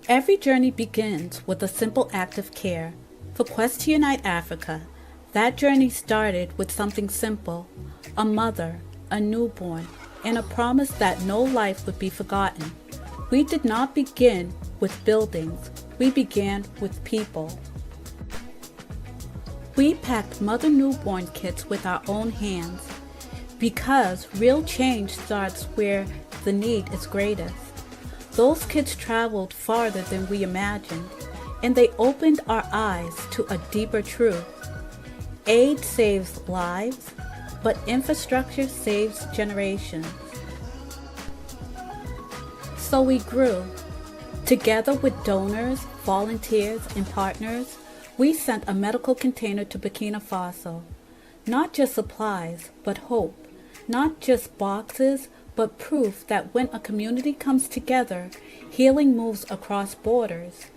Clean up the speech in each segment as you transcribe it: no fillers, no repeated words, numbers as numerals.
Every journey begins with a simple act of care. For Quest to Unite Africa, that journey started with something simple: a mother, a newborn, and a promise that no life would be forgotten. We did not begin with buildings, we began with people. We packed mother newborn kits with our own hands because real change starts where the need is greatest. Those kids traveled farther than we imagined, and they opened our eyes to a deeper truth. Aid saves lives, but infrastructure saves generations. So we grew. Together with donors, volunteers, and partners, we sent a medical container to Burkina Faso. Not just supplies, but hope. Not just boxes, but proof that when a community comes together, healing moves across borders.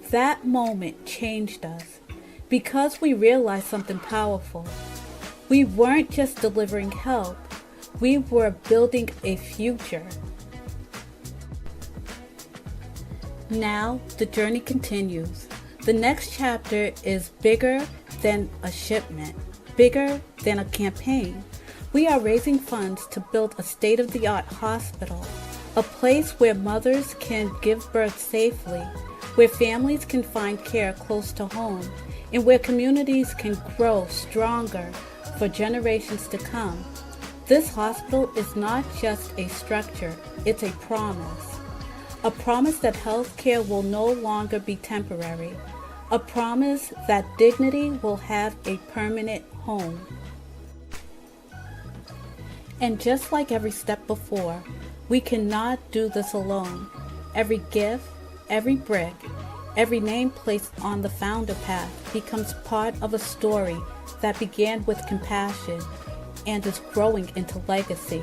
That moment changed us because we realized something powerful. We weren't just delivering help, we were building a future. Now the journey continues. The next chapter is bigger than a shipment, bigger than a campaign. We are raising funds to build a state-of-the-art hospital, a place where mothers can give birth safely, where families can find care close to home, and where communities can grow stronger for generations to come. This hospital is not just a structure, it's a promise. A promise that healthcare will no longer be temporary. A promise that dignity will have a permanent home. And just like every step before, we cannot do this alone. Every gift, every brick, every name placed on the founder path becomes part of a story that began with compassion and is growing into legacy.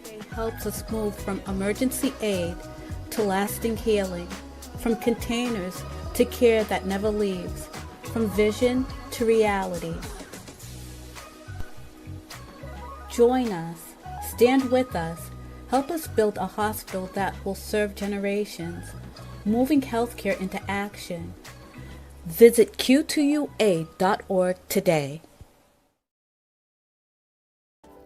It helps us move from emergency aid to lasting healing, from containers to care that never leaves, from vision to reality. Join us, stand with us, help us build a hospital that will serve generations, moving healthcare into action. Visit q2ua.org today.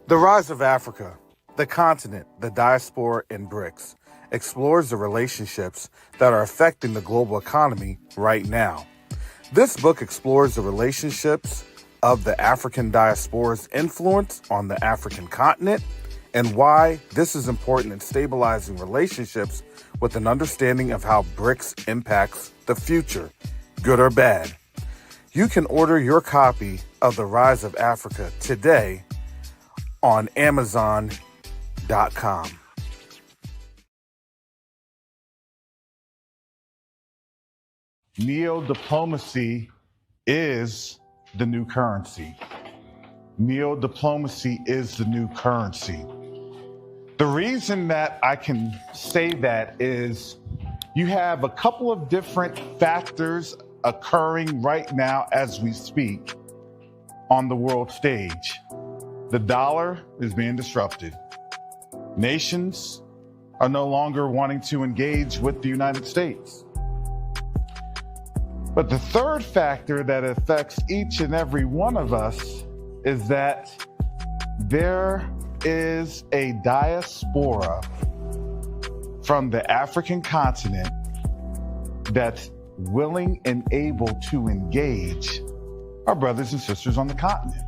The Rise of Africa, the continent, the diaspora, and BRICS explores the relationships that are affecting the global economy right now. This book explores the relationships of the African diaspora's influence on the African continent and why this is important in stabilizing relationships with an understanding of how BRICS impacts the future, good or bad. You can order your copy of The Rise of Africa today on Amazon.com. Neo-diplomacy is the new currency. Neo-diplomacy is the new currency. The reason that I can say that is you have a couple of different factors occurring right now as we speak on the world stage. The dollar is being disrupted. Nations are no longer wanting to engage with the United States. But the third factor that affects each and every one of us is that there is a diaspora from the African continent that's willing and able to engage our brothers and sisters on the continent.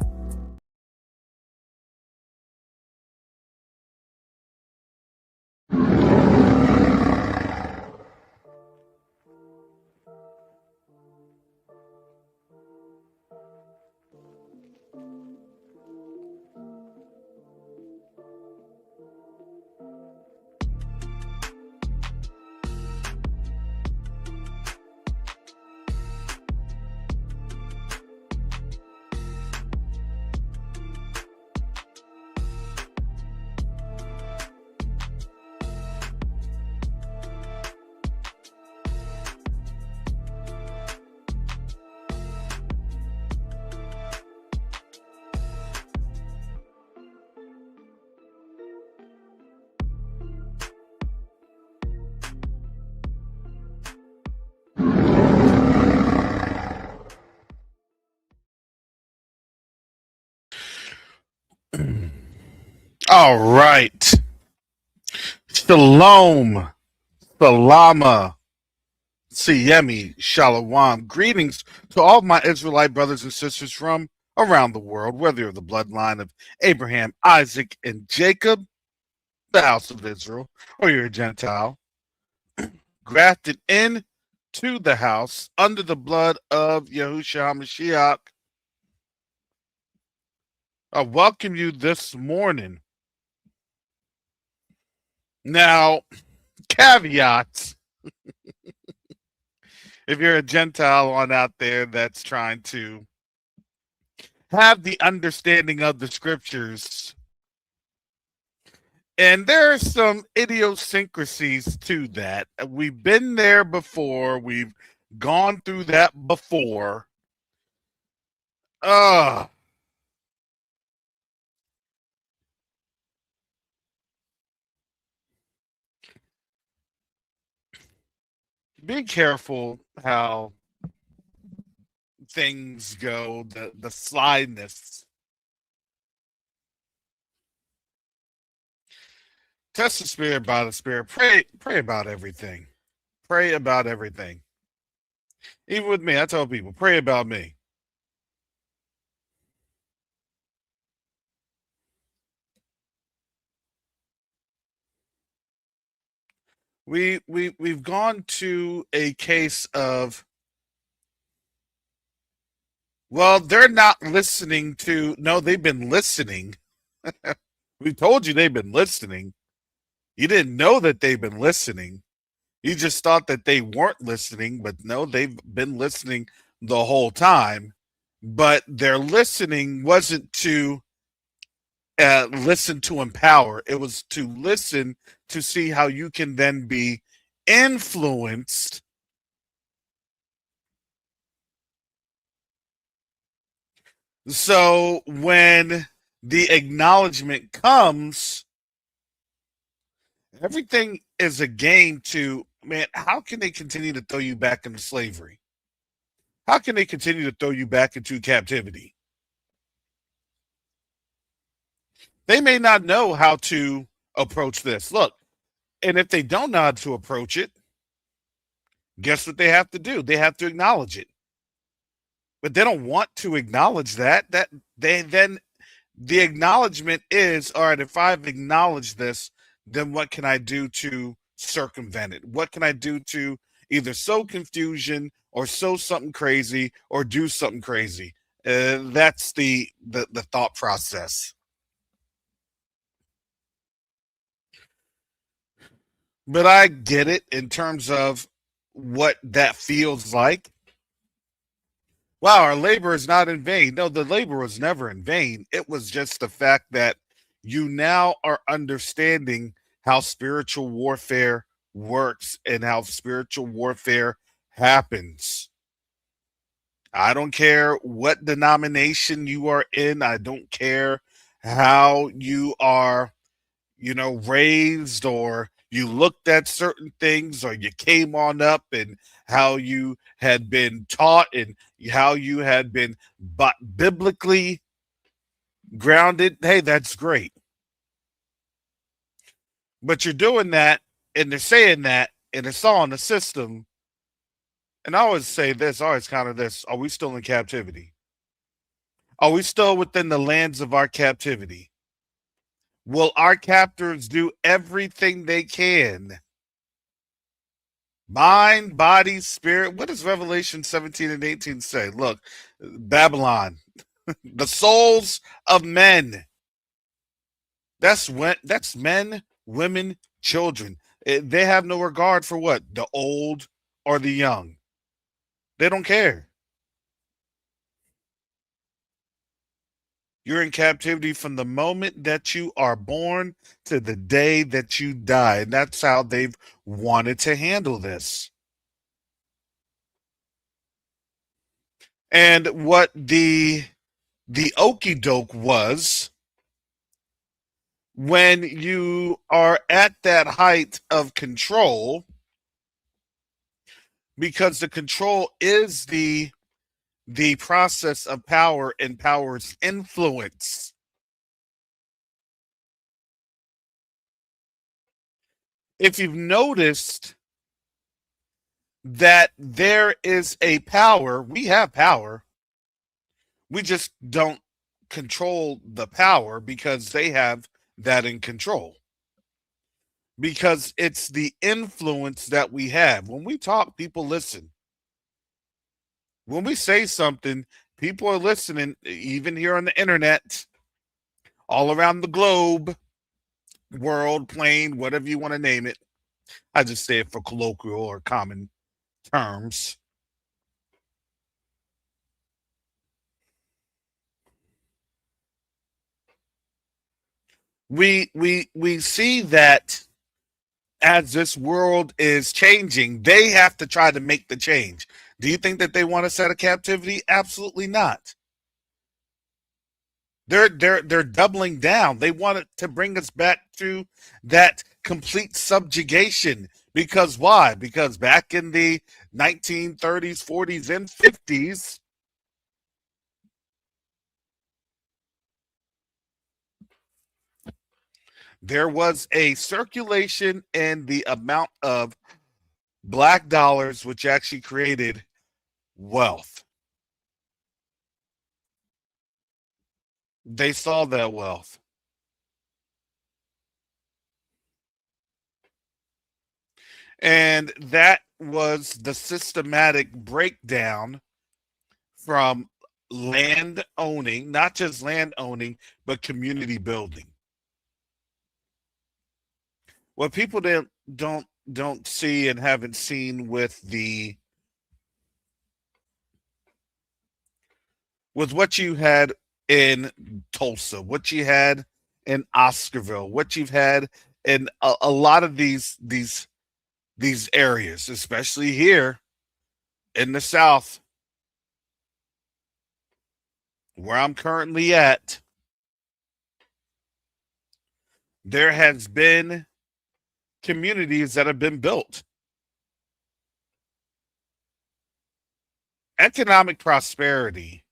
All right. Shalom, salama, siyemi, shalom. Greetings to all my Israelite brothers and sisters from around the world, whether you're the bloodline of Abraham, Isaac, and Jacob, the house of Israel, or you're a Gentile, grafted in to the house under the blood of Yahushua HaMashiach. I welcome you this morning. Now, caveats, if you're a Gentile on out there that's trying to have the understanding of the scriptures, and there are some idiosyncrasies to that. We've been there before, we've gone through that before. Uh, be careful how things go, the slyness. Test the spirit by the spirit. Pray about everything. Pray about everything. Even with me, I tell people, pray about me. We've gone to a case of, well, they're not listening to, no, they've been listening. We told you they've been listening. You didn't know that they've been listening. You just thought that they weren't listening, but no, they've been listening the whole time. But their listening wasn't to listen to empower, it was to listen to see how you can then be influenced. So when the acknowledgement comes, everything is a game to, man, how can they continue to throw you back into slavery? How can they continue to throw you back into captivity? They may not know how to approach this. Look, and if they don't know how to approach it, guess what they have to do? They have to acknowledge it. But they don't want to acknowledge that. That they then the acknowledgement is, all right, if I've acknowledged this, then what can I do to circumvent it? What can I do to either sow confusion or sow something crazy or do something crazy? That's the thought process. But I get it in terms of what that feels like. Wow, our labor is not in vain. No, the labor was never in vain. It was just the fact that you now are understanding how spiritual warfare works and how spiritual warfare happens. I don't care what denomination you are in. I don't care how you are, raised, or you looked at certain things, or you came on up and how you had been taught and how you had been biblically grounded. Hey, that's great. But you're doing that and they're saying that and it's all in the system. And I always say this, I always counter this. Are we still in captivity? Are we still within the lands of our captivity? Will our captors do everything they can? Mind, body, spirit. What does Revelation 17 and 18 say? Look, Babylon, the souls of men. That's men, women, children. They have no regard for what? The old or the young. They don't care. You're in captivity from the moment that you are born to the day that you die. And that's how they've wanted to handle this. And what the okey doke was, when you are at that height of control, because the control is the process of power and power's influence. If you've noticed that there is a power, we have power, we just don't control the power because they have that in control. Because it's the influence that we have. When we talk, people listen. When we say something, people are listening, even here on the internet, all around the globe, world, plane, whatever you want to name it. I just say it for colloquial or common terms. We see that as this world is changing, they have to try to make the change. Do you think that they want to set a captivity? Absolutely not. They're doubling down. They want it to bring us back to that complete subjugation. Because why? Because back in the 1930s, 40s, and 50s, there was a circulation in the amount of black dollars, which actually created wealth. They saw that wealth. And that was the systematic breakdown from land owning, not just land owning, but community building. What people don't see and haven't seen with what you had in Tulsa, what you had in Oscarville, what you've had in a lot of these areas, especially here in the South, where I'm currently at, there has been communities that have been built. Economic prosperity.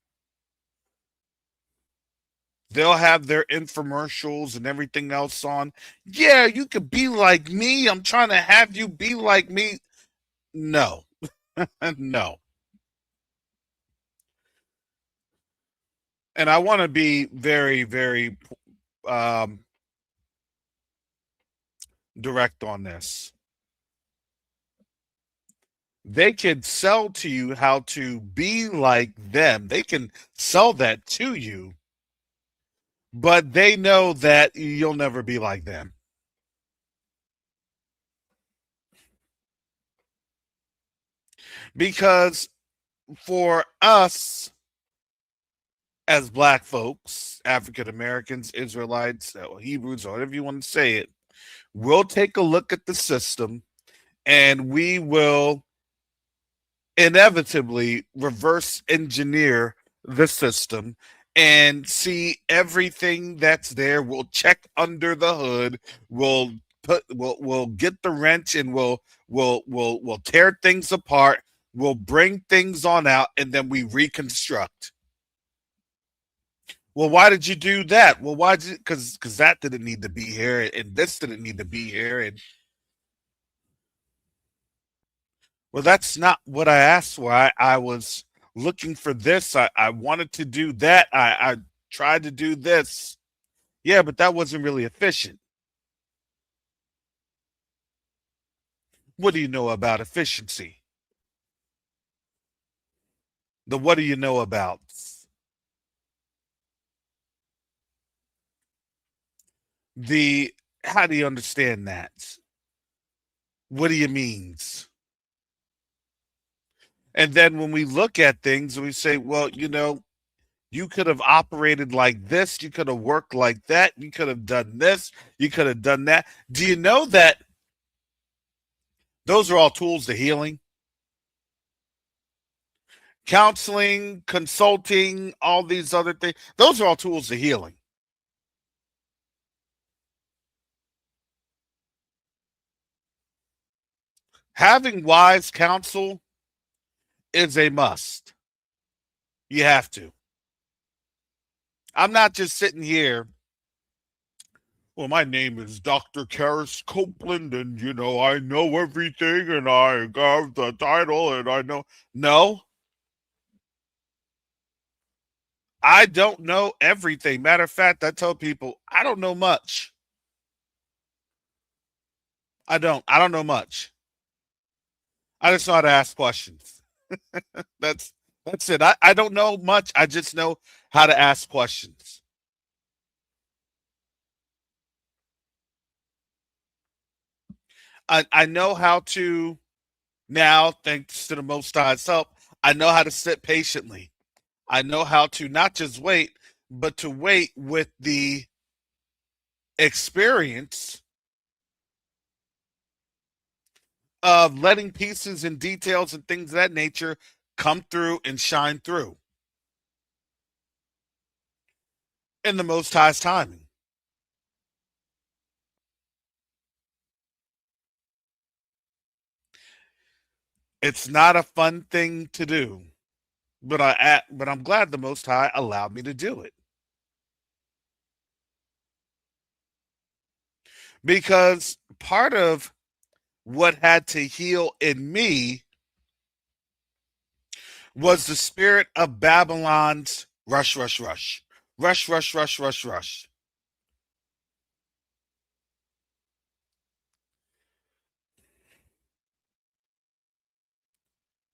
They'll have their infomercials and everything else on. Yeah, you could be like me. I'm trying to have you be like me. No, no. And I want to be very, very um, direct on this. They could sell to you how to be like them. They can sell that to you, but they know that you'll never be like them. Because for us as black folks, African Americans, Israelites, Hebrews, or whatever you want to say it, we'll take a look at the system and we will inevitably reverse engineer the system and see everything that's there. We'll check under the hood. We'll get the wrench and we'll tear things apart. We'll bring things on out and then we reconstruct. Well, why did you do that? Well, why did because that didn't need to be here and this didn't need to be here and well, that's not what I asked for. I was looking for this. I wanted to do that. I tried to do this. Yeah, but that wasn't really efficient. What do you know about efficiency? The what do you know about? The how do you understand that? What do you means? And then when we look at things, we say, well, you could have operated like this, you could have worked like that, you could have done this, you could have done that. Do you know that those are all tools to healing? Counseling, consulting, all these other things, those are all tools to healing. Having wise counsel is a must. You have to. I'm not just sitting here Well, my name is Dr. Karis Copeland, and I know everything, and I have the title, and I know. No, I don't know everything. Matter of fact, I tell people I don't know much. I don't. I don't know much. I just know how to ask questions. That's that's it. I don't know much. I just know how to ask questions. I know how to now, thanks to the Most High's help, I know how to sit patiently. I know how to not just wait, but to wait with the experience of letting pieces and details and things of that nature come through and shine through in the Most High's timing. It's not a fun thing to do, but I'm glad the Most High allowed me to do it because part of what had to heal in me was the spirit of Babylon's rush, rush, rush, rush, rush, rush, rush, rush.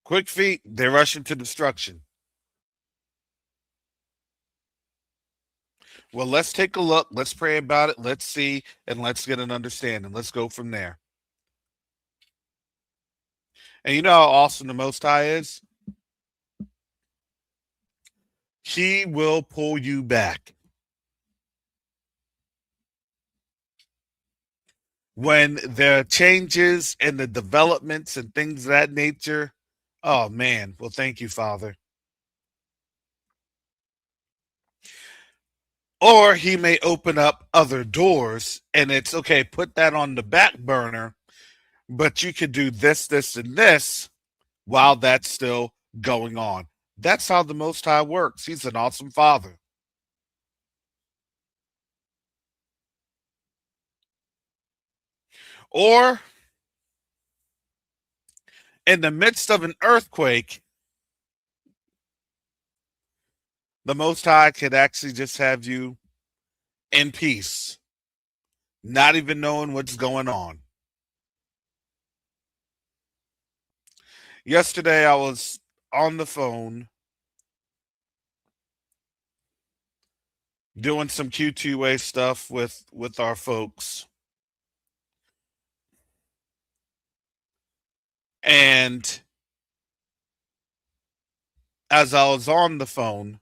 Quick feet, they rush into destruction. Well, let's take a look. Let's pray about it. Let's see, and let's get an understanding. Let's go from there. And you know how awesome the Most High is? He will pull you back. When there are changes and the developments and things of that nature, oh man, well, thank you, Father. Or he may open up other doors and it's okay, put that on the back burner, but you could do this, this, and this while that's still going on. That's how the Most High works. He's an awesome Father. Or in the midst of an earthquake, the Most High could actually just have you in peace, not even knowing what's going on. Yesterday, I was on the phone doing some Q2A stuff with our folks, and as I was on the phone,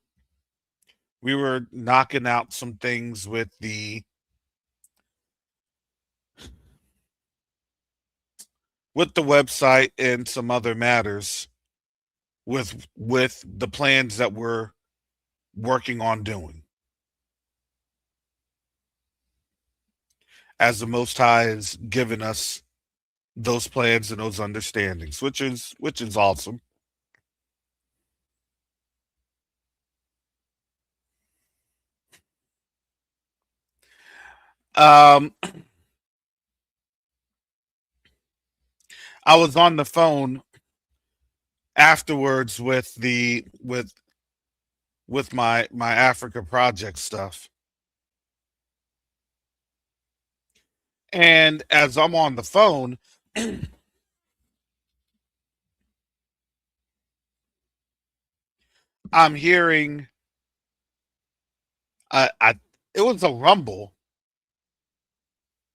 we were knocking out some things with the website and some other matters with the plans that we're working on doing. As the Most High has given us those plans and those understandings, which is awesome. Um, I was on the phone afterwards with my Africa project stuff, and as I'm on the phone, I'm hearing I it was a rumble.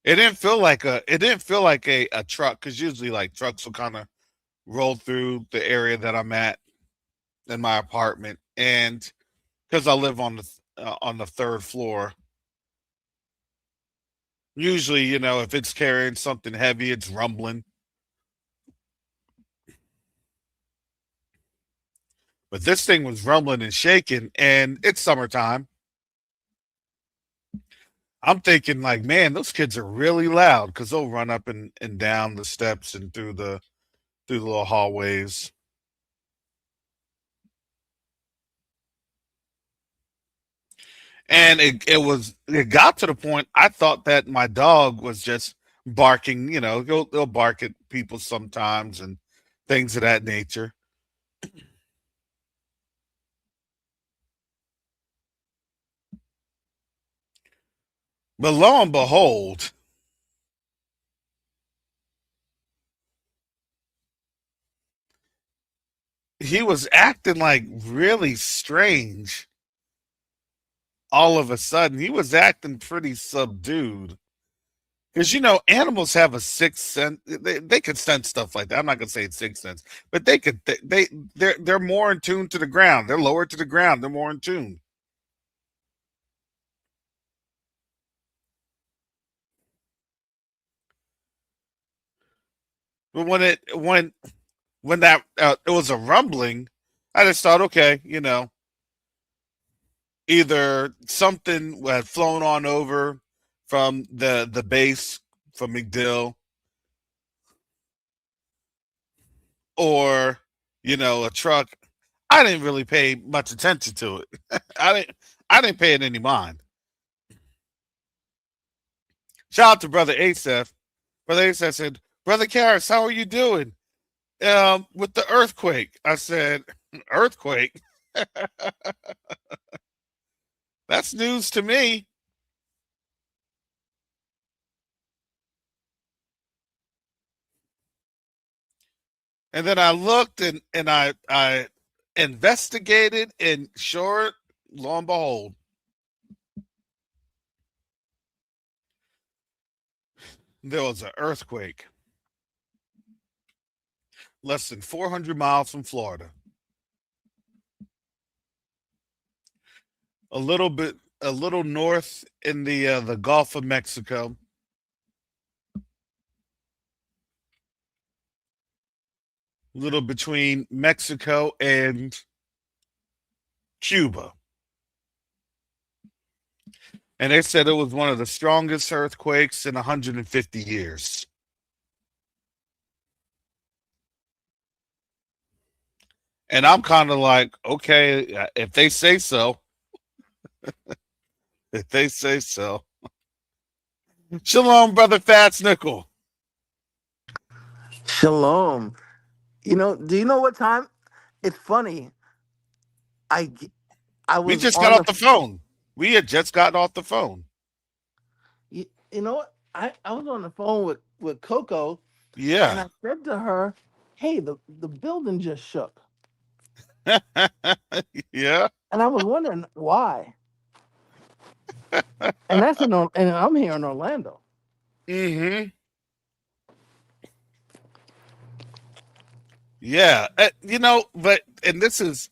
It didn't feel like a truck because usually like trucks will kind of roll through the area that I'm at in my apartment, and because I live on the third floor, usually if it's carrying something heavy, it's rumbling. But this thing was rumbling and shaking, and it's summertime. I'm thinking like, man, those kids are really loud because they'll run up and down the steps and through the little hallways. And it got to the point I thought that my dog was just barking. They'll bark at people sometimes and things of that nature. But lo and behold, he was acting like really strange all of a sudden. He was acting pretty subdued. Because animals have a sixth sense. They could sense stuff like that. I'm not gonna say it's sixth sense, but they could. They're more in tune to the ground. They're lower to the ground. They're more in tune. But when that it was a rumbling, I just thought, okay, either something had flown on over from the base from McDill, or a truck. I didn't really pay much attention to it. I didn't pay it any mind. Shout out to Brother Asaph. Brother Asaph said, "Brother Karras, how are you doing? With the earthquake." I said, "Earthquake? That's news to me." And then I looked and I investigated, and sure, lo and behold, there was an earthquake less than 400 miles from Florida. A little north in the Gulf of Mexico. A little between Mexico and Cuba. And they said it was one of the strongest earthquakes in 150 years. And I'm kind of like, okay, if they say so, if they say so. Shalom, brother Fats Nickel. Shalom. Do you know what time? It's funny. I I We was just got on off the the phone. We had just gotten off the phone. you know what? I was on the phone with Coco, and Yeah. I said to her, "Hey, the building just shook." Yeah. And I was wondering why. And and I'm here in Orlando. Mm-hmm. Yeah. But this is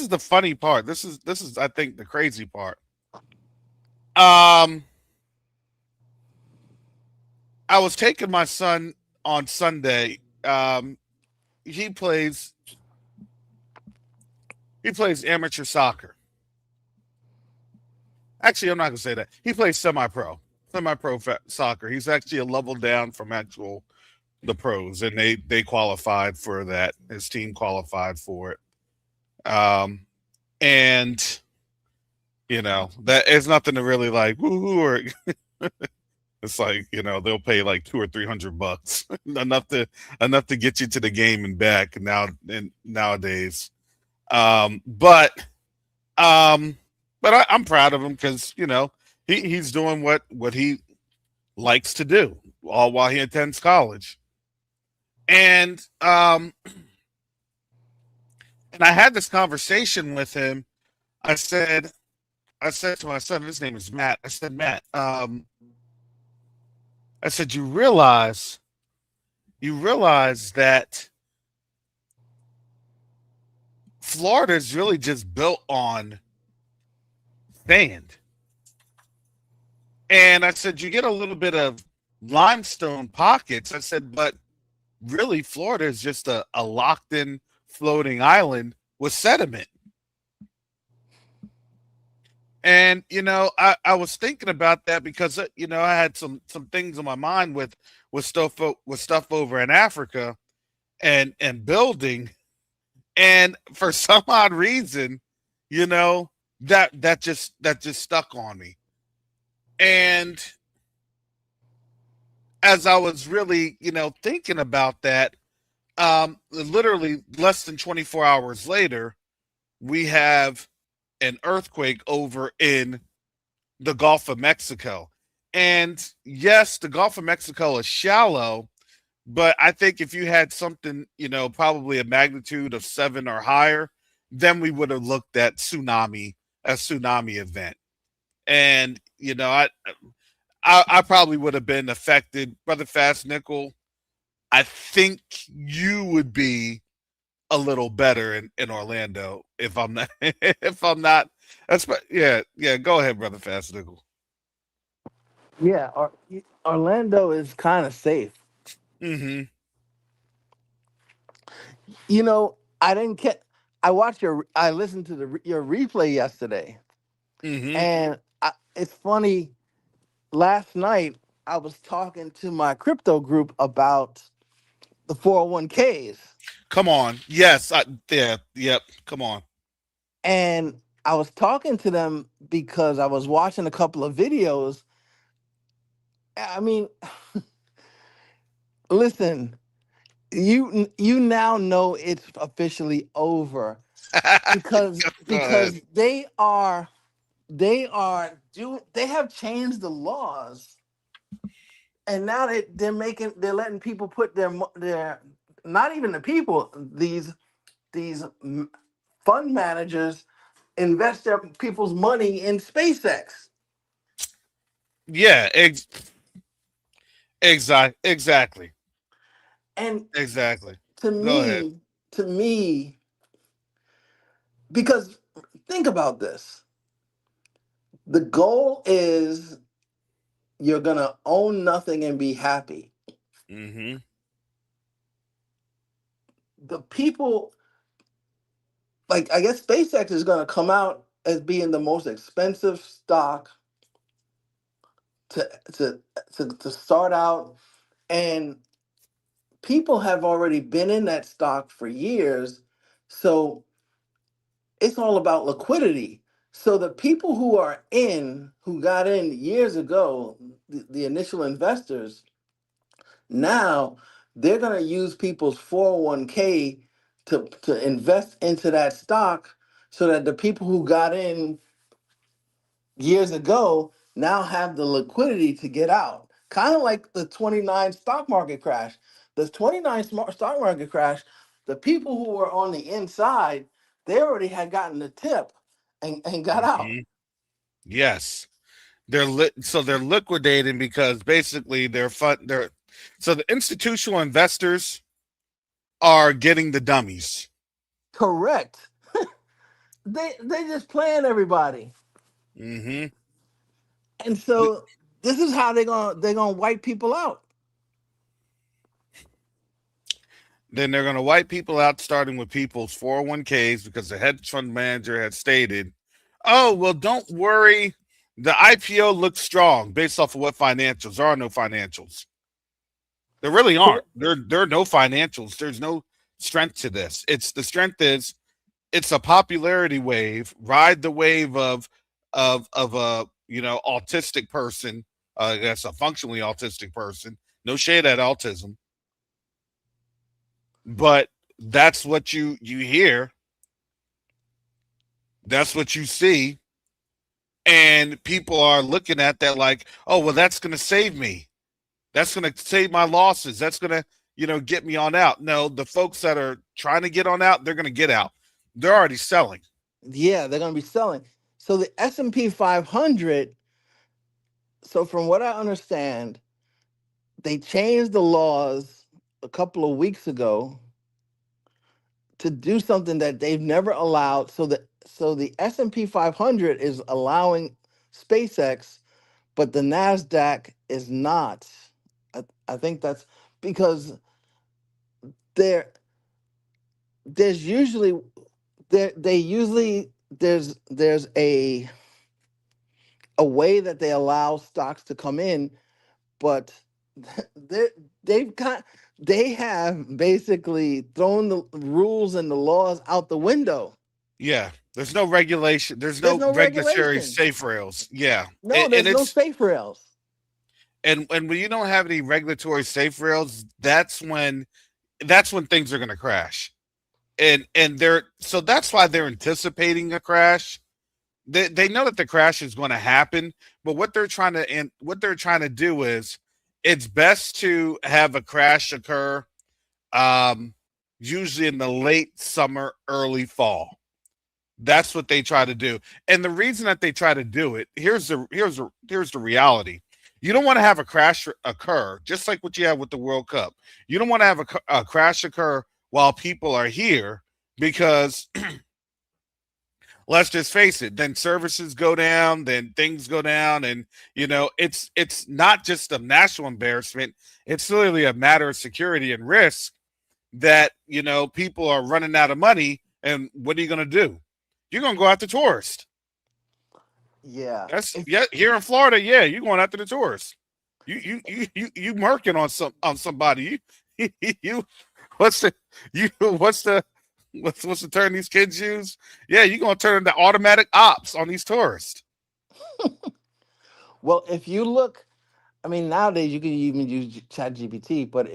the funny part. This is I think the crazy part. Um I was taking my son on Sunday. He plays he plays amateur soccer. Actually, I'm not gonna say that. He plays semi-pro soccer. He's actually a level down from actual the pros, and they qualified for that. His team qualified for it. And that is nothing to really like woohoo, or it's like they'll pay like 200 or 300 bucks enough to get you to the game and back now and nowadays. Um, but um, I'm proud of him because he's doing what he likes to do all while he attends college. And I had this conversation with him. I said I said to my son, his name is Matt. I said, Matt, I said, you realize that Florida is really just built on sand. And I said, you get a little bit of limestone pockets. I said, but really, Florida is just a locked in floating island with sediment. And I was thinking about that because I had some things on my mind with stuff over in Africa and building, and for some odd reason, you know that just stuck on me. And as I was really, thinking about that, literally less than 24 hours later, we have an earthquake over in the Gulf of Mexico. And yes, the Gulf of Mexico is shallow, but I think if you had something, probably a magnitude of 7 or higher, then we would have looked at a tsunami event. And, I probably would have been affected. Brother Fast Nickel, I think you would be a little better in Orlando if I'm not if I'm not. Yeah. Go ahead, Brother Fast Nickel. Yeah, Orlando is kind of safe. Mm-hmm. I didn't get. I listened to your replay yesterday, Mm-hmm. and it's funny. Last night I was talking to my crypto group about the 401ks, Come on. Yes. Yeah. Yep. Come on. and I was talking to them because I was watching a couple of videos. I mean, listen, you now know it's officially over because Go ahead. they have changed the laws, and now they're letting people put their not even the people, these fund managers invest their people's money in SpaceX. Yeah. Exactly. And Exactly. to Go ahead. me, to me, because think about this. The goal is you're gonna own nothing and be happy. Mm-hmm. The people, like, I guess SpaceX is gonna come out as being the most expensive stock to to to start out, and people have already been in that stock for years, so it's all about liquidity. So the people who got in years ago, the initial investors, now they're going to use people's 401k to invest into that stock, so that the people who got in years ago now have the liquidity to get out. Kind of like the 29 stock market crash. The 29 stock market crash, the people who were on the inside, they already had gotten the tip and got out. Mm-hmm. Yes. So they're liquidating because basically they're so the institutional investors are getting the dummies. Correct. They just playing everybody. Mm-hmm. And so this is how they're gonna wipe people out. Then they're going to wipe people out, starting with people's 401ks, because the hedge fund manager had stated, "Oh, well, don't worry. The IPO looks strong based off of what financials. There are no financials. There really aren't. There are no financials. There's no strength to this. It's the strength is it's a popularity wave. Ride the wave of a autistic person. I guess a functionally autistic person. No shade at autism, but that's what you hear. That's what you see, and people are looking at that like, oh well, that's going to save me. That's going to save my losses. That's going to get me on out. No, the folks that are trying to get on out, they're going to get out. They're already selling. Yeah, they're gonna be selling. So the S&P 500. So from what I understand, they changed the laws a couple of weeks ago to do something that they've never allowed. So the S&P 500 is allowing SpaceX, but the Nasdaq is not. I think that's because there there's usually they usually there's a way that they allow stocks to come in, but they they've got they have basically thrown the rules and the laws out the window. Yeah, there's no regulation. There's There's no no regulatory regulation. safe rails. Yeah, No, and there's no it's safe rails. and when you don't have any regulatory safe rails, that's when things are going to crash. And they're so that's why they're anticipating a crash. They know that the crash is going to happen, but what they're trying to do is it's best to have a crash occur um, usually in the late summer, early fall. That's what they try to do. And the reason that they try to do it, here's the reality. You don't want to have a crash occur, just like what you have with the World Cup. You don't want to have a crash occur while people are here because let's just face it, then services go down, then things go down, and it's not just a national embarrassment, it's literally a matter of security and risk that people are running out of money, and what are you going to do? You're going to go after tourists. Yeah. That's If yeah, here in Florida. Yeah, you're going after the tourists. You murking on somebody. You what's the you what's the term these kids use? Yeah, you're gonna turn into automatic ops on these tourists. well, if you look, I mean, nowadays you can even use Chat GPT. But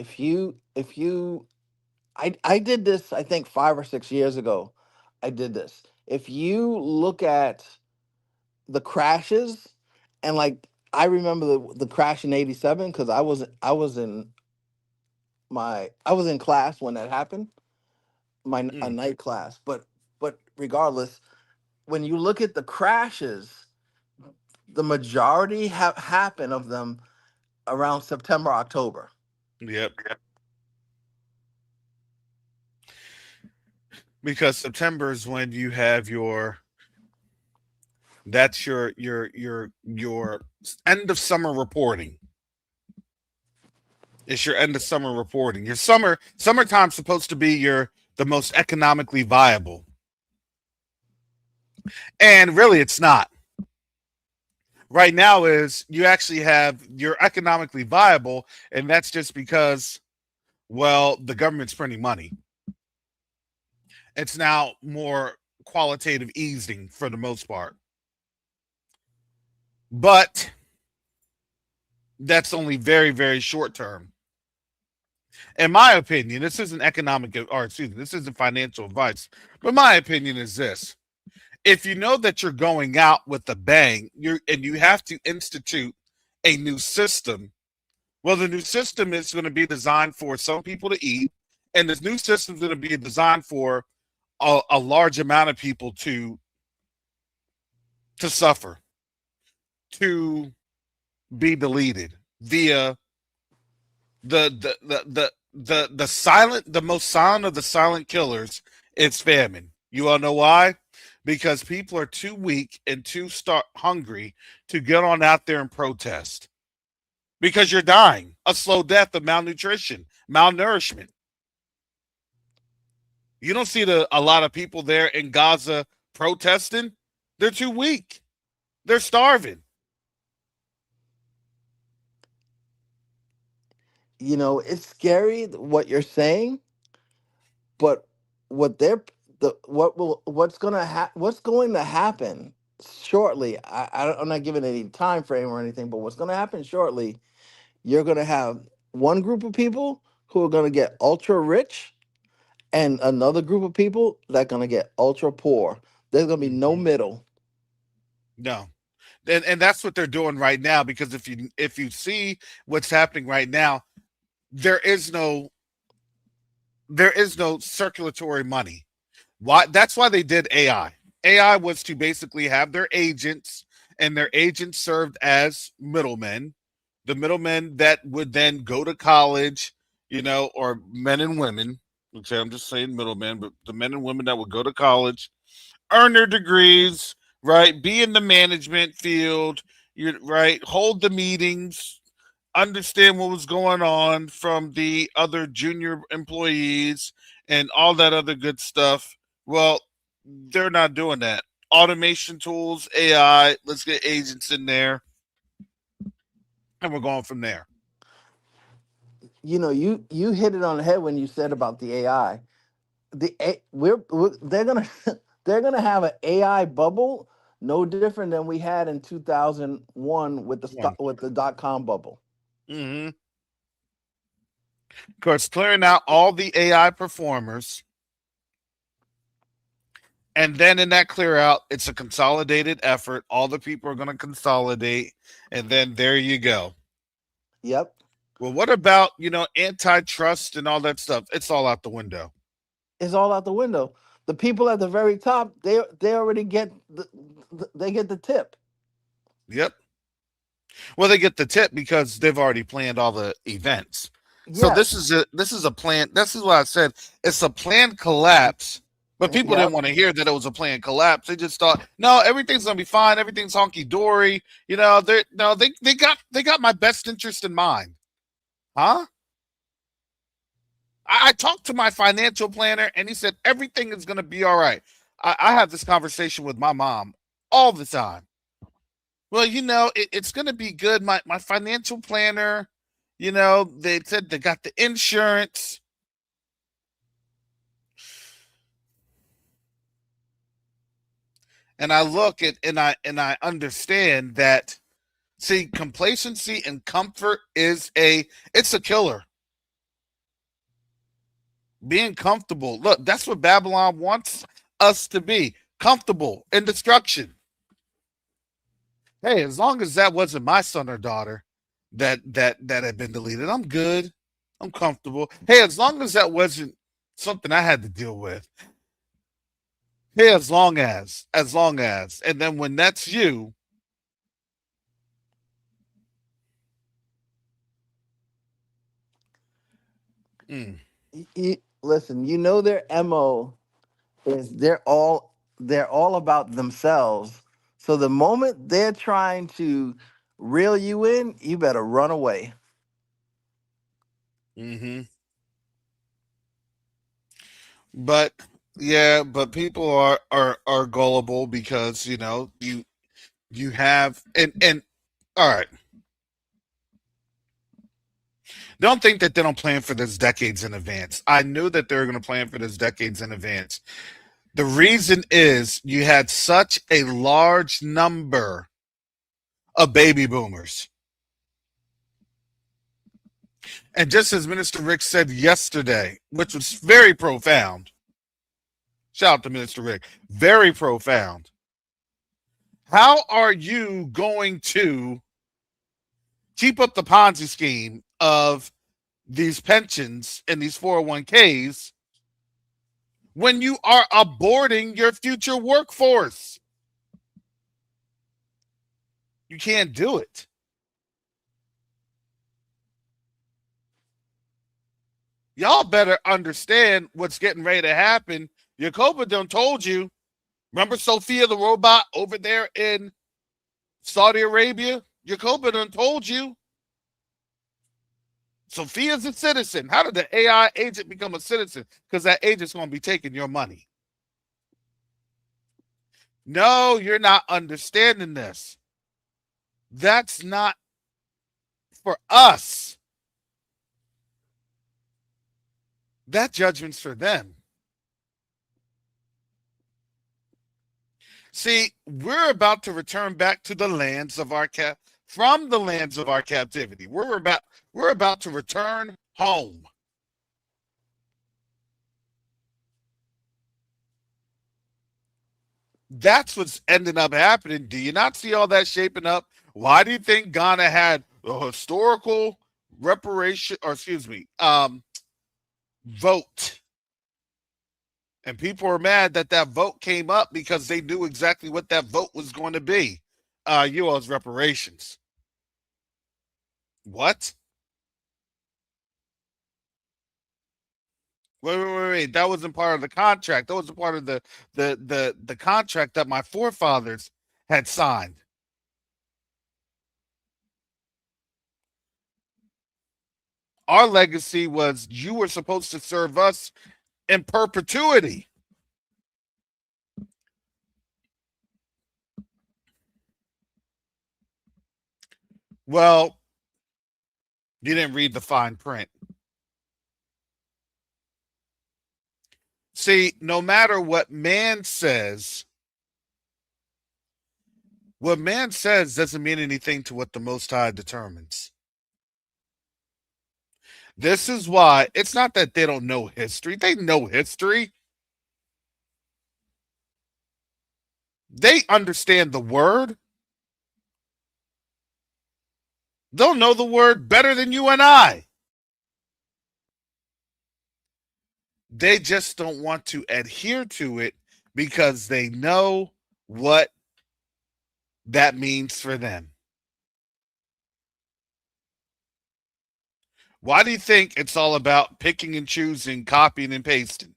I did this. I think 5 or 6 years ago. I did this. If you look at the crashes, and like I remember the crash in '87 because I was in class when that happened, a Mm, night class. But regardless, when you look at the crashes, the majority have happened of them around September, October. yep, because September is when you have that's your end of summer reporting. It's your end of summer reporting. Your summertime's supposed to be your the most economically viable, and really, it's not. Right now, is you actually have you're economically viable, and that's just because well the government's printing money. It's now more qualitative easing for the most part, but that's only very short term. In my opinion, this isn't economic or excuse me, this isn't financial advice, but my opinion is this: if you know that you're going out with a bang, you have to institute a new system. Well, the new system is going to be designed for some people to eat, and this new system is going to be designed for a large amount of people to suffer, to be deleted via the most silent of the silent killers. It's famine. You all know why? Because people are too weak and too hungry to get on out there and protest. Because you're dying a slow death of malnutrition, malnourishment. You don't see a lot of people there in Gaza protesting. They're too weak. They're starving. It's scary what you're saying, but what they're what's going to happen shortly. I'm not giving any time frame or anything, but what's going to happen shortly, you're going to have one group of people who are going to get ultra rich and another group of people that are going to get ultra poor. There's going to be no Mm-hmm. middle. No, and that's what they're doing right now. Because if you see what's happening right now, there is no there is no circulatory money. Why? That's why they did AI. AI was to basically have their agents, and their agents served as middlemen. The middlemen that would then go to college, or men and women. Okay, I'm just saying middlemen, but the men and women that would go to college, earn their degrees, right? Be in the management field, you right, hold the meetings, understand what was going on from the other junior employees and all that other good stuff. Well, they're not doing that. Automation tools, AI, let's get agents in there, and we're going from there. You hit it on the head when you said about the AI. They're gonna they're gonna have an AI bubble, no different than we had in 2001 with the One. .com bubble. Mm-hmm. Of course, clearing out all the AI performers. And then in that clear out, it's a consolidated effort. All the people are going to consolidate. And then there you go. Yep, Well, what about, antitrust and all that stuff? It's all out the window. it's all out the window. The people at the very top, they already get they get the tip. Yep. Well, they get the tip because they've already planned all the events. So this Yes. is a plan. This is what I said. It's a planned collapse. But people didn't Yep. want to hear that it was a planned collapse. They just thought, no, everything's gonna be fine. Everything's honky dory. They got my best interest in mind, huh? I talked to my financial planner, and he said everything is gonna be all right. I have this conversation with my mom all the time. Well, it's gonna be good. My financial planner, they said they got the insurance. And I look at and I understand that. See, complacency and comfort it's a killer. Being comfortable. Look, that's what Babylon wants us to be. Comfortable in destruction. Hey, as long as that wasn't my son or daughter that had been deleted, I'm good. I'm comfortable. Hey, as long as that wasn't something I had to deal with. Hey, as long as. And then when that's you, Listen, their mo is they're all about themselves. So the moment they're trying to reel you in, you better run away. mm-hmm. But yeah, but people are gullible because you have and all right. Don't think that they don't plan for this decades in advance. I knew that they were going to plan for this decades in advance. The reason is you had such a large number of baby boomers. And just as Minister Rick said yesterday, which was very profound, shout out to Minister Rick, very profound. How are you going to keep up the Ponzi scheme of these pensions and these 401ks when you are aborting your future workforce? You can't do it. Y'all better understand what's getting ready to happen. Jacoba done told you. Remember Sophia the robot over there in Saudi Arabia? Jacoba done told you. Sophia's a citizen. How did the AI agent become a citizen? Because that agent's going to be taking your money. No, you're not understanding this. That's not for us. That judgment's for them. See, we're about to return back to the lands of our from the lands of our captivity. We're about to return home. That's what's ending up happening. Do you not see all that shaping up? Why do you think Ghana had a historical reparation, or excuse me, vote? And people are mad that that vote came up because they knew exactly what that vote was going to be. U.S. reparations. What? Wait. That wasn't part of the contract. That wasn't part of the contract that my forefathers had signed. Our legacy was you were supposed to serve us in perpetuity. Well, you didn't read the fine print. See, no matter what man says doesn't mean anything to what the Most High determines. This is why it's not that they don't know history. They know history. They understand the word. They'll know the word better than you and I. They just don't want to adhere to it because they know what that means for them. Why do you think it's all about picking and choosing, copying and pasting?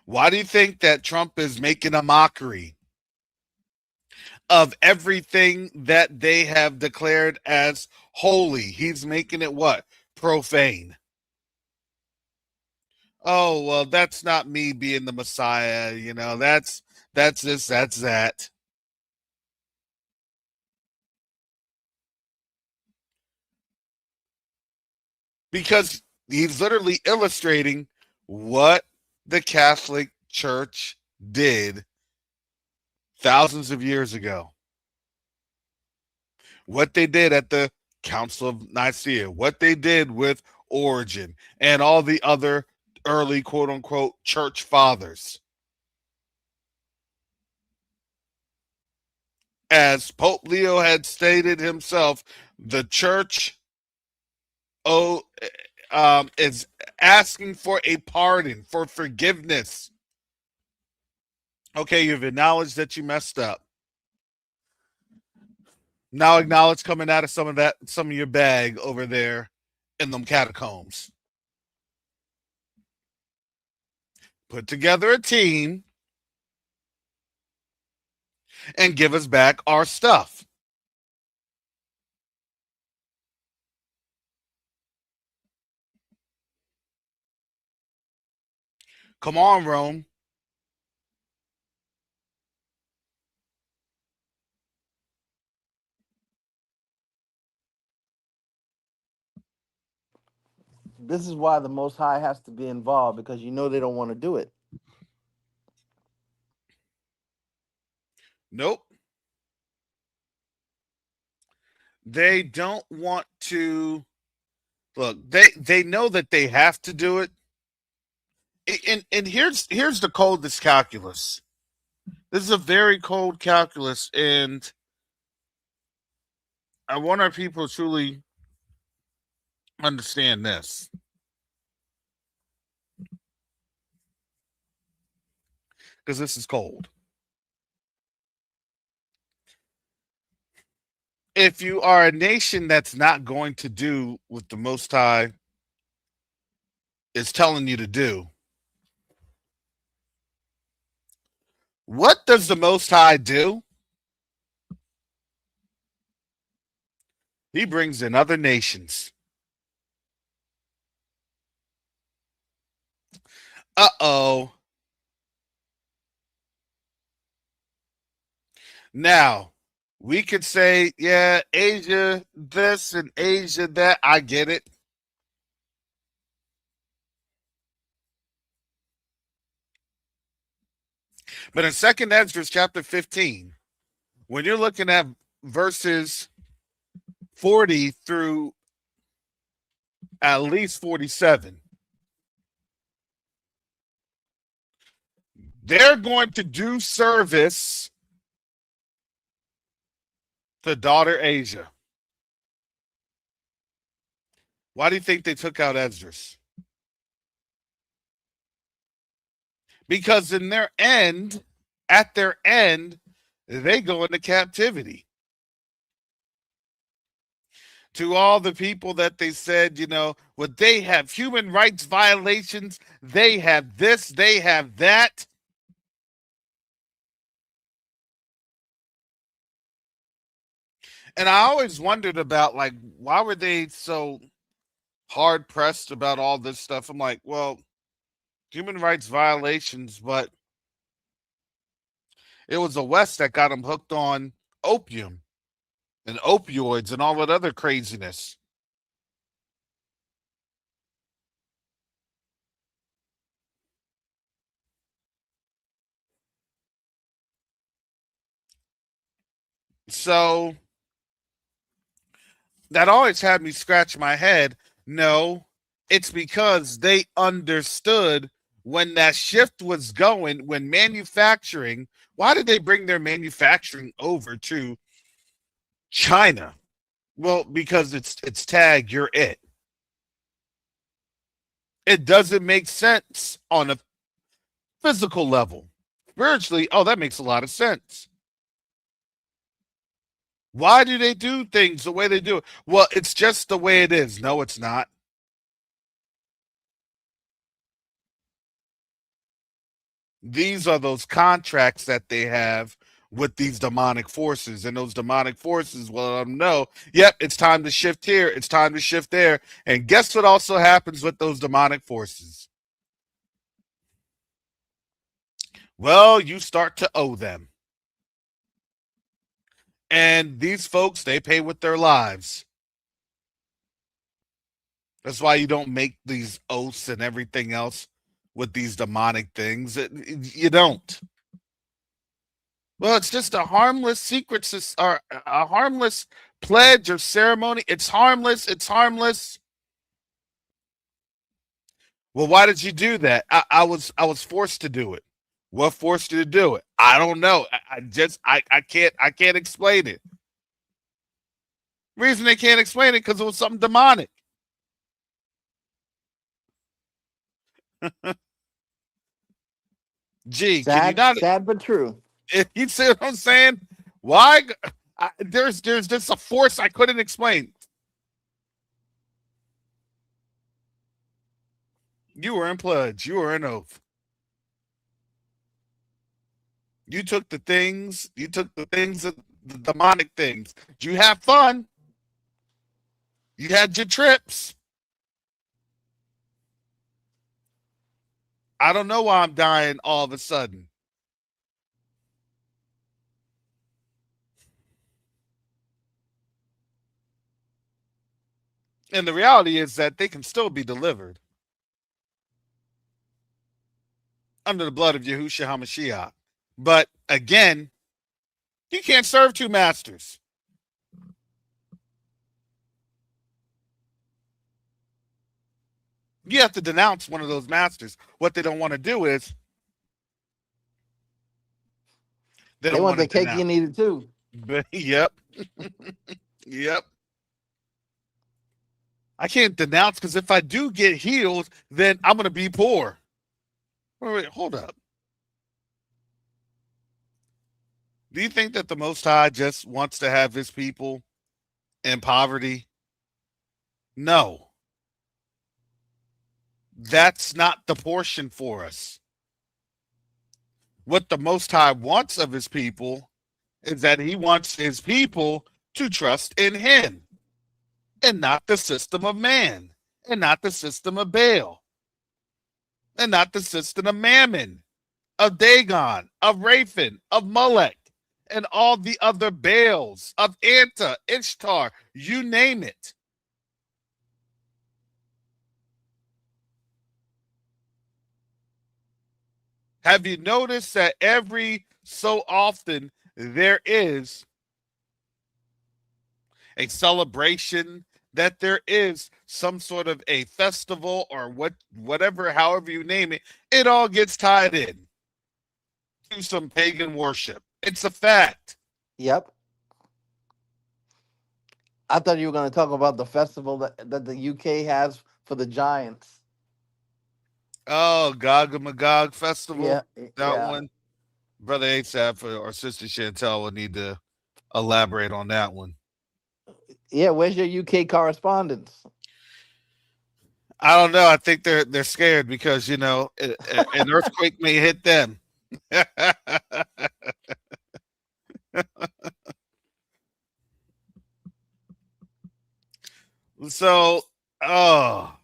Why do you think that Trump is making a mockery of everything that they have declared as holy? He's making it what? Profane. Oh, well, that's not me being the Messiah, that's this, that's that. Because he's literally illustrating what the Catholic Church did thousands of years ago. What they did at the Council of Nicaea, what they did with Origen and all the other early quote unquote church fathers. As Pope Leo had stated himself, the church is asking for a pardon, for forgiveness. Okay, you've acknowledged that you messed up. Now acknowledge coming out of some of your bag over there in them catacombs. Put together a team and give us back our stuff. Come on, Rome. This is why the Most High has to be involved, because you know they don't want to do it. Nope. They don't want to look. They know that they have to do it. And here's the coldest calculus. This is a very cold calculus, and I want our people to truly understand this. Because this is cold. If you are a nation that's not going to do what the Most High is telling you to do, what does the Most High do? He brings in other nations. Uh-oh. Now, we could say, yeah, Asia this and Asia that. I get it. But in 2nd Ezra chapter 15, when you're looking at verses 40 through at least 47, they're going to do service to daughter Asia. Why do you think they took out Esdras? Because at their end, they go into captivity. To all the people that they said, what they have human rights violations, they have this, they have that. And I always wondered about, like, why were they so hard pressed about all this stuff? I'm like, well, human rights violations, but it was the West that got them hooked on opium and opioids and all that other craziness. So that always had me scratch my head. No, it's because they understood when that shift was going, when manufacturing, why did they bring their manufacturing over to China? Well, because it's tag, you're it. It doesn't make sense on a physical level. Spiritually, oh, that makes a lot of sense. Why do they do things the way they do it? Well, it's just the way it is. No, it's not. These are those contracts that they have with these demonic forces, and those demonic forces will let them know, yep, it's time to shift here, it's time to shift there. And guess what also happens with those demonic forces? Well, you start to owe them. And these folks, they pay with their lives. That's why you don't make these oaths and everything else with these demonic things. You don't. Well, it's just a harmless secret or a harmless pledge or ceremony. It's harmless. It's harmless. Well, why did you do that? I was forced to do it. What forced you to do it? I don't know. I can't explain it. Reason they can't explain it because it was something demonic. Gee, can you Sad, not? sad but true. You see what I'm saying? Why? There's just a force I couldn't explain. You were in pledge. You were in oath. You took the things. You took the things, the demonic things. Did you have fun? You had your trips. I don't know why I'm dying all of a sudden. And the reality is that they can still be delivered under the blood of Yahushua HaMashiach. But again, you can't serve two masters. You have to denounce one of those masters. What they don't want to do is they They don't want want to the cake denounce. and eat it too. But, yep, yep. I can't denounce because if I do get healed, then I'm going to be poor. Wait, hold up. Do you think that the Most High just wants to have his people in poverty? No, that's not the portion for us. What the Most High wants of his people is that he wants his people to trust in him and not the system of man and not the system of Baal and not the system of Mammon, of Dagon, of Raphan, of Molech, and all the other Baals, of Anta, Ishtar, you name it. Have you noticed that every so often there is a celebration, that there is some sort of a festival or whatever, however you name it, it all gets tied in to some pagan worship. It's a fact. Yep. I thought you were going to talk about the festival that the UK has for the Giants. Oh, Gog and Magog festival, Yeah, that yeah, one. Brother ASAP or Sister Chantel will need to elaborate on that one. yeah. Where's your UK correspondence? I don't know. I think they're scared because an earthquake may hit them. So, oh,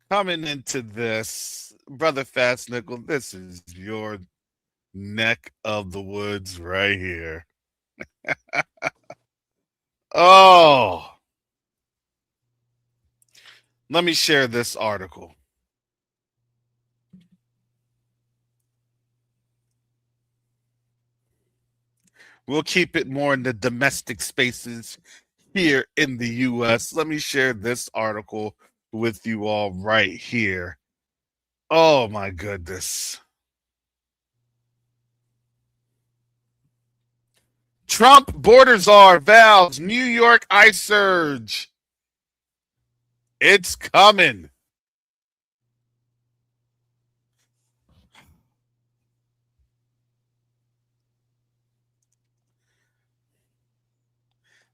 coming into this, Brother Fast Nickel, this is your neck of the woods right here. Oh, let me share this article. We'll keep it more in the domestic spaces here in the U.S. Let me share this article with you all right here. Oh my goodness. Trump border czar vows New York ice surge. It's coming.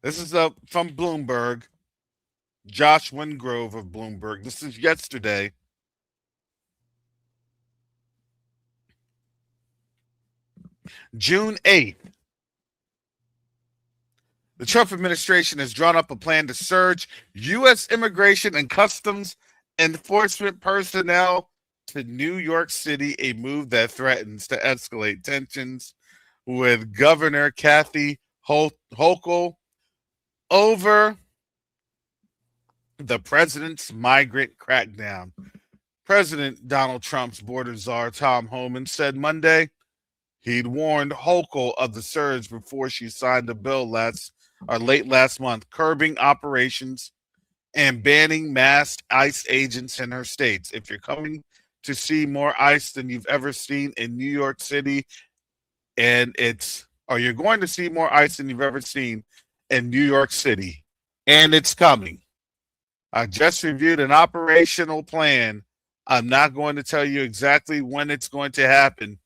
This is from Bloomberg. Josh Wingrove of Bloomberg. This is yesterday. June 8th. The Trump administration has drawn up a plan to surge U.S. immigration and customs enforcement personnel to New York City, a move that threatens to escalate tensions with Governor Kathy Hochul over the president's migrant crackdown. President Donald Trump's border czar Tom Homan said Monday he'd warned Hochul of the surge before she signed a bill late last month, curbing operations and banning masked ICE agents in her states. If you're coming to see more ICE than you've ever seen in New York City, or you're going to see more ICE than you've ever seen in New York City, and it's coming. I just reviewed an operational plan. I'm not going to tell you exactly when it's going to happen,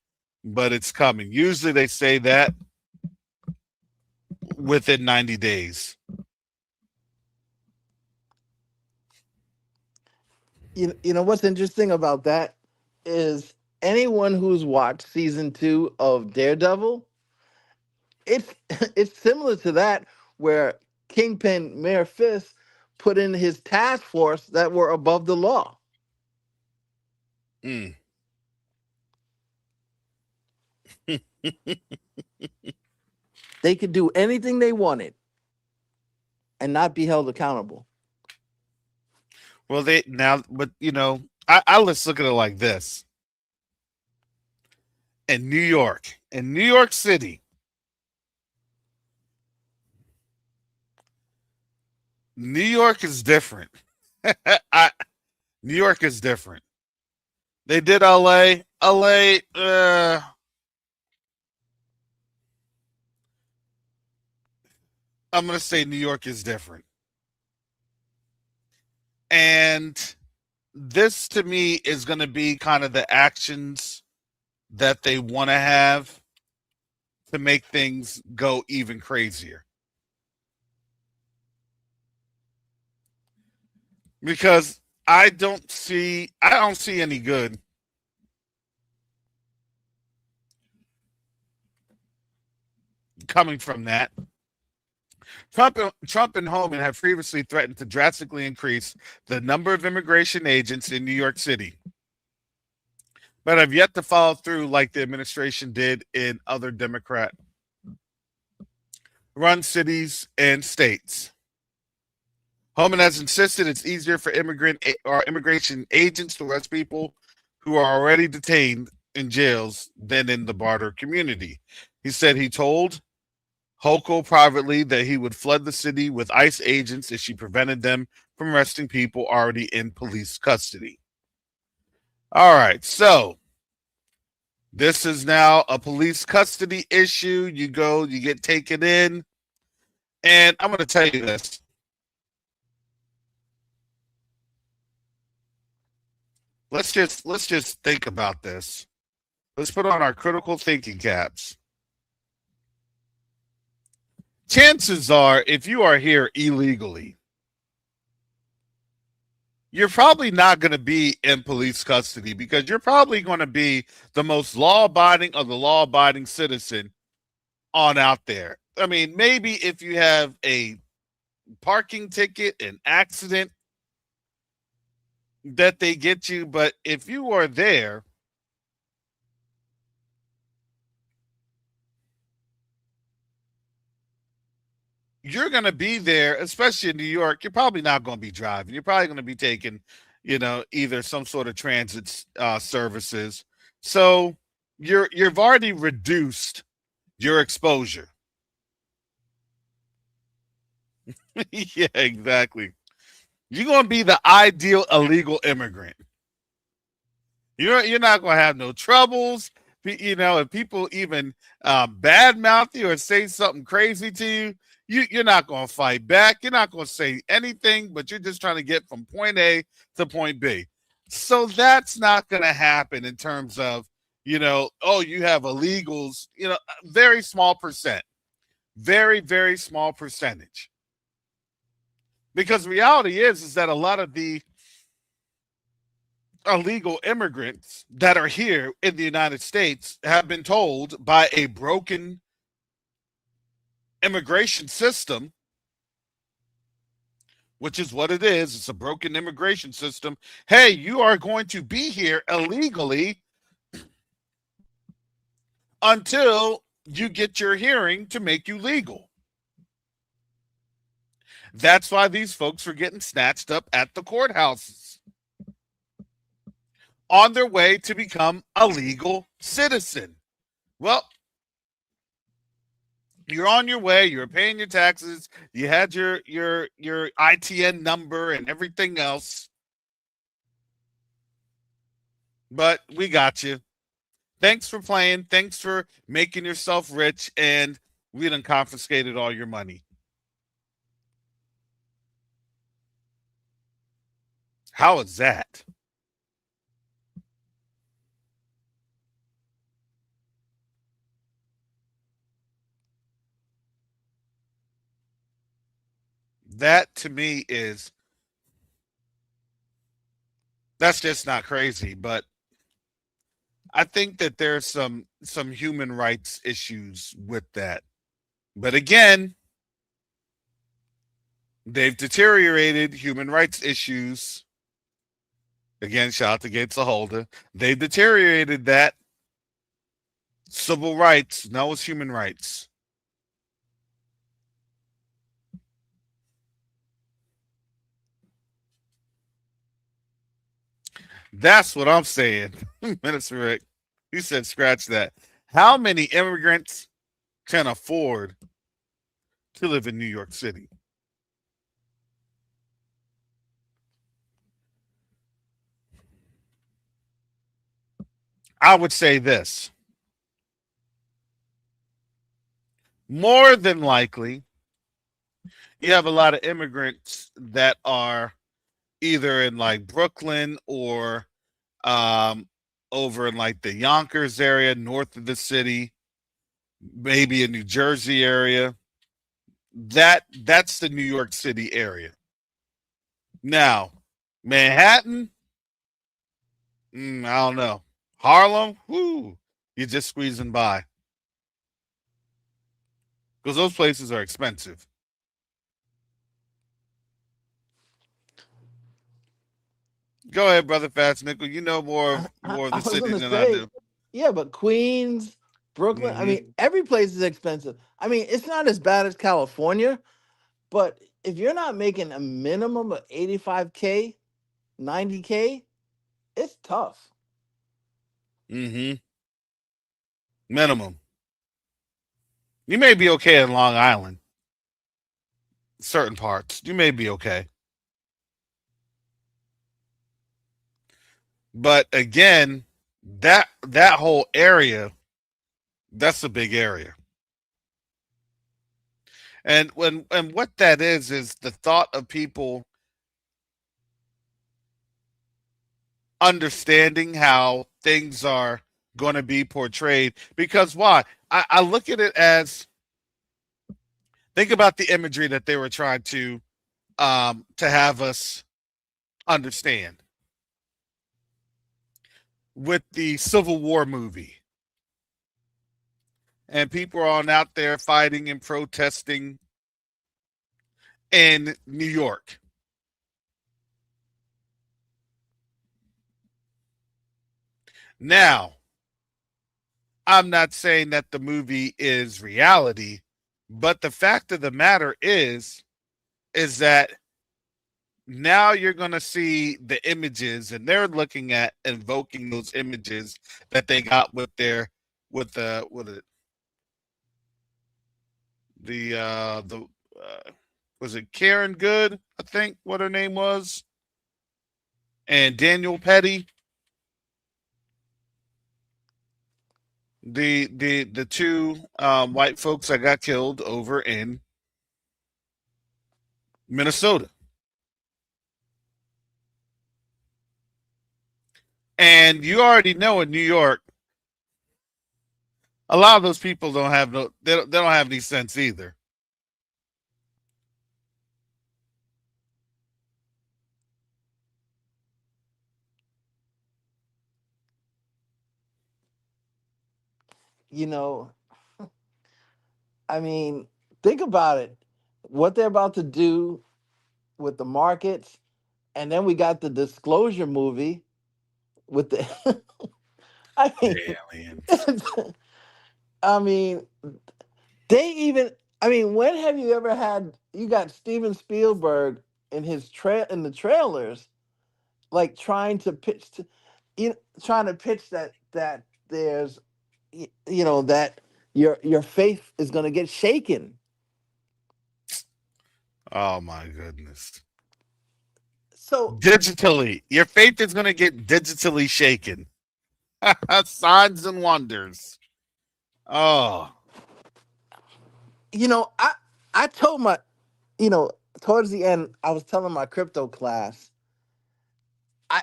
but it's coming. Usually they say that within 90 days. You know what's interesting about that is anyone who's watched season 2 of Daredevil, it's it's similar to that, where Kingpin Mayor Fisk put in his task force that were above the law. Mm. They could do anything they wanted and not be held accountable. Well, but let's look at it like this. In New York City, New York is different. New York is different. They did LA. I'm going to say New York is different. And this to me is going to be kind of the actions that they want to have to make things go even crazier. Because I don't see any good coming from that. Trump and Homan have previously threatened to drastically increase the number of immigration agents in New York City, but have yet to follow through like the administration did in other Democrat-run cities and states. Homan has insisted it's easier for immigration agents to arrest people who are already detained in jails than in the broader community. He said he told Hochul privately that he would flood the city with ICE agents if she prevented them from arresting people already in police custody. All right, so this is now a police custody issue. You get taken in, and I'm going to tell you this. Let's just think about this. Let's put on our critical thinking caps. Chances are, if you are here illegally, you're probably not going to be in police custody because you're probably going to be the most law-abiding of the law-abiding citizen on out there. I mean, maybe if you have a parking ticket, an accident, that they get you, but if you are there, you're going to be there, especially in New York. You're probably not going to be driving. You're probably going to be taking, either some sort of transit services. So you've already reduced your exposure. Yeah, exactly. You're gonna be the ideal illegal immigrant. You're not gonna have no troubles. You know, if people even badmouth you or say something crazy to you, you're not gonna fight back. You're not gonna say anything, but you're just trying to get from point A to point B. So that's not gonna happen in terms of, oh, you have illegals. Very small percent, very very small percentage. Because reality is that a lot of the illegal immigrants that are here in the United States have been told by a broken immigration system, which is what it is. It's a broken immigration system. Hey, you are going to be here illegally until you get your hearing to make you legal. That's why these folks are getting snatched up at the courthouses on their way to become a legal citizen. Well, you're on your way, you're paying your taxes, you had your ITN number and everything else. But we got you. Thanks for playing. Thanks for making yourself rich, and we done confiscated all your money. How is that? That to me that's just not crazy, but I think that there's some human rights issues with that. But again, they've deteriorated human rights issues. Again, shout out to Gates Holder. They've deteriorated that. Civil rights, now it's human rights. That's what I'm saying. Minister Rick, he said, scratch that. How many immigrants can afford to live in New York City? I would say this. More than likely, you have a lot of immigrants that are either in like Brooklyn or um, over in like the Yonkers area, north of the city, maybe a New Jersey area. That's the New York City area. Now, Manhattan, I don't know. Harlem, whoo, you're just squeezing by because those places are expensive. Go ahead, brother Fast Nickel. You know more of I the was city gonna than I say, do. yeah, but Queens, Brooklyn, I Mm-hmm. mean, every place is expensive. I mean, it's not as bad as California, but if you're not making a minimum of 85K, 90K, it's tough. Mm-hmm. Minimum. You may be okay in Long Island, certain parts. You may be okay, but again, that whole area, that's a big area. And what that is the thought of people understanding how things are going to be portrayed. Because why? I look at it as, think about the imagery that they were trying to have us understand with the Civil War movie, and people are on out there fighting and protesting in New York. Now, I'm not saying that the movie is reality, but the fact of the matter is that now you're going to see the images, and they're looking at invoking those images that they got with their with the Was it Karen Good? I think what her name was, and Daniel Petty, the two white folks that got killed over in Minnesota. And you already know in New York, a lot of those people don't have they don't have any sense either. You know, I mean, think about it. What they're about to do with the markets, and then we got the disclosure movie with the. I mean, The aliens. I mean, they even. I mean, when have you ever had? You got Steven Spielberg in his in the trailers, like trying to pitch to, trying to pitch that there's, that your faith is going to get shaken. Oh my goodness. So Digitally, your faith is going to get digitally shaken. Signs and wonders. Oh, I told my, you know, towards the end, I was telling my crypto class, I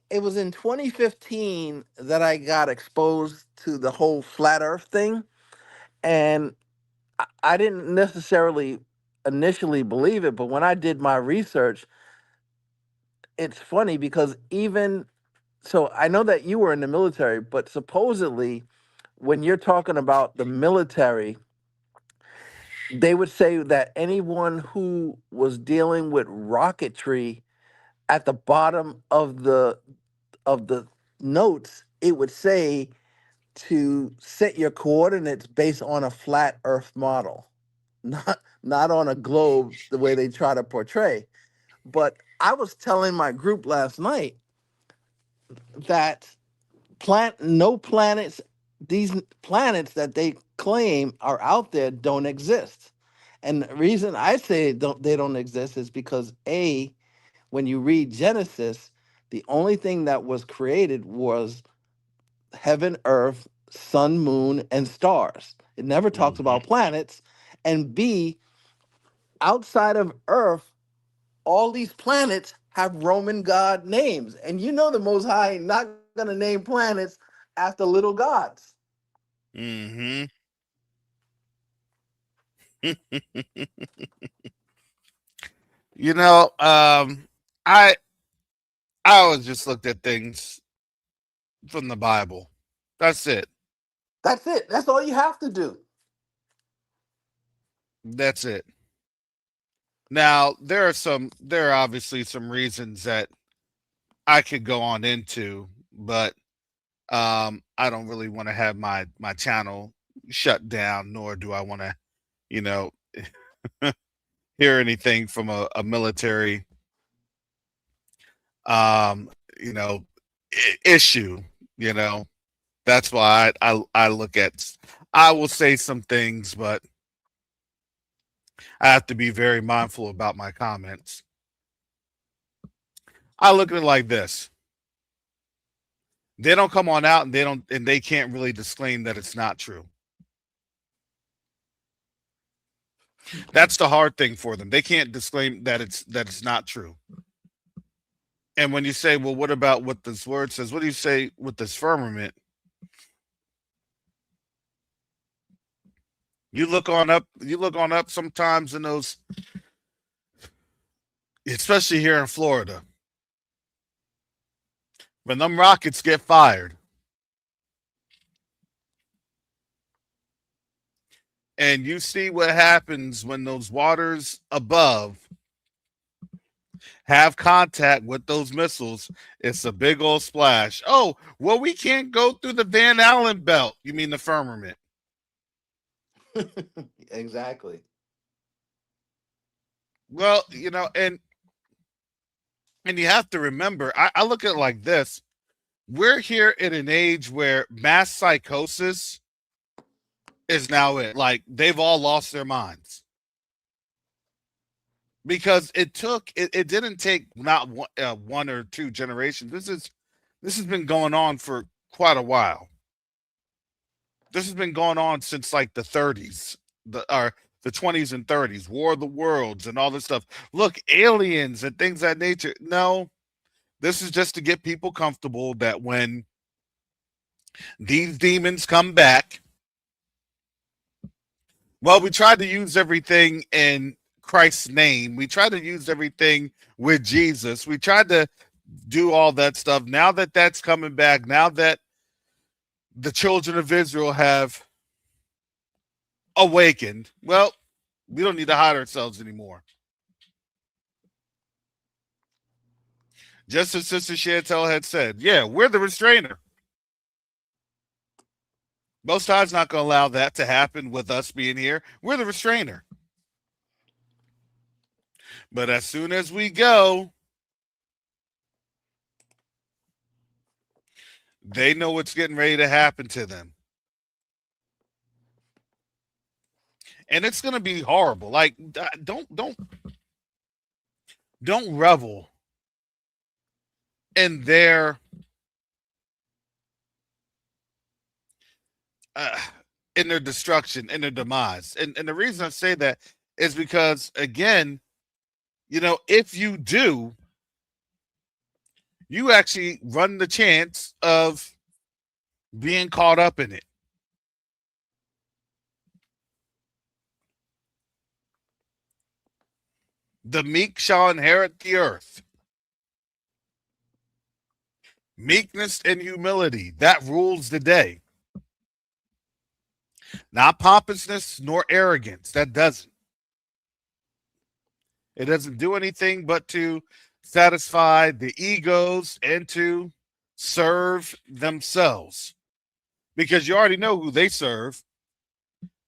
it was in 2015 that I got exposed to the whole flat Earth thing, and I didn't necessarily initially believe it, but when I did my research, it's funny because even so, I know that you were in the military, but supposedly, when you're talking about the military, they would say that anyone who was dealing with rocketry at the bottom of the notes, it would say to set your coordinates based on a flat Earth model, not on a globe the way they try to portray. But I was telling my group last night that no planets, these planets that they claim are out there don't exist. And the reason I say they don't exist is because when you read Genesis, the only thing that was created was heaven, earth, sun, moon, and stars. It never talks mm-hmm. about planets. And B, outside of Earth, all these planets have Roman god names. And you know the Most High ain't not going to name planets after little gods. Mm-hmm. You know, I I always just looked at things from the Bible. That's it. That's it. That's all you have to do. That's it. Now there are obviously some reasons that I could go on into, but I don't really want to have my channel shut down, nor do I want to, you know, hear anything from a military um, you know, issue. You know, that's why I look at. I will say some things, but I have to be very mindful about my comments. I look at it like this: they don't come on out, and they can't really disclaim that it's not true. That's the hard thing for them. They can't disclaim that it's not true. And when you say, well, what about what this word says? What do you say with this firmament? You look on up. You look on up sometimes in those, especially here in Florida, when them rockets get fired, and you see what happens when those waters above have contact with those missiles, it's a big old splash. Oh, well, we can't go through the Van Allen belt. You mean the firmament? Exactly. Well, and you have to remember, I look at it like this. We're here in an age where mass psychosis is now it. Like they've all lost their minds. because it didn't take not one or two generations. This has been going on for quite a while. This has been going on since like the 30s, the 20s and 30s, War of the Worlds and all this stuff. Look, aliens and things of that nature. No, this is just to get people comfortable that when these demons come back, well, we tried to use everything in Christ's name. We tried to use everything with Jesus. We tried to do all that stuff. Now that that's coming back, now that the children of Israel have awakened, well, we don't need to hide ourselves anymore. Just as Sister Chantel had said, yeah, we're the restrainer. Most High's not going to allow that to happen with us being here. We're the restrainer. But as soon as we go, they know what's getting ready to happen to them. And it's going to be horrible. Like, don't revel in their uh, in their destruction, in their demise. And the reason I say that is because, again, you know, if you do, you actually run the chance of being caught up in it. The meek shall inherit the earth. Meekness and humility, that rules the day. Not pompousness nor arrogance. That doesn't. It doesn't do anything but to satisfy the egos and to serve themselves. Because you already know who they serve.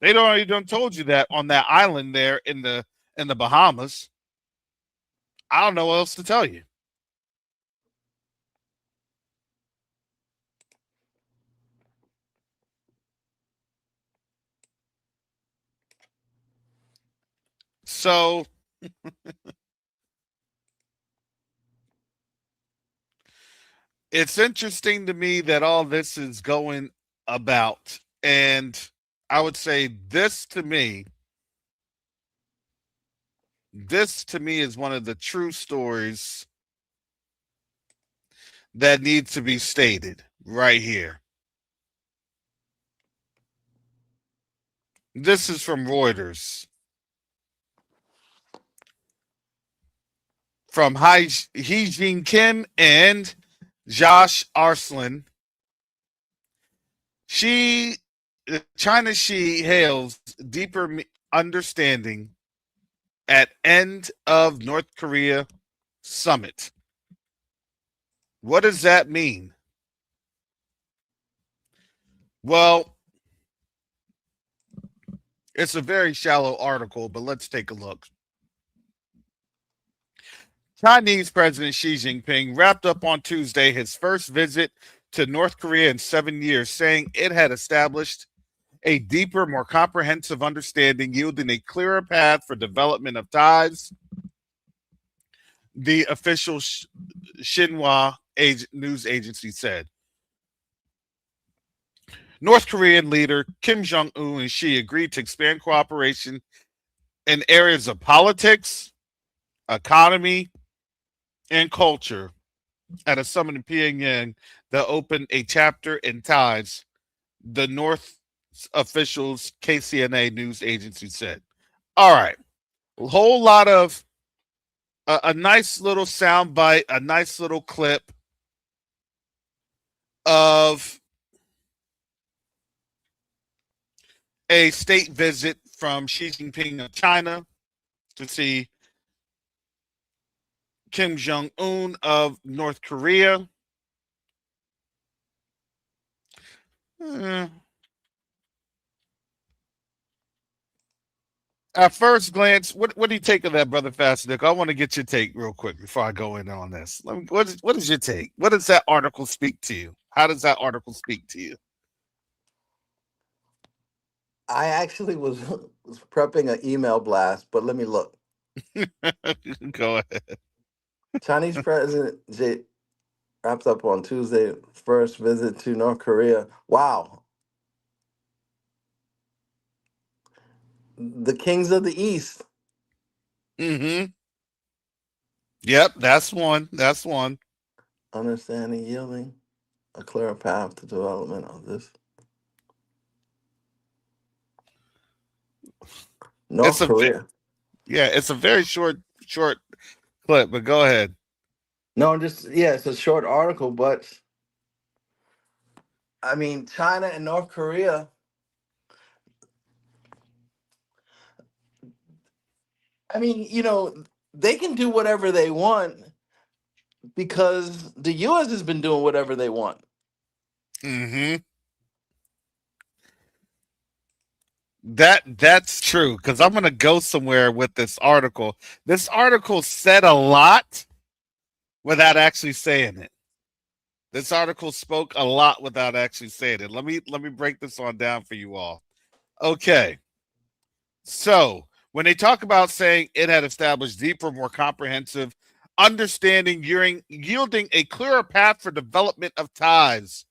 They don't already done told you that on that island there in the Bahamas. I don't know what else to tell you. So it's interesting to me that all this is going about. And I would say this to me is one of the true stories that needs to be stated right here. This is from Reuters. From Hee Jin Kim and Josh Arslan. China Xi hails deeper understanding at end of North Korea summit. What does that mean? Well, it's a very shallow article, but let's take a look. Chinese President Xi Jinping wrapped up on Tuesday his first visit to North Korea in 7 years, saying it had established a deeper, more comprehensive understanding, yielding a clearer path for development of ties. The official Xinhua news agency said. North Korean leader Kim Jong-un and Xi agreed to expand cooperation in areas of politics, economy, and culture at a summit in Pyongyang that opened a chapter in ties, the North officials KCNA news agency said. All right, a whole lot of a nice little sound bite, a nice little clip of a state visit from Xi Jinping of China to see Kim Jong-un of North Korea. At first glance, what do you take of that, Brother Fastnick? I want to get your take real quick before I go in on this. What is your take? What does that article speak to you? How does that article speak to you? I actually was prepping an email blast, but let me look. Go ahead. Chinese President Xi wraps up on Tuesday first visit to North Korea. Wow, the kings of the East. Mm-hmm. Yep, that's one. That's one. Understanding, yielding a clearer path to development of this It's North a Korea. yeah, it's a very short clip, but go ahead. No, just yeah, it's a short article, but I mean, China and North Korea. I mean, they can do whatever they want because the U.S. has been doing whatever they want. Mm-hmm. That's true because I'm gonna go somewhere with this article. This article said a lot without actually saying it. This article spoke a lot without actually saying it. Let me break this on down for you all. Okay. So when they talk about saying it had established deeper, more comprehensive understanding, yielding a clearer path for development of ties,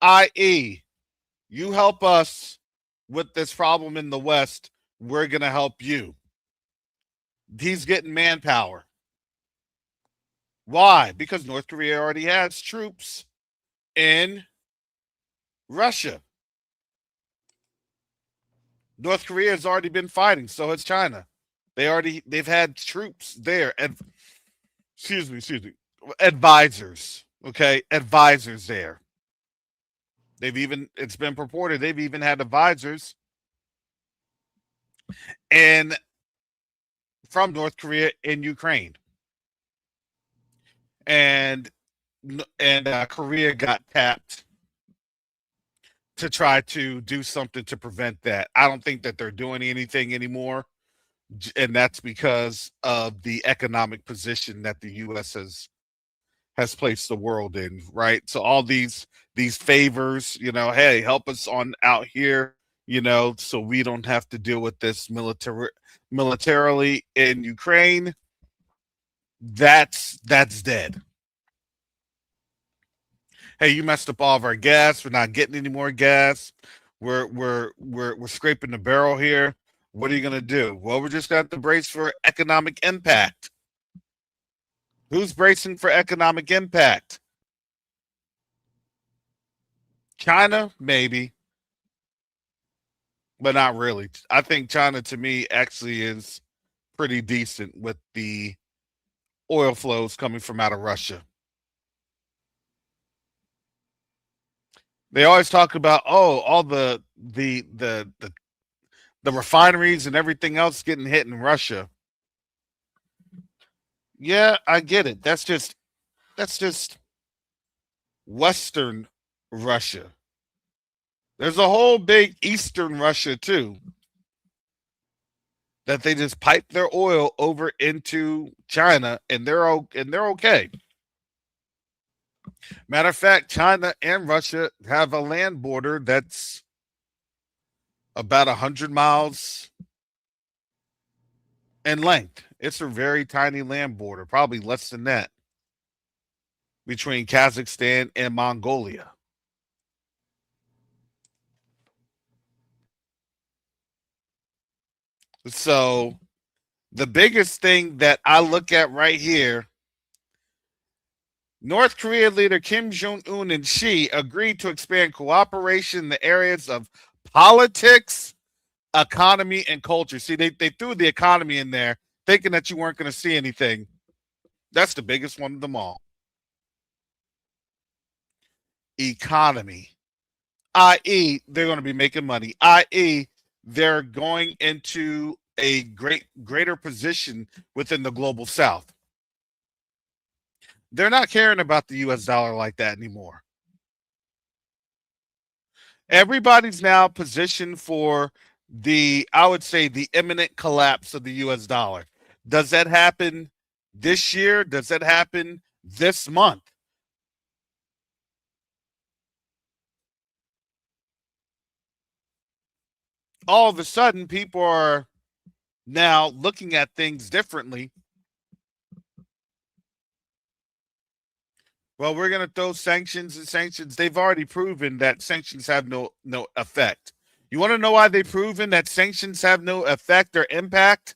i.e., you help us with this problem in the West, we're going to help you. He's getting manpower. Why? Because North Korea already has troops in Russia. North Korea has already been fighting, so has China. They've had troops there, and excuse me, advisors. Okay, advisors there. It's been purported they've even had advisors in from North Korea in Ukraine, and Korea got tapped to try to do something to prevent that. I don't think that they're doing anything anymore, and that's because of the economic position that the U.S. has placed the world in, right? So all these favors, hey, help us on out here, so we don't have to deal with this militarily in Ukraine. That's dead. Hey, you messed up all of our gas. We're not getting any more gas. We're scraping the barrel here. What are you gonna do? Well, we're just gonna have to brace for economic impact. Who's bracing for economic impact? China, maybe, but not really. I think China, to me, actually is pretty decent with the oil flows coming from out of Russia. They always talk about all the refineries and everything else getting hit in Russia. Yeah, I get it. That's just Western Russia. There's a whole big Eastern Russia too that they just pipe their oil over into China and they're okay. Matter of fact, China and Russia have a land border that's about 100 miles in length. It's a very tiny land border, probably less than that, between Kazakhstan and Mongolia. So the biggest thing that I look at right here, North Korea leader Kim Jong Un and Xi agreed to expand cooperation in the areas of politics, economy, and culture. See, they threw the economy in there, thinking that you weren't going to see anything. That's the biggest one of them all. Economy, i.e., they're going to be making money, i.e., they're going into a greater position within the global south. They're not caring about the US dollar like that anymore. Everybody's now positioned for I would say, the imminent collapse of the US dollar. Does that happen this year? Does that happen this month? All of a sudden, people are now looking at things differently. Well, we're going to throw sanctions and sanctions. They've already proven that sanctions have no effect. You want to know why they've proven that sanctions have no effect or impact?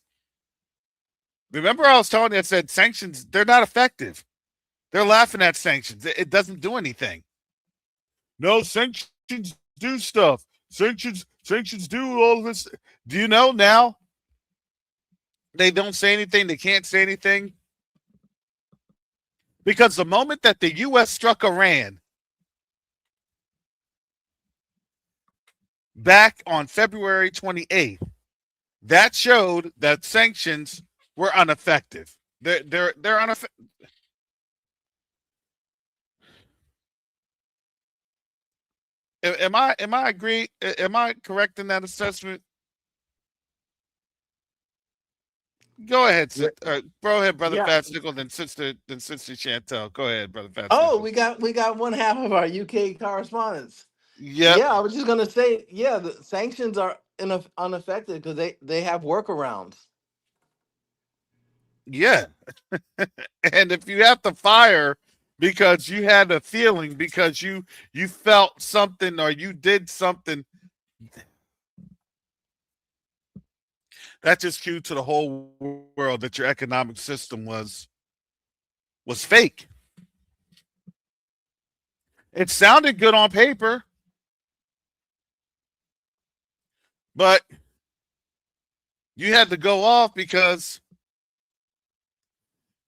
Remember, I was telling you, I said sanctions, they're not effective. They're laughing at sanctions. It doesn't do anything. No, sanctions do stuff. Sanctions do all this. Do you know now they don't say anything? They can't say anything because the moment that the U.S. struck Iran back on February 28th, that showed that sanctions were ineffective. They're ineffective. Am I agree? Am I correct in that assessment? Go ahead, Yeah. go ahead, brother Yeah. Fats Nickel, then sister Chantel. Go ahead, brother Fats Oh, Nickel. we got one half of our UK correspondents. Yep. Yeah, I was just gonna say, yeah, the sanctions are unaffected because they have workarounds. Yeah. And if you have to fire because you had a feeling, because you felt something or you did something, that just cued to the whole world that your economic system was fake. It sounded good on paper, but you had to go off because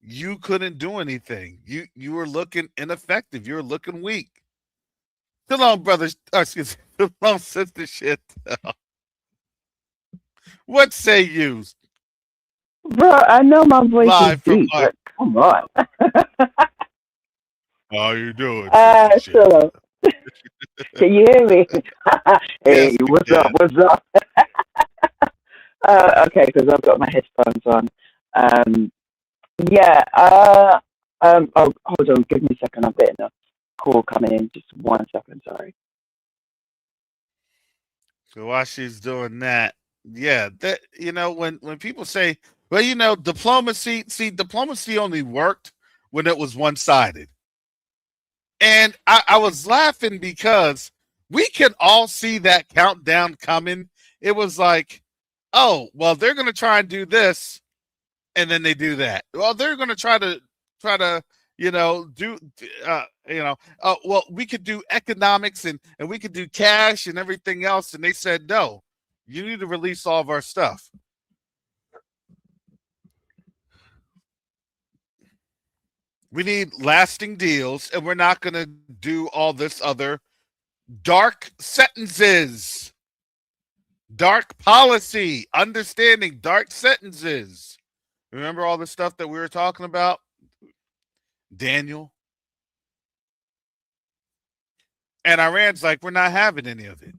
you couldn't do anything. You were looking ineffective. You were looking weak. Shalom, brothers. Excuse me. Shalom, sister shit. What say you? Bro, I know my voice is Live from deep, but come on. how you doing, sister shit? Shalom. Can you hear me? Hey, Yes, we what's up? can. What's up? Okay, because I've got my headphones on. Um, yeah. Oh, hold on. Give me a second. I'm getting a call coming in. Just 1 second. Sorry. So while she's doing that, yeah, that when people say, well, diplomacy, see, diplomacy only worked when it was one sided. And I was laughing because we can all see that countdown coming. It was like, oh, well, they're going to try and do this, and then they do that. Well, they're going to try to do well, we could do economics and we could do cash and everything else, and they said no, you need to release all of our stuff. We need lasting deals, and we're not going to do all this other dark sentences, dark policy, understanding dark sentences. Remember all the stuff that we were talking about, Daniel? And Iran's like, we're not having any of it.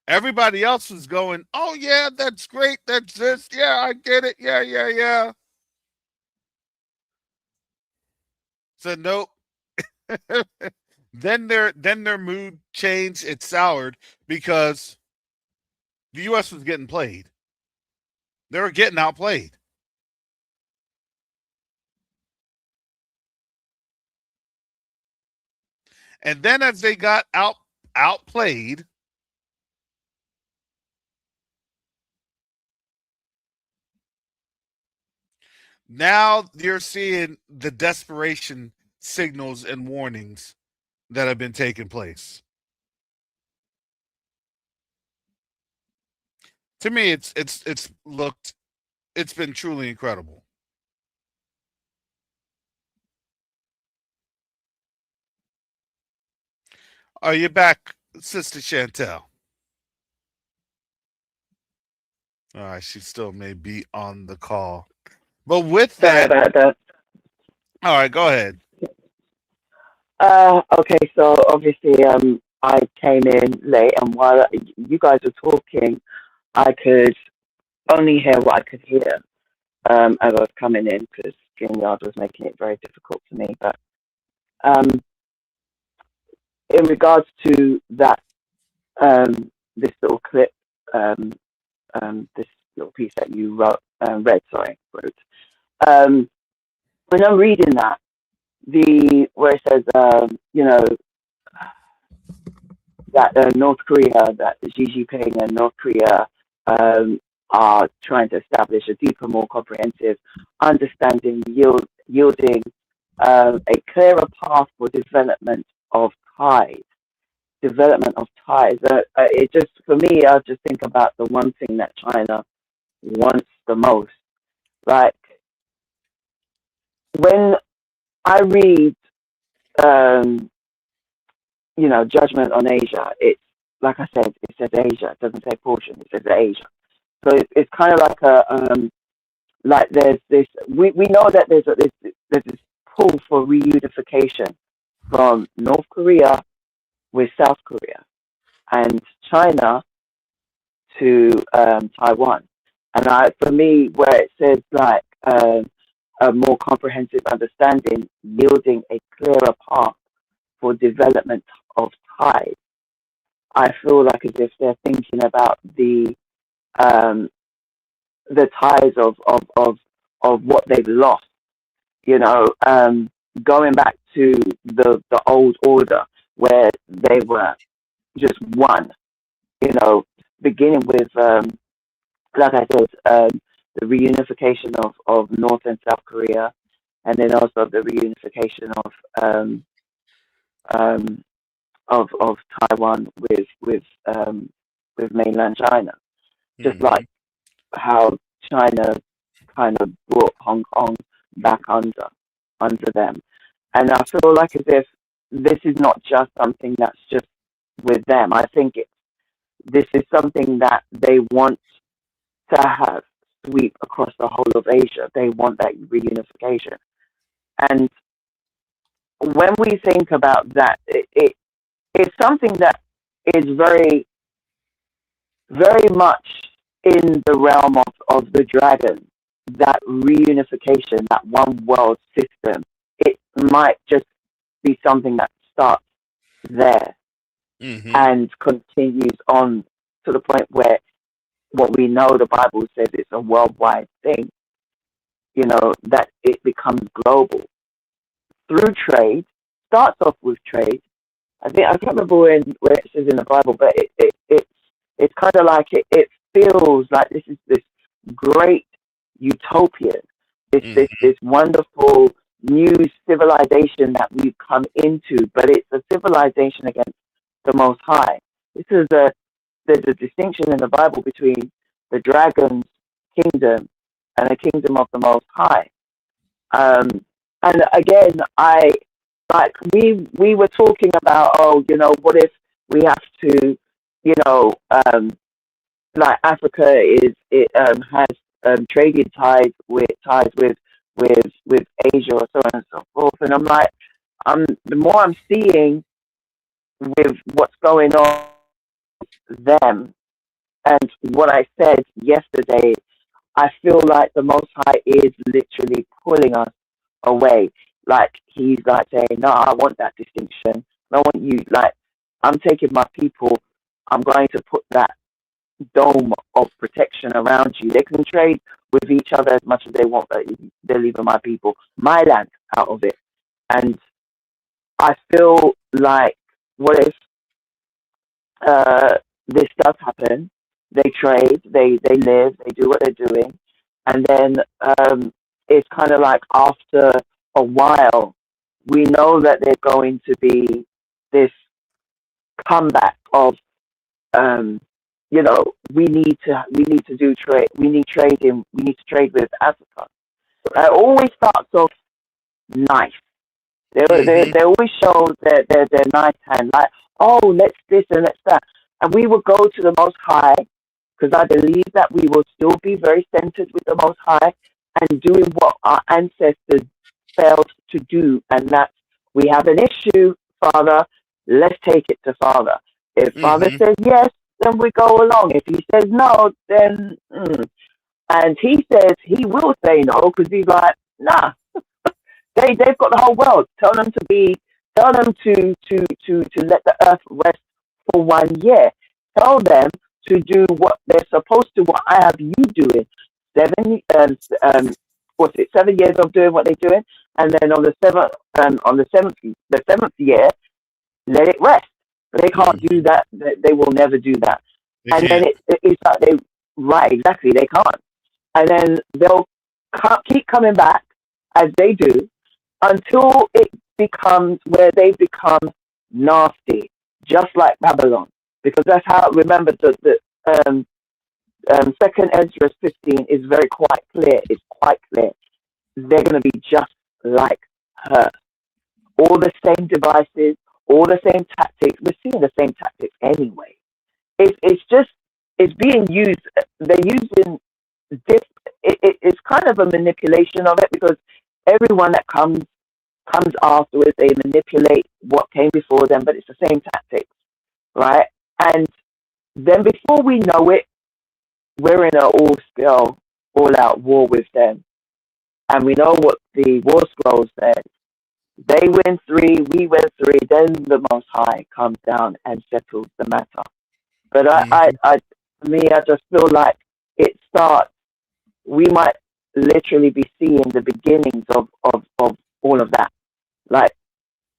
Everybody else was going, oh, yeah, that's great. That's this. Yeah, I get it. Yeah, yeah, yeah. So, nope. Then their mood changed. It soured because the U.S. was getting played. They were getting outplayed. And then as they got outplayed, now you're seeing the desperation signals and warnings that have been taking place. To me, it's been truly incredible. Are you back, Sister Chantel? All right, she still may be on the call. But with Sorry that, about that. all right, go ahead. Okay, so obviously, I came in late, and while you guys were talking, I could only hear what I could hear as I was coming in because StreamYard was making it very difficult for me. But um, in regards to that, this little clip this little piece that you wrote. Um, when I'm reading that, where it says, that North Korea, that Xi Jinping and North Korea are trying to establish a deeper, more comprehensive understanding, yielding a clearer path for development of ties. Development of ties. It just, for me, I just think about the one thing that China wants the most. Like when I read, um, Judgment on Asia, it's like I said, it says Asia. It doesn't say portion. It says Asia. So it's kind of like like there's this. We know that there's this pull for reunification from North Korea with South Korea and China to Taiwan. And for me, where it says like a more comprehensive understanding, yielding a clearer path for development of ties, I feel like as if they're thinking about um, the ties of what they've lost. You know, going back to the old order where they were just one. You know, beginning with like I said, the reunification of North and South Korea, and then also the reunification um, of Taiwan with mainland China, just Mm-hmm. like how China kind of brought Hong Kong back under them. And I feel like as if this is not just something that's just with them. I think this is something that they want to have sweep across the whole of Asia. They want that reunification. And when we think about that, it's something that is very, very much in the realm of the dragon, that reunification, that one world system. It might just be something that starts there Mm-hmm. and continues on to the point where what we know the Bible says it's a worldwide thing, that it becomes global through trade, starts off with trade. I can't remember where it says in the Bible, but it's kind of like it feels like this is this great utopian, Mm-hmm. this wonderful new civilization that we've come into, but it's a civilization against the Most High. There's a distinction in the Bible between the dragon's kingdom and the kingdom of the Most High. Um, and again, we were talking about, what if we have to, you know, um, like Africa has trading ties with Asia or so on and so forth. And I'm like, the more I'm seeing with what's going on them and what I said yesterday, I feel like the Most High is literally pulling us away. Like he's like saying, "No, I want that distinction. I want you. Like I'm taking my people. I'm going to put that dome of protection around you. They can trade with each other as much as they want, but they're leaving my people, my land, out of it." And I feel like, what if uh, this does happen? They trade, they live, they do what they're doing, and then it's kind of like after a while, we know that there's going to be this comeback of um, we need to do trade, we need to trade with Africa. It always starts off nice. Mm-hmm. They always show their nice hand, like, oh, let's this and let's that. And we will go to the Most High, because I believe that we will still be very centered with the Most High and doing what our ancestors failed to do. And that we have an issue, Father, let's take it to Father. If Father Mm-hmm. says yes, then we go along. If he says no, then, and he says he will say no, because he's like, nah, they've got the whole world. Tell them to let the earth rest for 1 year. Tell them to do what they're supposed to. What I have you doing, 7 years of doing what they're doing, and then on the seventh year, let it rest. But they can't do Mhm. that. They will never do that. They And then can't. it's like they right exactly they can't. And then they'll keep coming back as they do until it becomes where they become nasty, just like Babylon. Because that's how, remember, um, Second Ezra 15 is very quite clear. It's quite clear. They're going to be just like her. All the same devices, all the same tactics. We're seeing the same tactics anyway. It's just, it's being used. They're using this. It's kind of a manipulation of it because everyone that comes afterwards, they manipulate what came before them, but it's the same tactics, right? And then before we know it, we're in an all-scale, all-out war with them. And we know what the war scroll says. They win three, we win three, then the Most High comes down and settles the matter. But Mhm. for me, I just feel like it starts, we might literally be seeing the beginnings of all of that. Like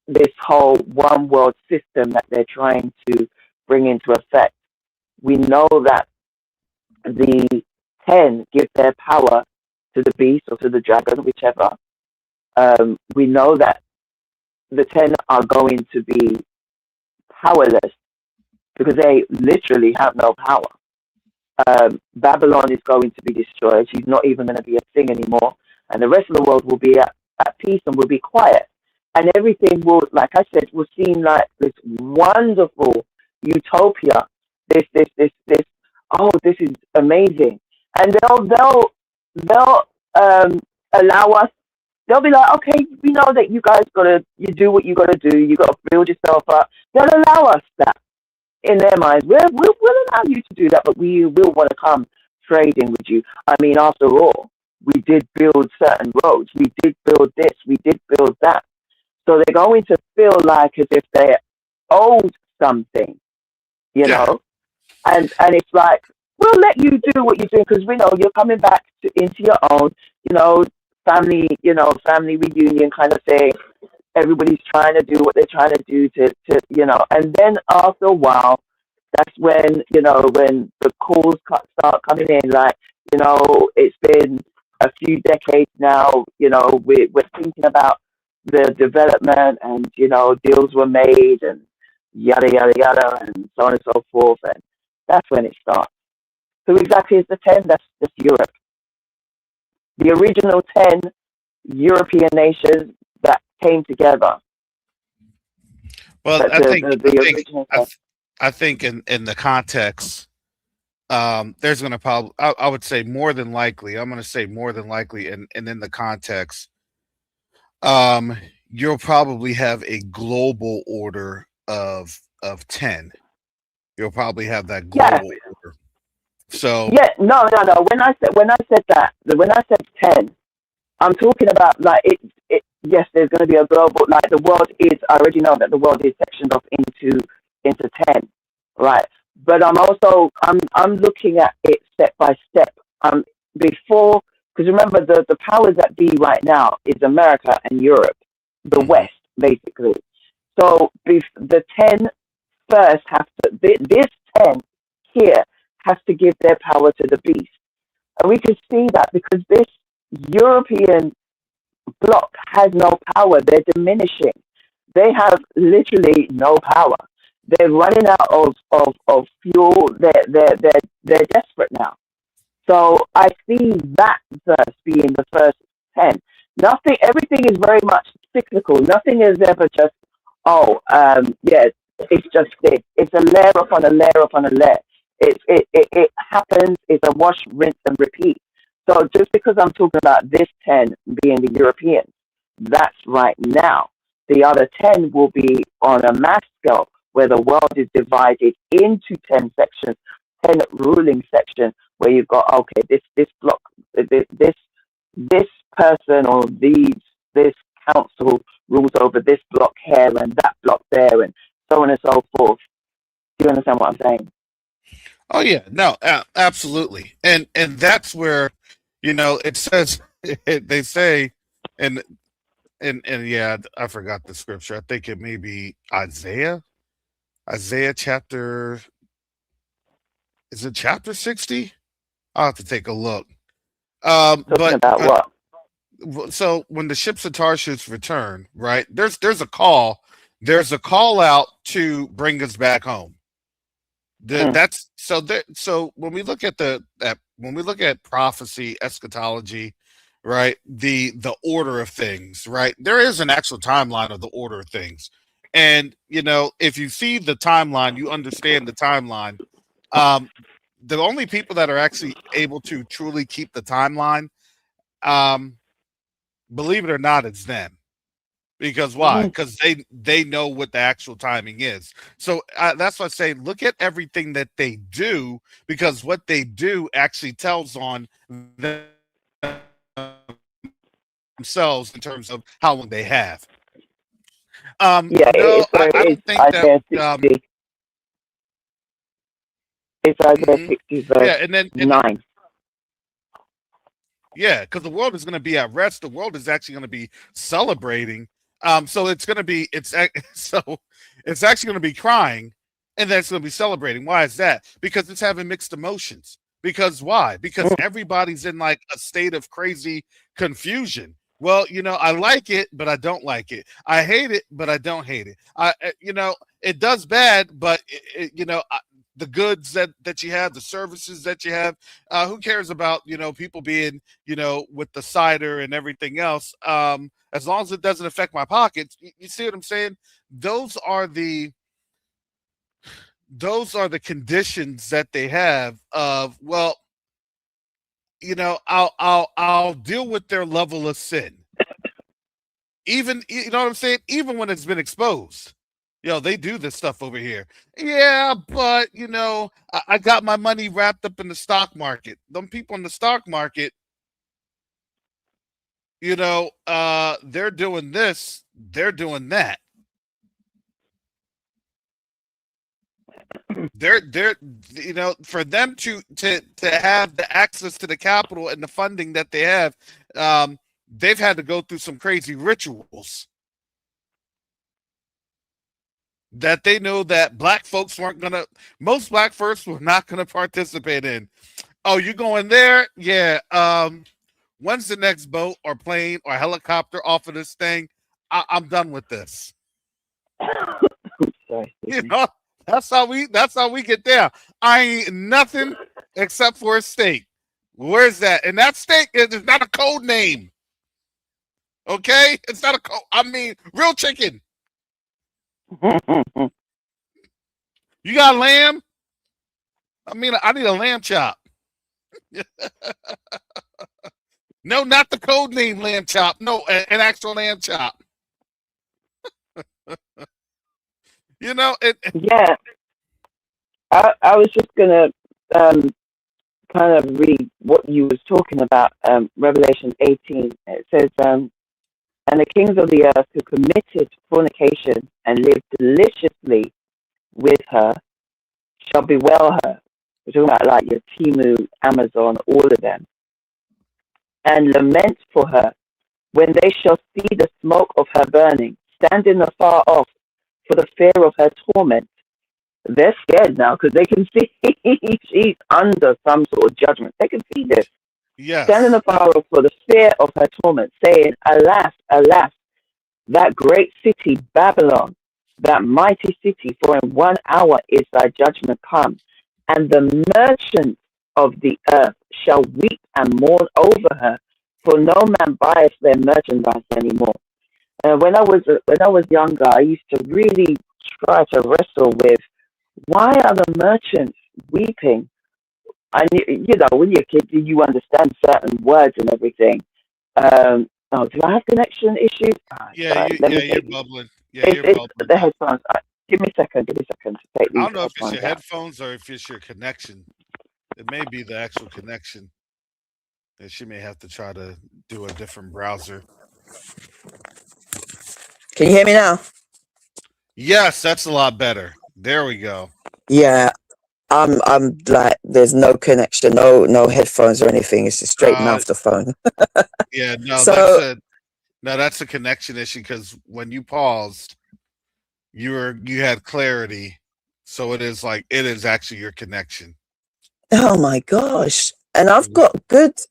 this whole one world system that they're trying to bring into effect. We know that the 10 give their power to the beast or to the dragon, whichever. We know that the 10 are going to be powerless because they literally have no power. Babylon is going to be destroyed. She's not even going to be a thing anymore. And the rest of the world will be at peace and will be quiet. And everything will, like I said, will seem like this wonderful utopia. This. Oh, this is amazing. And they'll allow us. They'll be like, okay, we know that you do what you gotta do. You gotta build yourself up. They'll allow us that in their minds. We'll allow you to do that, but we will want to come trading with you. I mean, after all, we did build certain roads. We did build this. We did build that. So they're going to feel like as if they're owed something, you Yeah. know? And it's like, we'll let you do what you're doing because we know you're coming back into your own, you know, family reunion kind of thing. Everybody's trying to do what they're trying to do and then after a while, that's when, when the calls start coming in, like, it's been a few decades now, we're thinking about the development and, deals were made and yada, yada, yada, and so on and so forth. And that's when it starts. Who exactly is the 10? That's just Europe. The original 10 European nations that came together. Well, But I think the original 10. I think in the context, there's going to probably I would say more than likely. I'm going to say more than likely, and in the context, um, you'll probably have a global order of 10. You'll probably have that Yeah, global order. So yeah, no. When I said 10, I'm talking about like it. Yes, there's going to be a global. Like the world is. I already know that the world is sectioned off into 10, right? But I'm looking at it step by step. Before, because remember the powers that be right now is America and Europe, the mhm. West basically. So the 10 first have to this 10 here has to give their power to the beast, and we can see that because this European bloc has no power. They're diminishing. They have literally no power. They're running out of fuel. They're desperate now. So I see that verse being the first 10. Nothing, everything is very much cyclical. Nothing is ever just, yeah, it's just this. It's a layer upon a layer upon a layer. It happens, it's a wash, rinse, and repeat. So just because I'm talking about this 10 being the Europeans, that's right now. The other 10 will be on a mass scale where the world is divided into 10 sections, 10 ruling sections where you've got this block, this person or this council rules over this block here and that block there and so on and so forth. Do you understand what I'm saying? Oh yeah, no, absolutely, and that's where, it says they say, and and yeah, I forgot the scripture. I think it may be Isaiah chapter. Is it chapter 60? I'll have to take a look. Talking But about what? so when the ships of Tarshish return, right? There's a call out to bring us back home. Mm, That's so there. So when we look at when we look at prophecy, eschatology, right? The order of things, right? There is an actual timeline of the order of things, and if you see the timeline, you understand the timeline. Um, the only people that are actually able to truly keep the timeline, um, believe it or not, it's them. Because why? mm, Because they know what the actual timing is. So that's why I say look at everything that they do, because what they do actually tells on themselves in terms of how long they have. yeah, it is. No, So I it is don't think that. Isaiah 60. It's Isaiah Mhm. 60 verse Yeah, and then 9. yeah, because the world is going to be at rest. The world is actually going to be celebrating. So it's going to be so it's actually going to be crying, and then it's going to be celebrating. Why is that? Because it's having mixed emotions. Because why? Because Mm, everybody's in like a state of crazy confusion. Well, I like it, but I don't like it. I hate it, but I don't hate it. It does bad, but the goods that you have, the services that you have, who cares about people being with the cider and everything else. As long as it doesn't affect my pockets, you see what I'm saying? Those are the those are the conditions that they have of, well, I'll deal with their level of sin. Even, you know what I'm saying? Even when it's been exposed. They do this stuff over here. Yeah, but I got my money wrapped up in the stock market. Them people in the stock market, they're doing this, they're doing that. They're for them to have the access to the capital and the funding that they have, they've had to go through some crazy rituals that they know that black folks weren't gonna most black folks were not gonna participate in. Oh, you going there? Yeah. When's the next boat or plane or helicopter off of this thing? I'm done with this. sorry, excuse You me. know, that's how we get there. I ain't nothing except for a steak. Where's that? And that steak is not a code name. Okay? It's not a code. I mean, real chicken. You got lamb? I mean, I need a lamb chop. No, not the code name lamb chop. No, an actual lamb chop. It. Yeah, I was just gonna um, kind of read what you was talking about. Revelation 18. It says, "And the kings of the earth who committed fornication and lived deliciously with her shall bewail her." We're talking about like your Timu, Amazon, all of them, and lament for her when they shall see the smoke of her burning, standing afar off for the fear of her torment. They're scared now because they can see she's under some sort of judgment. They can see this. Standing Yes. afar off for the fear of her torment, saying, "Alas, alas, that great city, Babylon, that mighty city, for in 1 hour is thy judgment come, and the merchants of the earth shall weep and mourn over her, for no man buyeth their merchandise anymore." When I was younger, I used to really try to wrestle with why are the merchants weeping? And when you're a kid, you understand certain words and everything. Oh, do I have connection issues? Yeah, Sorry, let me you're take this. bubbling. Yeah, It's, you're it's bubbling the now. headphones. Give me a second. Give me a second to take I these don't know if it's headphones your out. headphones or if it's your connection. It may be the actual connection. And she may have to try to do a different browser. Can you hear me now? Yes, that's a lot better. There we go. Yeah. I'm like, there's no connection, no headphones or anything. It's a straight Uh, mouth to phone. yeah, no, So, that's a connection issue because when you paused, you had clarity, so it is actually your connection. oh my gosh. And Mhm.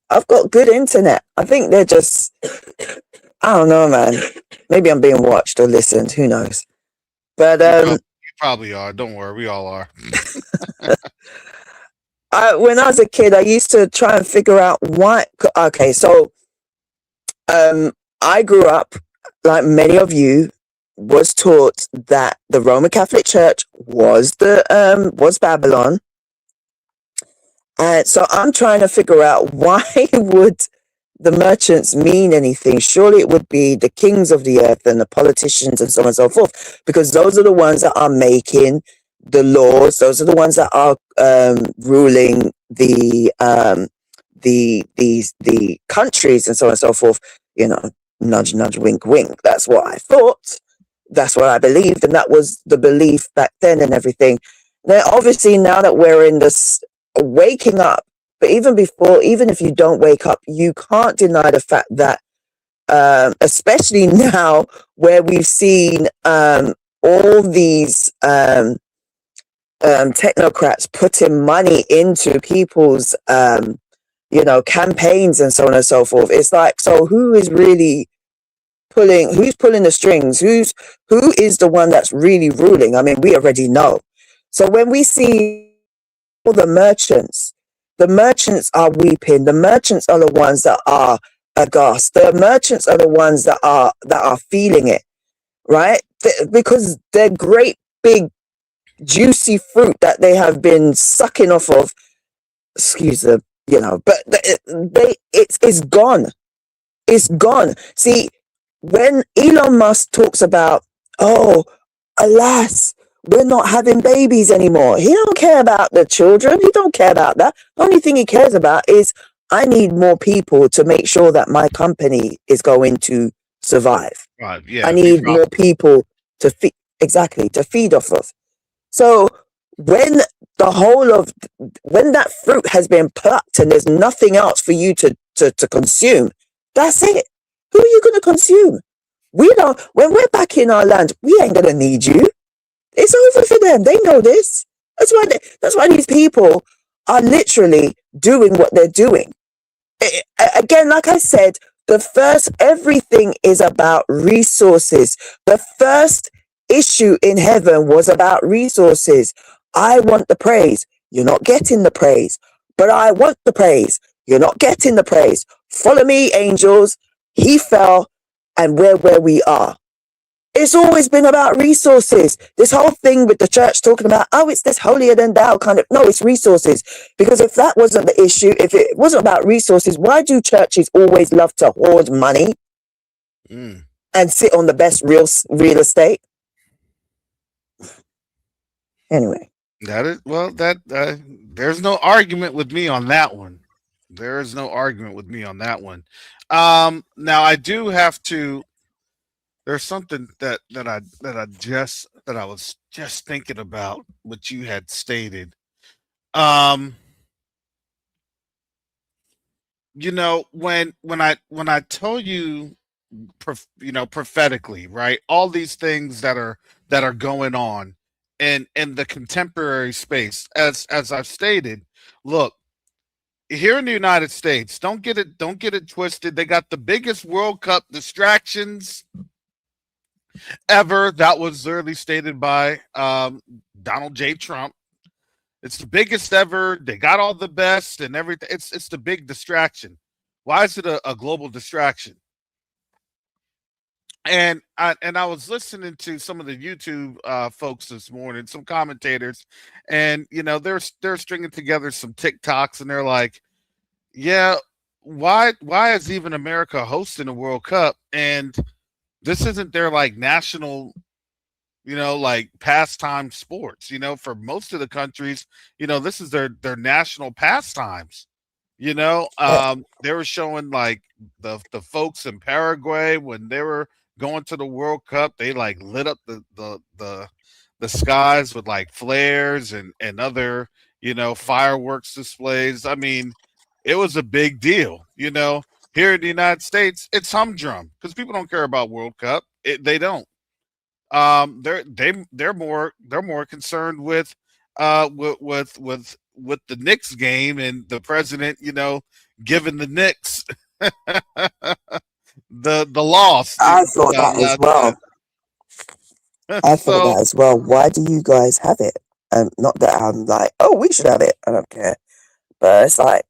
I've got good internet. I think they're just, I don't know, man. Maybe I'm being watched or listened. Who knows? But You probably are. Don't worry, we all are. when I was a kid, I used to try and figure out why. Okay, so um, I grew up like many of you, was taught that the Roman Catholic Church was Babylon. And so I'm trying to figure out why would the merchants mean anything? Surely it would be the kings of the earth and the politicians and so on and so forth, because those are the ones that are making the laws. Those are the ones that are ruling the countries and so on and so forth. You know, nudge, nudge, wink, wink. That's what I thought. That's what I believed, and that was the belief back then and everything. Now, obviously, now that we're in this waking up, but even before, even if you don't wake up, you can't deny the fact that, especially now where we've seen all these technocrats putting money into people's, campaigns and so on and so forth. It's like, so who's pulling the strings? Who is the one that's really ruling? I mean, we already know. So when we see all the merchants are weeping. The merchants are the ones that are aghast. The merchants are the ones that are feeling it, right? Because they're great big juicy fruit that they have been sucking off of. Excuse them, but it's gone. It's gone. See, when Elon Musk talks about, oh, alas, we're not having babies anymore. He don't care about the children. He don't care about that. The only thing he cares about is, I need more people to make sure that my company is going to survive. Right, I yeah, be need more profitable. people to feed, exactly, to feed off of. So when the whole of when that fruit has been plucked and there's nothing else for you to consume, that's it. Who are you going to consume? We don't. When we're back in our land, we ain't going to need you. It's over for them. They know this. That's why these people are literally doing what they're doing. Again, like I said, everything is about resources. The first issue in heaven was about resources. I want the praise. You're not getting the praise. But I want the praise. You're not getting the praise. Follow me, angels. He fell, and we're where we are. It's always been about resources. This whole thing with the church talking about, oh, it's this holier than thou kind of, no, it's resources. Because if that wasn't the issue, if it wasn't about resources, why do churches always love to hoard money Mm. and sit on the best real estate? Anyway. That is well. That there's no argument with me on that one. There is no argument with me on that one. Now I do have to. There's something that I was just thinking about what you had stated. Um, when I tell you, prophetically, right? All these things that are going on in the contemporary space, as I've stated. Look, here in the United States, don't get it twisted. They got the biggest World Cup distractions ever. That was literally stated by Donald J. Trump. It's the biggest ever. They got all the best and everything. It's the big distraction. Why is it a global distraction? And I was listening to some of the YouTube folks this morning, some commentators, and they're stringing together some TikToks, and they're like, "Yeah, why is even America hosting a World Cup? And this isn't their like national, like pastime sports. For most of the countries, this is their national pastimes. Uh, They were showing like the folks in Paraguay when they were going to the World Cup. They like lit up the skies with like flares and other fireworks displays. I mean, it was a big deal. Here in the United States, it's humdrum because people don't care about World Cup. They don't. They're more concerned with the Knicks game and the president, giving the Knicks the loss. I thought that as well. I thought So that as well. Why do you guys have it? Not that I'm like, oh, we should have it. I don't care. But it's like,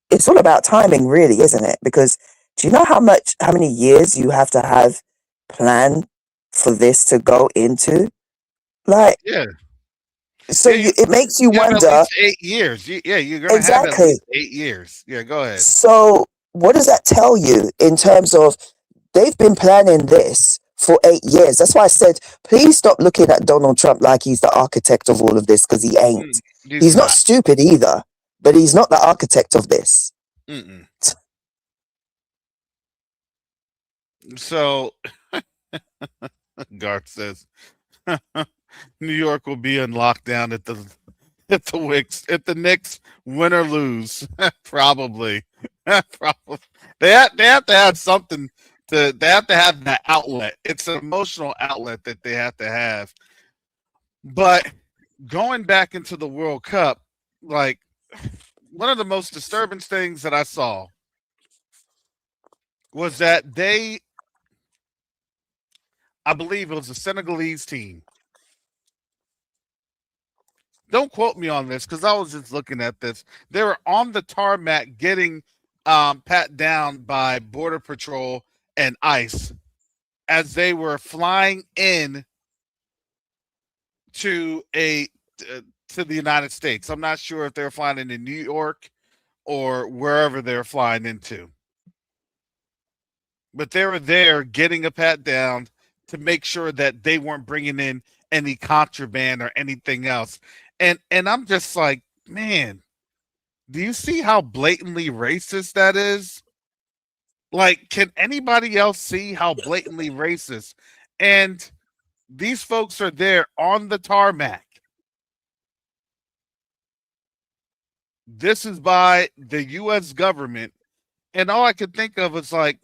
it's all about timing, really, isn't it? Because do you know how many years you have to have planned for this to go into? Like, yeah, so yeah, it makes you you have at wonder, least 8 years. Yeah, you're gonna have at exactly. least 8 years. Yeah, go ahead. So what does that tell you in terms of they've been planning this for 8 years? That's why I said, please stop looking at Donald Trump like he's the architect of all of this, because he ain't. He's He's not not. stupid either, but he's not the architect of this. Mm-mm. So Garth says New York will be in lockdown at the Knicks win or lose. Probably. Probably. They have to have something they have to have that outlet. It's an emotional outlet that they have to have. But going back into the World Cup, like one of the most disturbing things that I saw was that I believe it was a Senegalese team. Don't quote me on this because I was just looking at this. They were on the tarmac getting pat down by Border Patrol and ICE as they were flying in to a to the United States. I'm not sure if they were flying into New York or wherever they're flying into, but they were there getting a pat down to make sure that they weren't bringing in any contraband or anything else. And I'm just like, man, do you see how blatantly racist that is? Like, can anybody else see how blatantly racist? And these folks are there on the tarmac. This is by the US government. And all I could think of is like,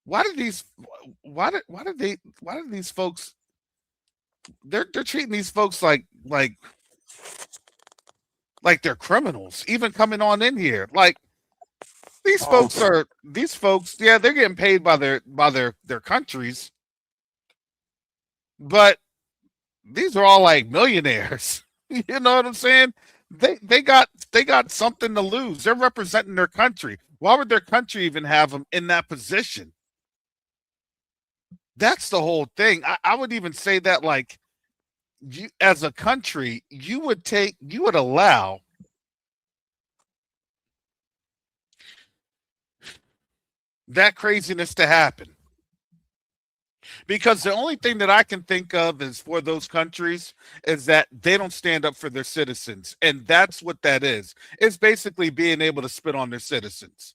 why do these folks they're treating these folks like they're criminals, even coming on in here. Like these folks, yeah, they're getting paid by their countries, but these are all like millionaires. You know what I'm saying? They got something to lose. They're representing their country. Why would their country even have them in that position? That's the whole thing. I would even say that like you as a country, you would allow that craziness to happen. Because the only thing that I can think of is for those countries is that they don't stand up for their citizens. And that's what that is. It's basically being able to spit on their citizens.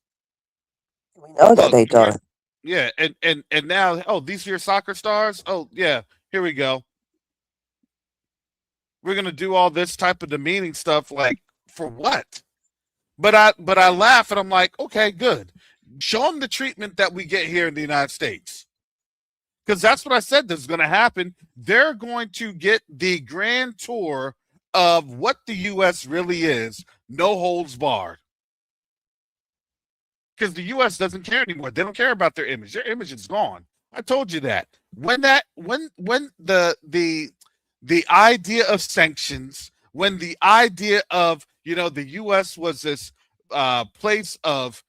We know that Look, they don't. yeah, and now, oh, these are your soccer stars? Oh, yeah, here we go. We're gonna do all this type of demeaning stuff, like for what? But I laugh and I'm like, okay, good. Show them the treatment that we get here in the United States. Because that's what I said is going to happen. They're going to get the grand tour of what the U.S. really is, no holds barred. Because the U.S. doesn't care anymore. They don't care about their image. Their image is gone. I told you that. When the idea of sanctions, when the idea of the U.S. was this place of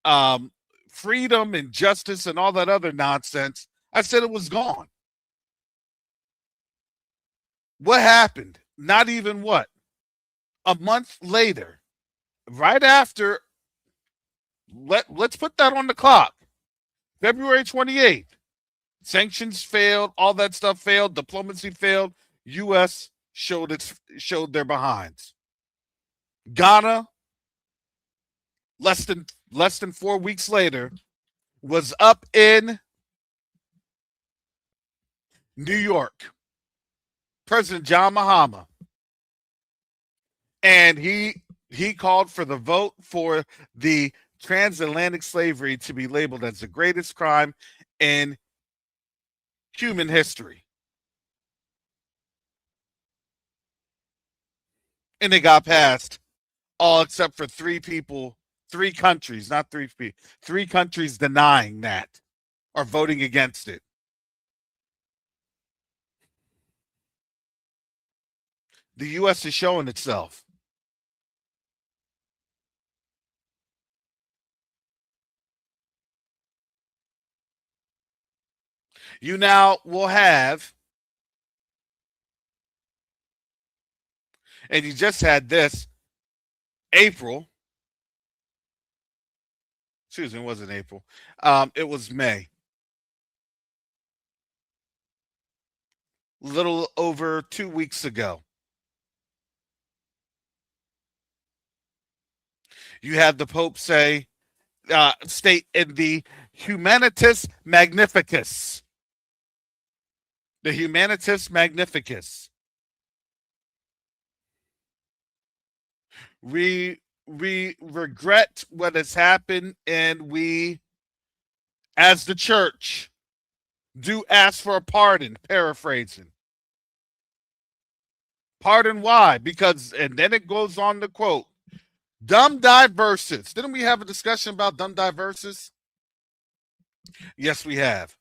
um, freedom and justice and all that other nonsense, I said it was gone. What happened? Not even what? A month later, right after, let's put that on the clock. February 28th. Sanctions failed, all that stuff failed, diplomacy failed. US showed their behinds. Ghana, less than 4 weeks later, was up in New York. President John Mahama. and he called for the vote for the transatlantic slavery to be labeled as the greatest crime in human history. And it got passed, all except for three people, three countries, not three people, three countries denying that or voting against it. The U.S. is showing itself. You now will have, and you just had this April. Excuse me, it wasn't April. It was May. Little over 2 weeks ago. You had the Pope state in the Humanitas Magnificus. The Humanitas Magnificus. We regret what has happened, and we, as the church, do ask for a pardon, paraphrasing. Pardon why? Because, and then it goes on to quote, dumb diverses. Didn't we have a discussion about dumb diverses? Yes, we have.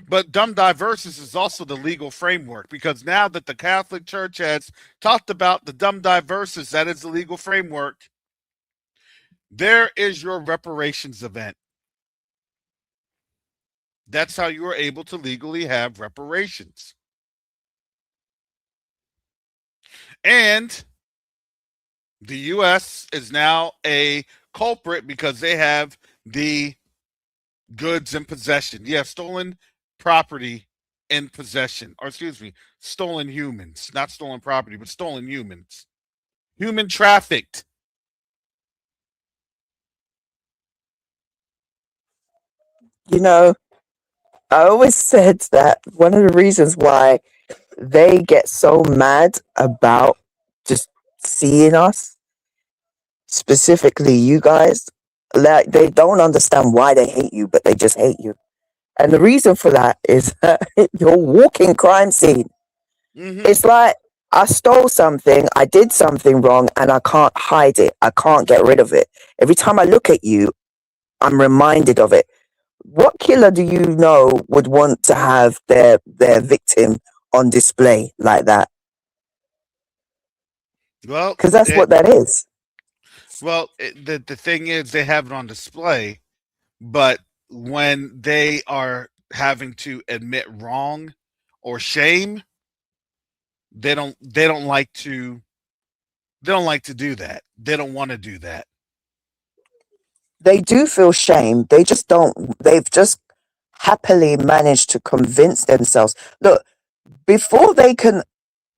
But dumb diverses is also the legal framework, because now that the Catholic Church has talked about the dumb diverses, that is the legal framework, there is your reparations event. That's how you are able to legally have reparations. And the U.S. is now a culprit because they have the goods in possession. Yeah, stolen property in possession. Or excuse me, stolen humans. Not stolen property, but stolen humans. Human trafficked. You know, I always said that one of the reasons why they get so mad about just seeing us, specifically you guys, like they don't understand why they hate you, but they just hate you. And the reason for that is that you're a walking crime scene. Mm-hmm. It's like I stole something, I did something wrong, and I can't hide it. I can't get rid of it. Every time I look at you, I'm reminded of it. What killer do you know would want to have their victim on display like that? Well, Because that's what that is. the thing is, they have it on display, but when they are having to admit wrong or shame, they don't like to do that. They don't want to do that. They do feel shame. They just don't. They've just happily managed to convince themselves. Look, before they can,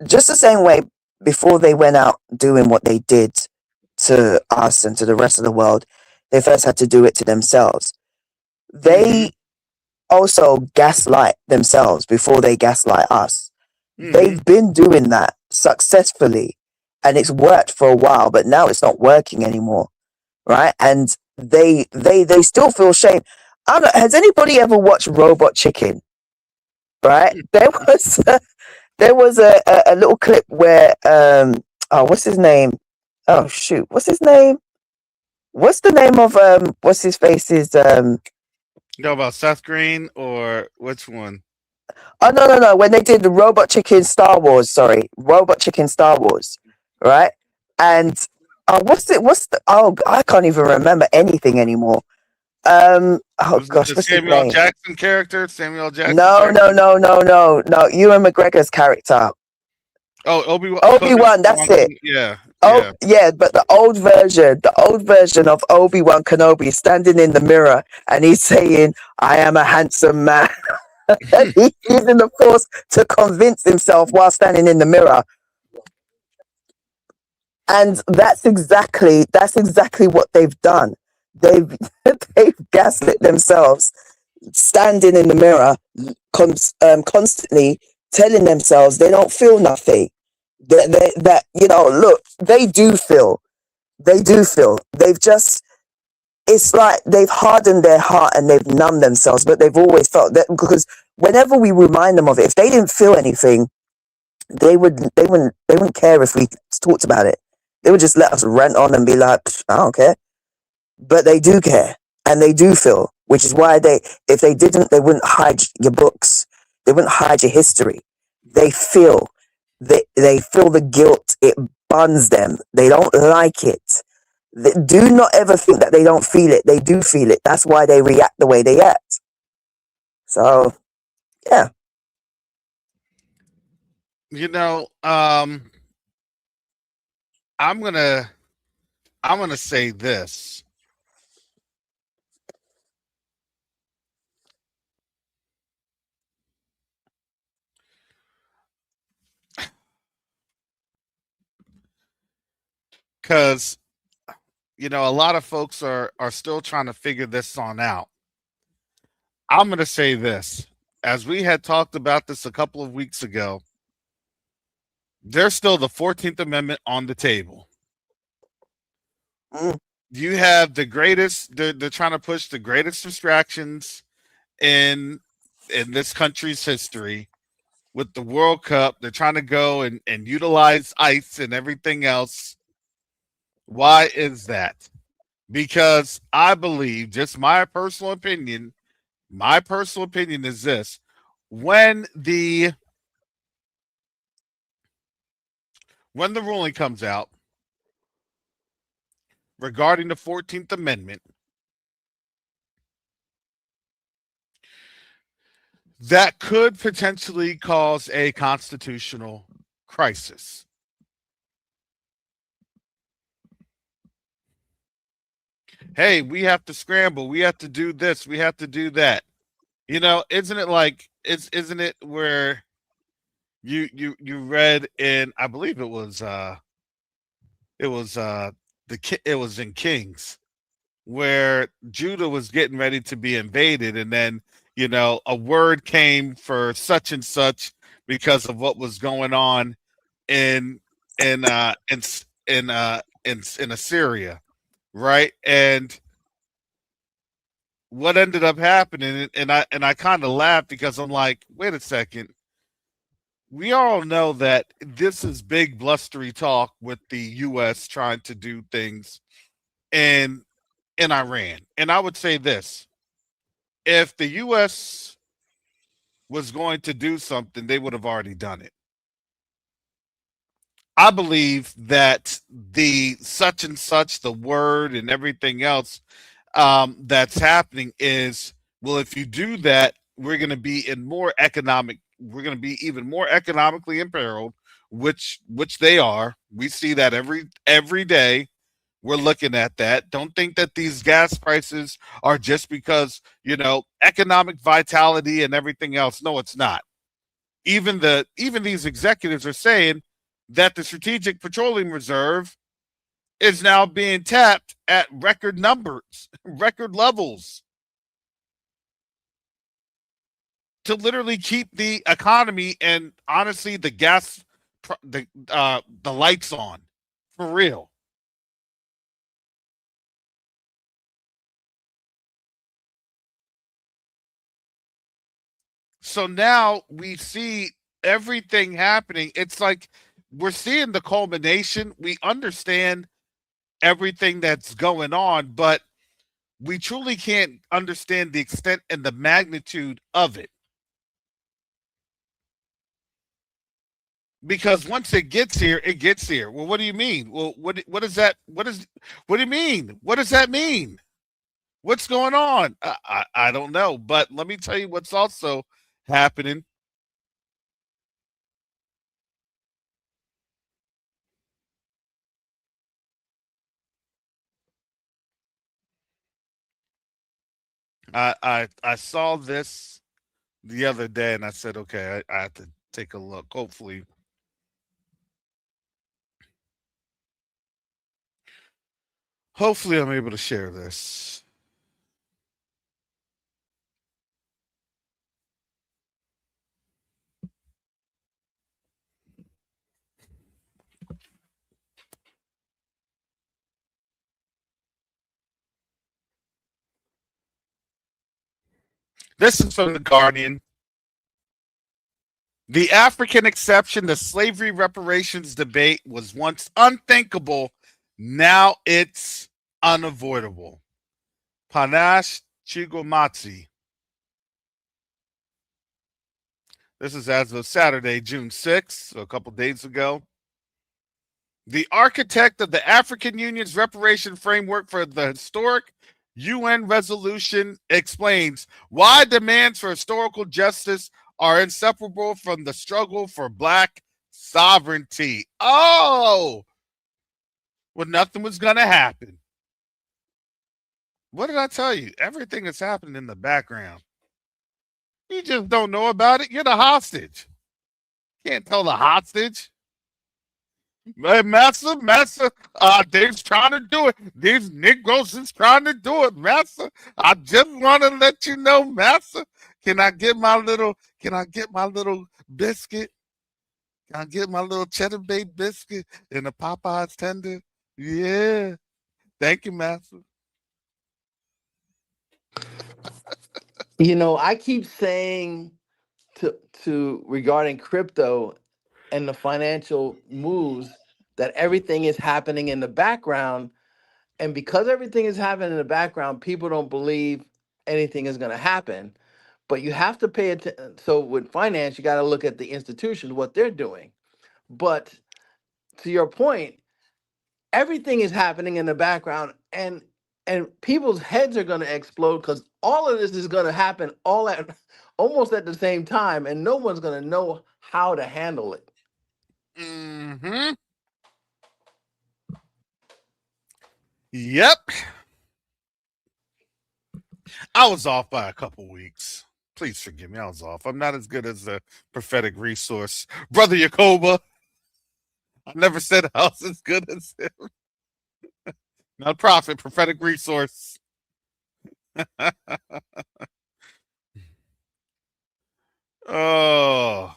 just the same way, before they went out doing what they did to us and to the rest of the world, they first had to do it to themselves. Mm-hmm. They also gaslight themselves before they gaslight us. Mm-hmm. They've been doing that successfully, and it's worked for a while, but now it's not working anymore, right? And they still feel shame. I don't know, has anybody ever watched Robot Chicken? Right? There was a little clip where oh, what's his name? Oh shoot, what's his name? What's the name of what's his face's You know about Seth Green or which one? oh no, when they did the Robot Chicken Star Wars, sorry, Robot Chicken Star Wars, right? And what's the oh, I can't even remember anything anymore. Oh Was it gosh, the what's his Samuel name? Jackson character? Samuel Jackson No, character? no. Ewan McGregor's character. Oh, Obi-Wan. Obi-Wan, that's it. Yeah, Oh yeah. yeah, but the old version of Obi-Wan Kenobi standing in the mirror and he's saying, I am a handsome man. And he's using the force to convince himself while standing in the mirror. And that's exactly what they've done. They've they've gaslit themselves, standing in the mirror, constantly telling themselves they don't feel nothing. That look, they do feel. They do feel. They've just, it's like they've hardened their heart and they've numbed themselves, but they've always felt that, because whenever we remind them of it, if they didn't feel anything, they wouldn't care if we talked about it. They would just let us rant on and be like, I don't care. But they do care and they do feel, which is why if they didn't, they wouldn't hide your books. They wouldn't hide your history. They feel, they feel the guilt. It burns them. They don't like it. Do not ever think that they don't feel it. They do feel it. That's why they react the way they act. So, yeah. You know, I'm gonna I'm gonna say this. Because a lot of folks are still trying to figure this on out. I'm going to say this. As we had talked about this a couple of weeks ago, there's still the 14th Amendment on the table. Mm. You have the greatest, they're trying to push the greatest distractions in this country's history with the World Cup. They're trying to go and utilize ice and everything else. Why is that? Because I believe, just my personal opinion is this: when the ruling comes out regarding the 14th Amendment, that could potentially cause a constitutional crisis. Hey, we have to scramble, we have to do this, we have to do that. Isn't it like isn't it where you read in, I believe it was it was in Kings, where Judah was getting ready to be invaded, and then a word came for such and such because of what was going on in in uh in in Assyria, right? And what ended up happening, and I kind of laughed because I'm like, wait a second, we all know that this is big blustery talk with the U.S. trying to do things in Iran, and I would say this: if the U.S. was going to do something, they would have already done it. I believe that the such and such, the word and everything else that's happening is, well, if you do that, we're going to be even more economically imperiled, which they are. We see that every day. We're looking at that. Don't think that these gas prices are just because, economic vitality and everything else. No, it's not. Even these executives are saying that the Strategic Petroleum Reserve is now being tapped at record numbers, record levels, to literally keep the economy and, honestly, the lights on, for real. So now we see everything happening. It's like we're seeing the culmination. We understand everything that's going on, but we truly can't understand the extent and the magnitude of it. Because once it gets here, it gets here. Well, what do you mean? Well, what is that? What do you mean? What does that mean? What's going on? I don't know. But let me tell you what's also happening. I saw this the other day, and I said, okay, I have to take a look. Hopefully, I'm able to share this. This is from The Guardian. The African exception to slavery reparations debate was once unthinkable. Now it's unavoidable. Panache Chigomatsi. This is as of Saturday, June 6th, so a couple days ago. The architect of the African Union's reparation framework for the historic UN resolution explains why demands for historical justice are inseparable from the struggle for Black sovereignty. Oh, well, nothing was going to happen. What did I tell you? Everything is happening in the background. You just don't know about it. You're the hostage. Can't tell the hostage. Hey, Massa, they's trying to do it. These Negroes is trying to do it, Massa. I just want to let you know, Massa. Can I get my little biscuit? Can I get my little cheddar baked biscuit and a Popeyes tender? Yeah. Thank you, Massa. I keep saying to regarding crypto and the financial moves that everything is happening in the background. And because everything is happening in the background, people don't believe anything is going to happen. But you have to pay attention. So with finance, you got to look at the institutions, what they're doing. But to your point, everything is happening in the background, and people's heads are going to explode because all of this is going to happen all at almost at the same time, and no one's going to know how to handle it. Mm-hmm. Yep. I was off by a couple weeks. Please forgive me. I was off. I'm not as good as the prophetic resource. Brother Yakoba. I never said I was as good as him. Not prophet, prophetic resource. Oh,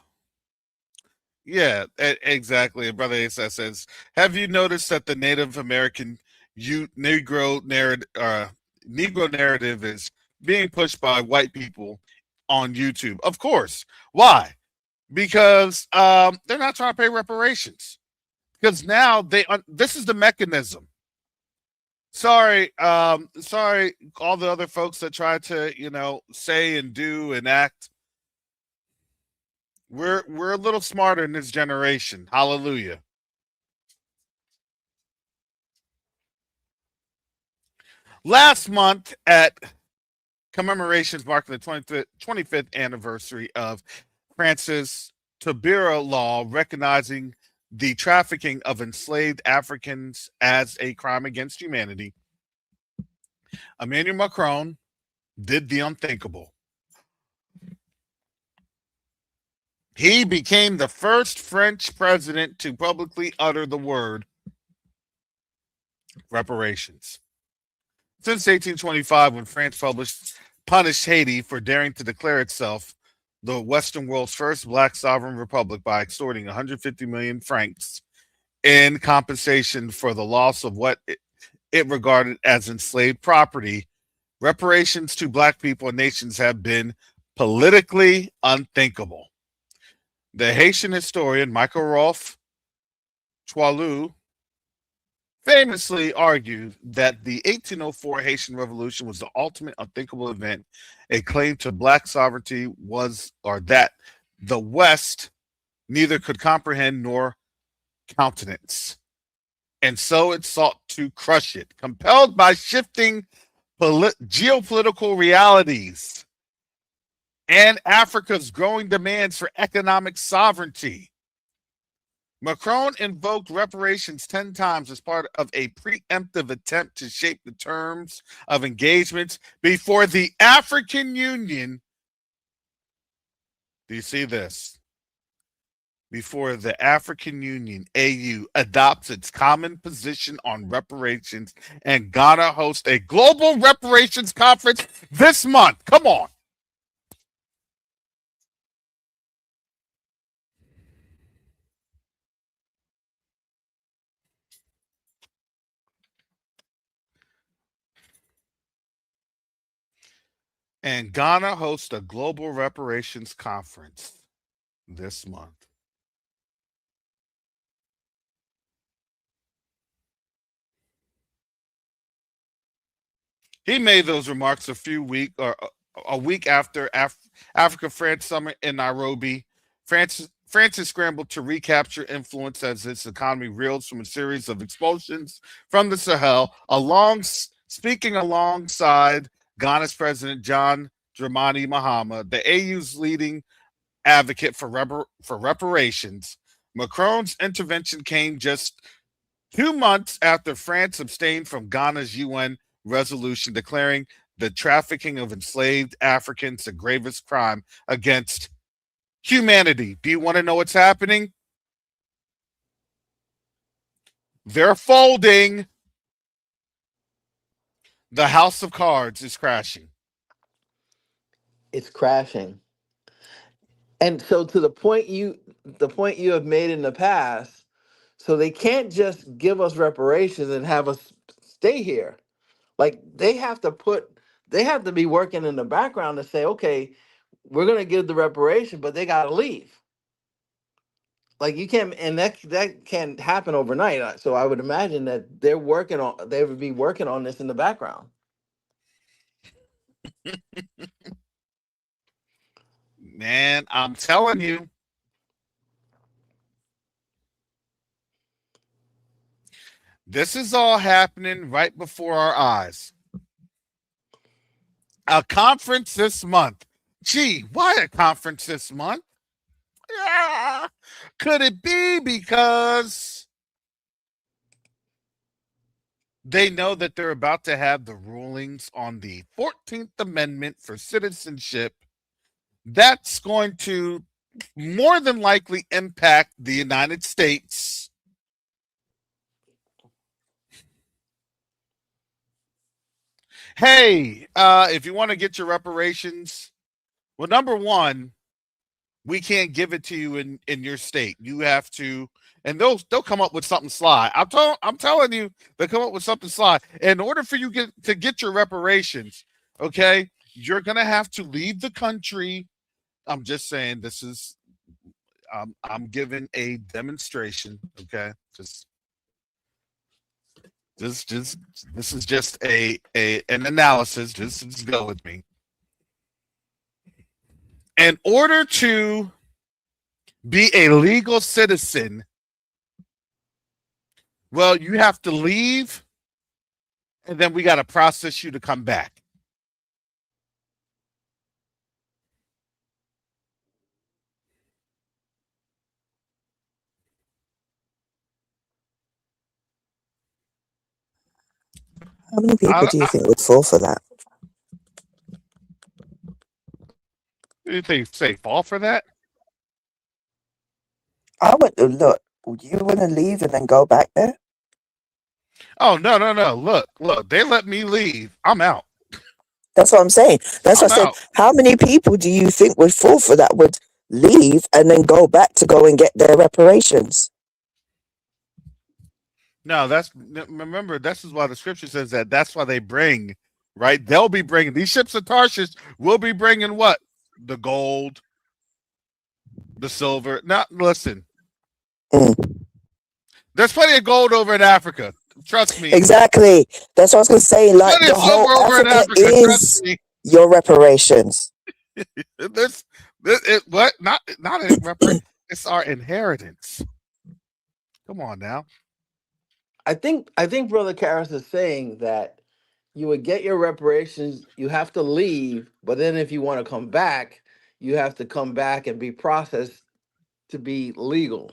yeah, exactly. Brother Asa says, have you noticed that the Native American Negro narrative is being pushed by white people on YouTube? Of course. Why? Because they're not trying to pay reparations. Because now this is the mechanism. Sorry, all the other folks that try to, say and do and act. We're a little smarter in this generation. Hallelujah. Last month at commemorations marking the 25th anniversary of Francis Tabira law recognizing the trafficking of enslaved Africans as a crime against humanity, Emmanuel Macron did the unthinkable. He became the first French president to publicly utter the word reparations. Since 1825, when France punished Haiti for daring to declare itself the Western world's first black sovereign republic by extorting 150 million francs in compensation for the loss of what it regarded as enslaved property, reparations to black people and nations have been politically unthinkable. The Haitian historian Michael Rolfe Choualou famously argued that the 1804 Haitian Revolution was the ultimate unthinkable event, a claim to black sovereignty was, or that the West neither could comprehend nor countenance. And so it sought to crush it, compelled by shifting geopolitical realities and Africa's growing demands for economic sovereignty. Macron invoked reparations 10 times as part of a preemptive attempt to shape the terms of engagements before the African Union. Do you see this? Before the African Union, AU, adopts its common position on reparations, and Ghana hosts a global reparations conference this month. Come on. And Ghana hosts a global reparations conference this month. He made those remarks a week after Africa France summit in Nairobi. France has scrambled to recapture influence as its economy reels from a series of expulsions from the Sahel. Speaking alongside Ghana's President John Dramani Mahama, the AU's leading advocate for reparations. Macron's intervention came just 2 months after France abstained from Ghana's UN resolution declaring the trafficking of enslaved Africans the gravest crime against humanity. Do you want to know what's happening? They're folding. The house of cards is crashing. It's crashing. And so to the point you have made in the past, so they can't just give us reparations and have us stay here. Like they have to be working in the background to say, okay, we're gonna give the reparation, but they gotta leave. Like you can't, and that can't happen overnight. So I would imagine that they would be working on this in the background. Man, I'm telling you. This is all happening right before our eyes. A conference this month. Gee, why a conference this month? Yeah. Could it be because they know that they're about to have the rulings on the 14th Amendment for citizenship? That's going to more than likely impact the United States. Hey, if you want to get your reparations, well, number one, we can't give it to you in your state. You have to, and they'll come up with something sly. I'm telling you, they'll come up with something sly. In order for you to get your reparations, okay, you're gonna have to leave the country. I'm just saying this is I'm giving a demonstration, okay? Just this is just an analysis. Just go with me. In order to be a legal citizen, well, you have to leave, and then we got to process you to come back. How many people do you think would fall for that? Did they say fall for that? I would look. You want to leave and then go back there? Oh no. Look. They let me leave. I'm out. That's what I'm saying. That's what I said. Out. How many people do you think would fall for that? Would leave and then go back to go and get their reparations? No, remember, this is why the scripture says that. That's why they bring, right? They'll be bringing these ships of Tarshish. Will be bringing what? The gold, the silver. Now, listen. There's plenty of gold over in Africa. Trust me. Exactly. That's what I was going to say. Like the whole Africa is your reparations. What? Not a reparation. It's our inheritance. Come on now. I think Brother Karras is saying that you would get your reparations, you have to leave, but then if you want to come back, you have to come back and be processed to be legal.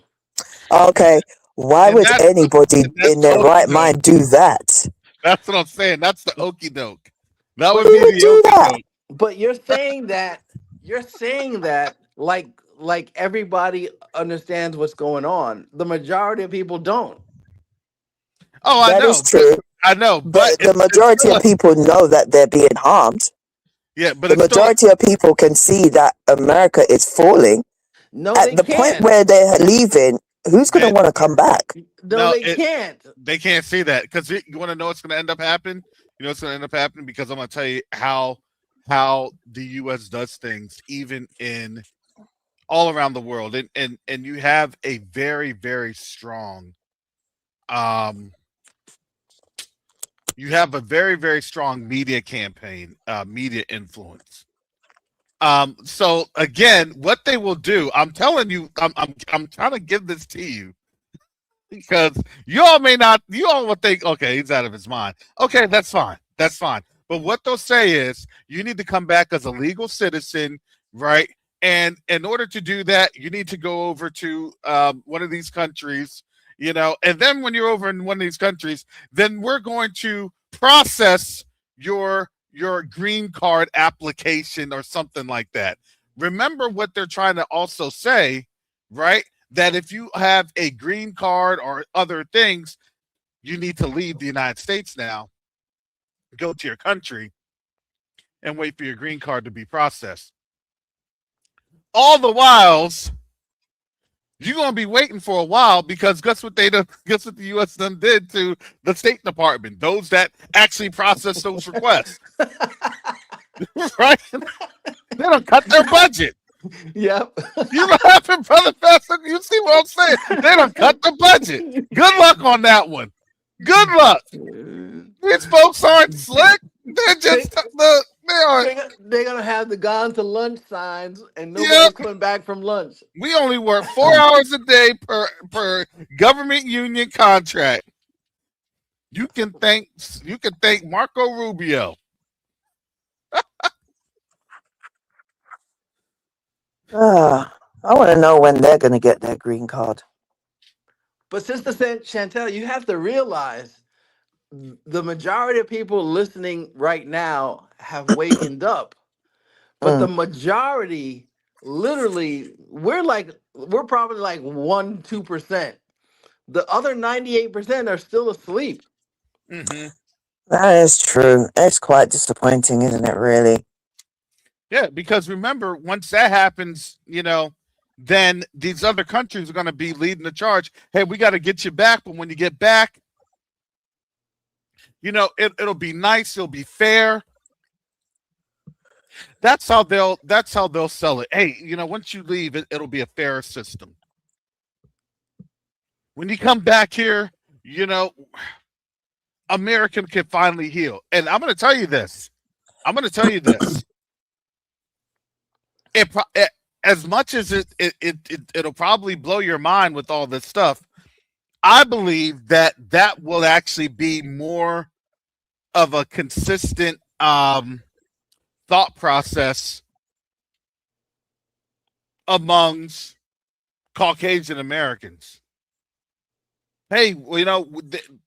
Okay. Why would anybody in their right mind do that? That's what I'm saying. That's the okie doke. That would be the okie doke. But you're saying that like everybody understands what's going on. The majority of people don't. Oh, I know. That is true. I know. But the majority of people know that they're being harmed. Yeah, but the majority of people can see that America is falling. No, at the point where they're leaving, who's going to want to come back? No, they can't. They can't see that because you want to know what's going to end up happening. You know what's going to end up happening because I'm going to tell you how how the U.S. does things, even in all around the world, and you have a very, very strong um you have a very, very strong media campaign, media influence. So again, what they will do, I'm telling you, I'm trying to give this to you because you all may not, you all will think, okay, he's out of his mind. Okay, that's fine. That's fine. But what they'll say is you need to come back as a legal citizen, right? And in order to do that, you need to go over to one of these countries, and then when you're over in one of these countries, then we're going to process your green card application or something like that. Remember what they're trying to also say, right? That if you have a green card or other things, you need to leave the United States now, go to your country, and wait for your green card to be processed. All the whiles, you're gonna be waiting for a while because guess what guess what the U.S. done did to the State Department, those that actually process those requests, right? They don't cut their budget. Yep. You laughing, brother Pastor? You see what I'm saying? They don't cut the budget. Good luck on that one. Good luck. These folks aren't slick. They're just they are. They're gonna have the gone to lunch signs, and nobody's Yep. coming back from lunch. We only work 4 hours a day per government union contract. You can thank Marco Rubio. I want to know when they're going to get their green card. But Sister Chantel, you have to realize the majority of people listening right now have wakened up. But the majority, literally, we're probably like 1-2%. The other 98% are still asleep. Mm-hmm. That is true. It's quite disappointing, isn't it, really? Yeah, because remember, once that happens, then these other countries are going to be leading the charge. Hey, we got to get you back, but when you get back, it'll be nice, it'll be fair. That's how they'll sell it. Hey, once you leave, it'll be a fair system. When you come back here, America can finally heal. And I'm going to tell you this. As much as it'll probably blow your mind with all this stuff, I believe that will actually be more of a consistent thought process amongst Caucasian Americans. Hey,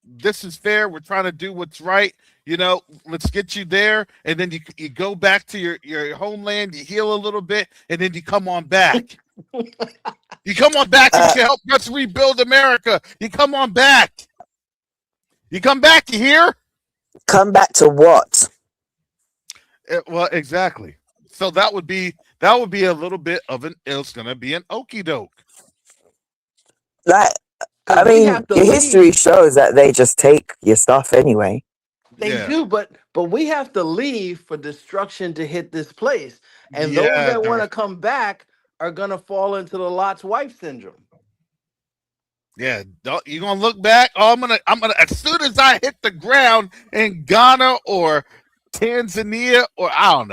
this is fair. We're trying to do what's right. Let's get you there. And then you go back to your homeland, you heal a little bit, and then you come on back. You come on back and you help us rebuild America. You come on back. You come back, you hear? Come back to what? Well, exactly. So that would be a little bit of it's going to be an okie doke. Like, I mean, your history shows that they just take your stuff anyway. They do, but we have to leave for destruction to hit this place. And those that want to come back are going to fall into the Lot's wife syndrome. Yeah, you're going to look back. Oh, I'm going to, as soon as I hit the ground in Ghana or Tanzania, or I don't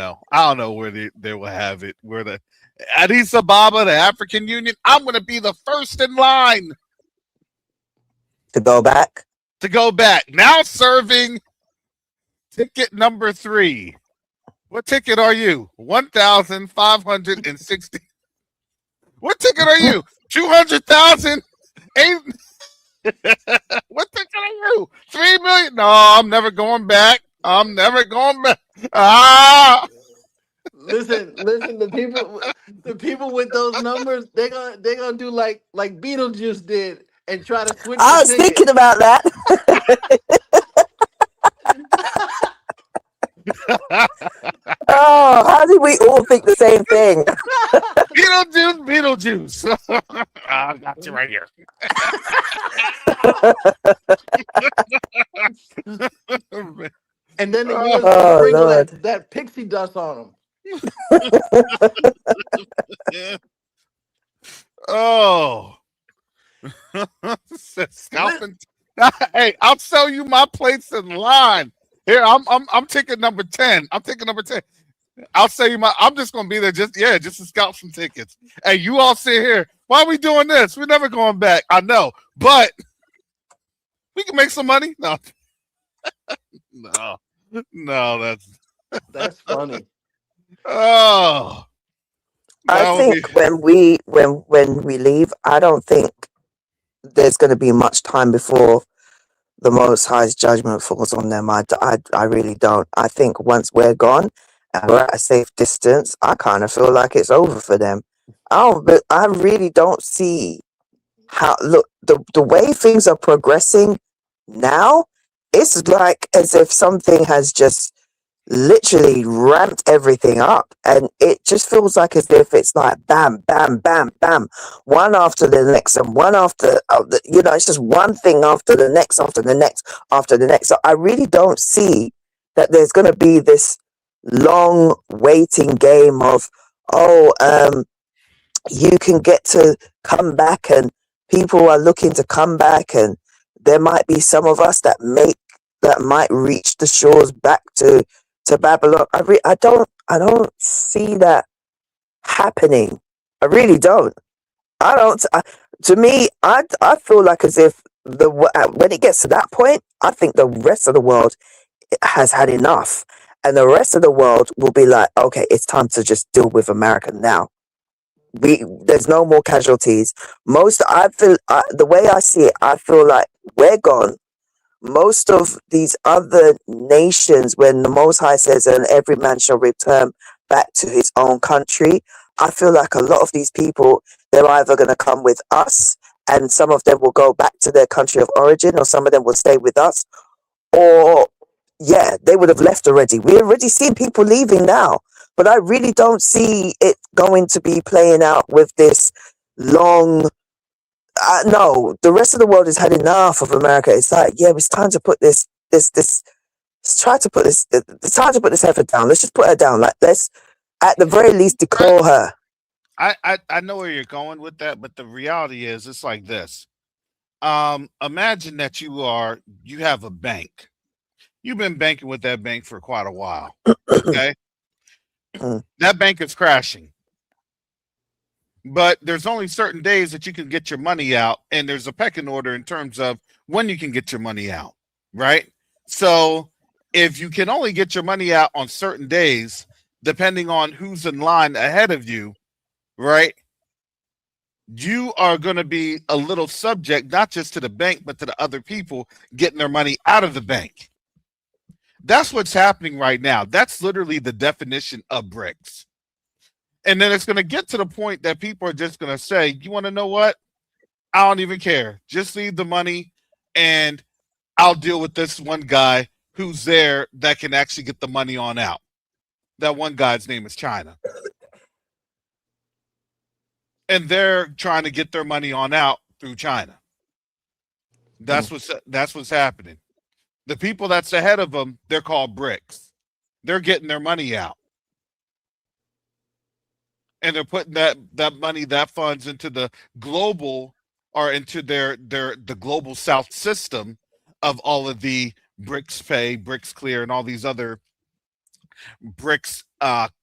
know where they will have it, where the Addis Ababa, the African Union, I'm going to be the first in line. To go back? To go back. Now serving ticket number 3. What ticket are you? 1,560. What ticket are you? 200,000? What ticket are you? 3 million? No, I'm never going back. Ah! Listen, the people with those numbers, they're gonna do like Beetlejuice did and try to switch. I was thinking about that. Oh, how did we all think the same thing? Beetlejuice. I got you right here. And then the US sprinkle that pixie dust on Yeah. Oh, them. scalping. Hey, I'll sell you my place in line. Here, I'm taking number 10. I'm taking number 10. I'll sell you my. I'm just gonna be there just to scalp some tickets. Hey, you all sit here. Why are we doing this? We're never going back. I know, but we can make some money. No, no, no. That's funny. Oh, I that would be. think when we leave, I don't think there's going to be much time before the Most High's judgment falls on them. I really don't. I think once we're gone and we're at a safe distance, I kind of feel like it's over for them. But I really don't see how, look, the way things are progressing now, it's like as if something has just literally ramped everything up, and it just feels like as if it's like bam bam bam bam, one after the next and one after it's just one thing after the next after the next after the next. So I really don't see that there's going to be this long waiting game of, oh, you can get to come back and people are looking to come back, and there might be some of us that might reach the shores back to Babylon. I don't see that happening. I really don't. I don't. To me, I feel like as if when it gets to that point, I think the rest of the world has had enough, and the rest of the world will be like, okay, it's time to just deal with America now. There's no more casualties. I feel, the way I see it, I feel like we're gone. Most of these other nations, when the Most High says, and every man shall return back to his own country, I feel like a lot of these people, they're either going to come with us, and some of them will go back to their country of origin, or some of them will stay with us, or yeah, they would have left already. We're already seeing people leaving now, but I really don't see it going to be playing out with this long. No, the rest of the world has had enough of America. It's like, yeah, it's time to put this. Let's try to put this. It's time to put this heifer down. Let's just put her down. Like, let's at the very least declaw her. I know where you're going with that, but the reality is, it's like this. Imagine that you have a bank. You've been banking with that bank for quite a while. Okay, that bank is crashing. But there's only certain days that you can get your money out, and there's a pecking order in terms of when you can get your money out, right? So if you can only get your money out on certain days, depending on who's in line ahead of you, right, you are going to be a little subject, not just to the bank, but to the other people getting their money out of the bank. That's what's happening right now. That's literally the definition of BRICS. And then it's going to get to the point that people are just going to say, you want to know what? I don't even care. Just leave the money and I'll deal with this one guy who's there that can actually get the money on out. That one guy's name is China. And they're trying to get their money on out through China. That's what's happening. The people that's ahead of them, they're called BRICS. They're getting their money out. And they're putting that money, that funds into the global, or into the global South system of all of the BRICS Pay, BRICS Clear, and all these other BRICS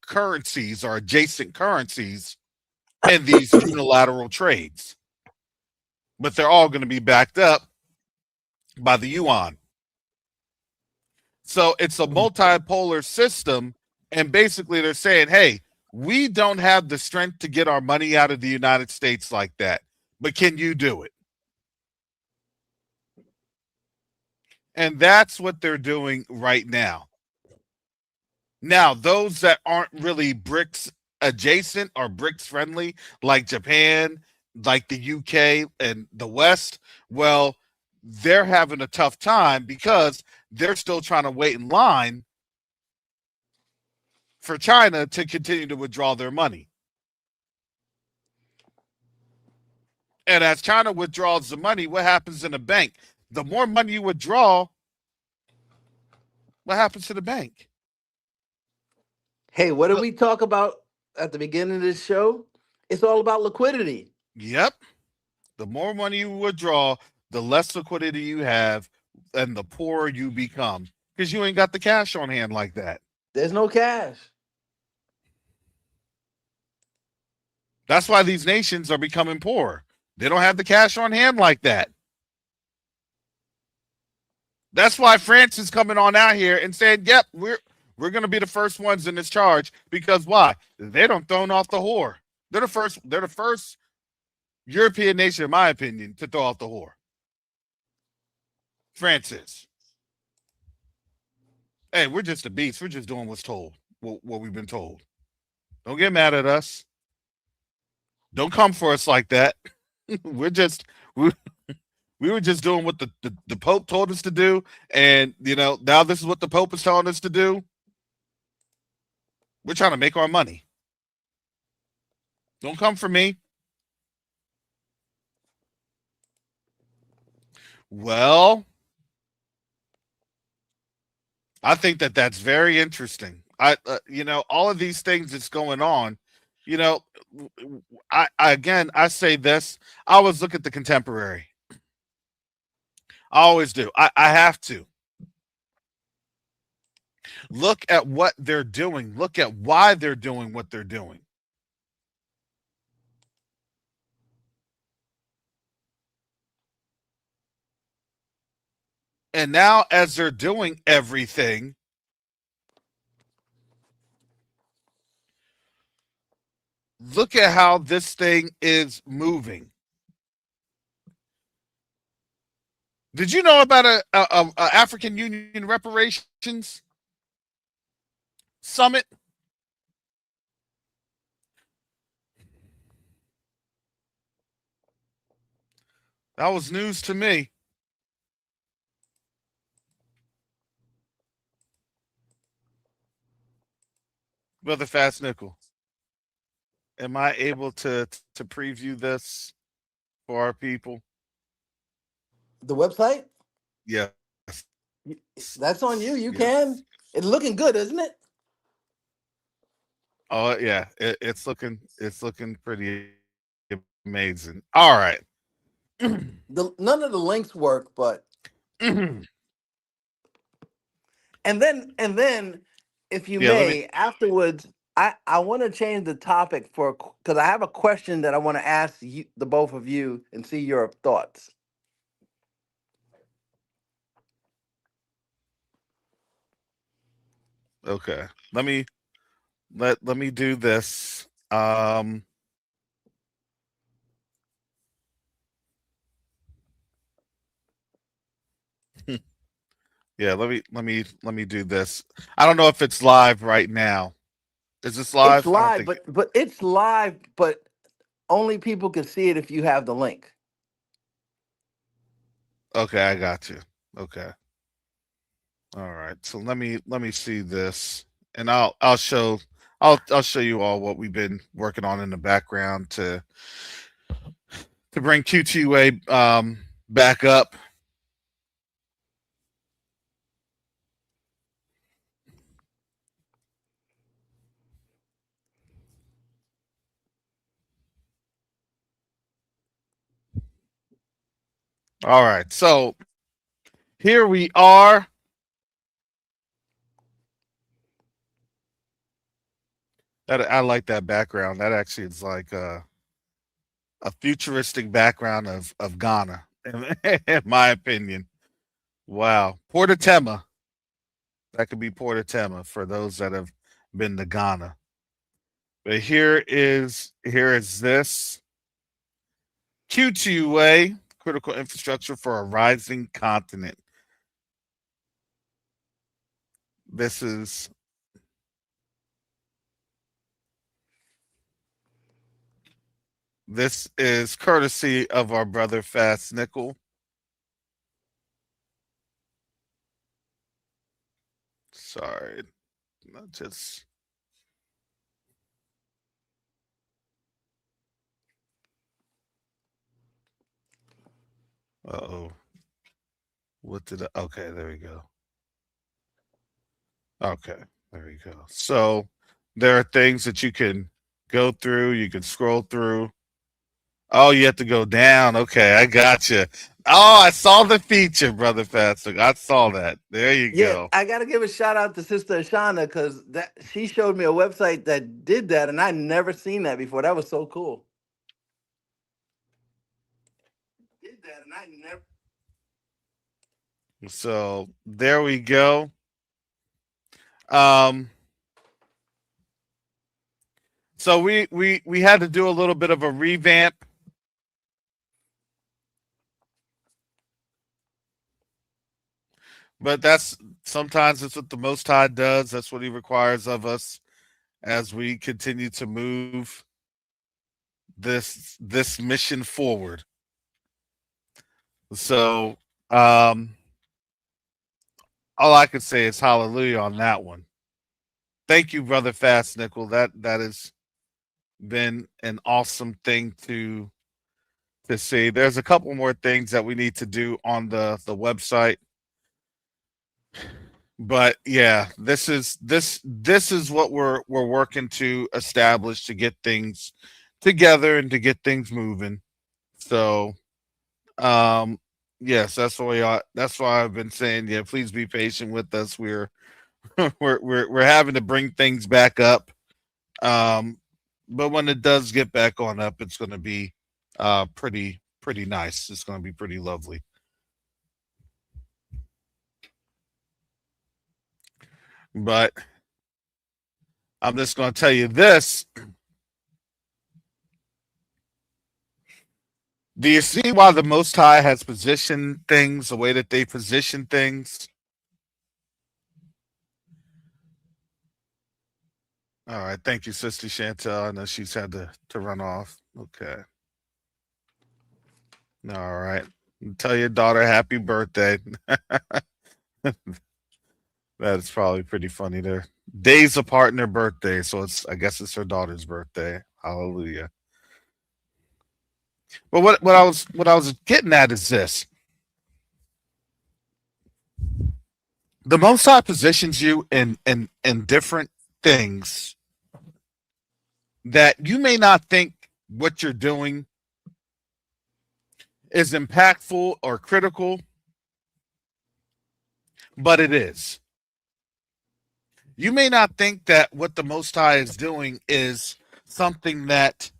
currencies or adjacent currencies in these unilateral trades. But they're all going to be backed up by the yuan. So it's a multipolar system, and basically they're saying, hey, we don't have the strength to get our money out of the United States like that, but can you do it? And that's what they're doing right now. Now, those that aren't really BRICS adjacent or BRICS friendly, like Japan, like the UK and the West, well, they're having a tough time because they're still trying to wait in line for China to continue to withdraw their money. And as China withdraws the money, what happens in a bank? The more money you withdraw, what happens to the bank? Hey, what did we talk about at the beginning of this show? It's all about liquidity. Yep. The more money you withdraw, the less liquidity you have, and the poorer you become because you ain't got the cash on hand like that. There's no cash. That's why these nations are becoming poor. They don't have the cash on hand like that. That's why France is coming on out here and saying, "Yep, we're going to be the first ones in this charge." Because why? They don't thrown off the whore. They're the first. They're the first European nation, in my opinion, to throw off the whore. France is. Hey, we're just the beast. We're just doing what's told, what we've been told. Don't get mad at us. Don't come for us like that. we're just we, we were just doing what the Pope told us to do, and now this is what the Pope is telling us to do. We're trying to make our money. Don't come for me. Well, I think that's very interesting. All of these things that's going on. You know, I say this. I always look at the contemporary. I always do. I have to look at what they're doing. Look at why they're doing what they're doing. And now, as they're doing everything, look at how this thing is moving. Did you know about a African Union reparations summit? That was news to me. Brother Fast Nickel, am I able to preview this for our people? The website? Yes. That's on you. You Yes. can. It's looking good, isn't it? Oh yeah, it's looking pretty amazing. All right. None of the links work, but and then if you Yeah, let me. may afterwards, I want to change the topic for because I have a question that I want to ask you, the both of you, and see your thoughts. Okay. Let me do this. Yeah, let me do this. I don't know if it's live right now. Is this It's live? I don't live, think. but it's live, but only people can see it if you have the link. Okay, I got you. Okay. All right. So let me see this, and I'll show you all what we've been working on in the background to bring QTUA back up. All right. So here we are. That I like that background. That actually is like a futuristic background of Ghana, in my opinion. Wow, Port Tema. That could be Port Tema for those that have been to Ghana. But here is this Q2A critical infrastructure for a rising continent. This is this is courtesy of our brother Fast Nickel. Sorry, not just oh. What did I, okay, there we go. Okay, there we go. So There are things that you can go through, you can scroll through. Oh, you have to go down. Okay, I got you. Oh, I saw the feature, brother Fastic. I saw that. There you Yeah, go. I gotta give a shout out to Sister Ashana because that she showed me a website that did that, and I never seen that before. That was so cool. Did that, and I never. So there we go. Um, so we had to do a little bit of a revamp. But that's sometimes it's what the Most High does. That's what He requires of us as we continue to move this mission forward. So all I can say is hallelujah on that one. Thank you, brother Fast Nickel. That has been an awesome thing to see. There's a couple more things that we need to do on the website. But yeah, this is what we're working to establish to get things together and to get things moving. So um yes, that's why I've been saying, yeah, please be patient with us. We're we're having to bring things back up. Um but when it does get back on up, it's gonna be pretty nice. It's gonna be pretty lovely. But I'm just gonna tell you this. Do you see why the Most High has positioned things the way that they position things? All right. Thank you, Sister Chantel. I know she's had to run off. Okay. All right. Tell your daughter happy birthday. That's probably pretty funny. They're days apart in their birthday, so I guess it's her daughter's birthday. Hallelujah. But what I was getting at is this. The Most High positions you in different things that you may not think what you're doing is impactful or critical, but it is. You may not think that what the Most High is doing is something that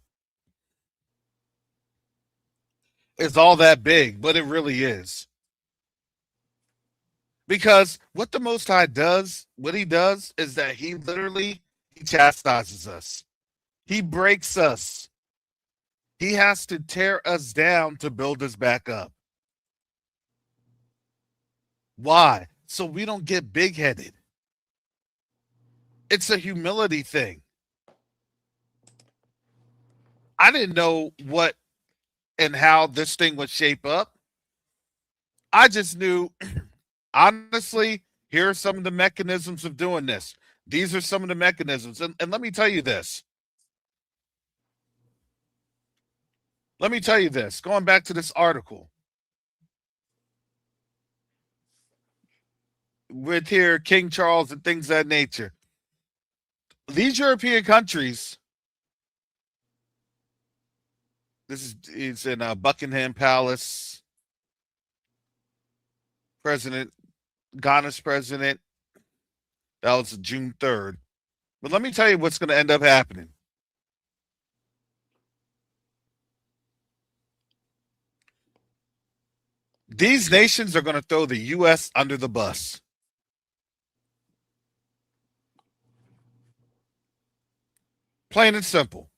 is all that big, but it really is. Because what the Most High does, what He does is that He chastises us. He breaks us. He has to tear us down to build us back up. Why? So we don't get big headed. It's a humility thing. I didn't know what and how this thing would shape up. I just knew, honestly, here are some of the mechanisms of doing this. These are some of the mechanisms. And let me tell you this. Let me tell you this. Going back to this article with here King Charles and things of that nature. These European countries, it's in Buckingham Palace. President, Ghana's president, that was June 3rd. But let me tell you what's going to end up happening. These nations are going to throw the U.S. under the bus. Plain and simple.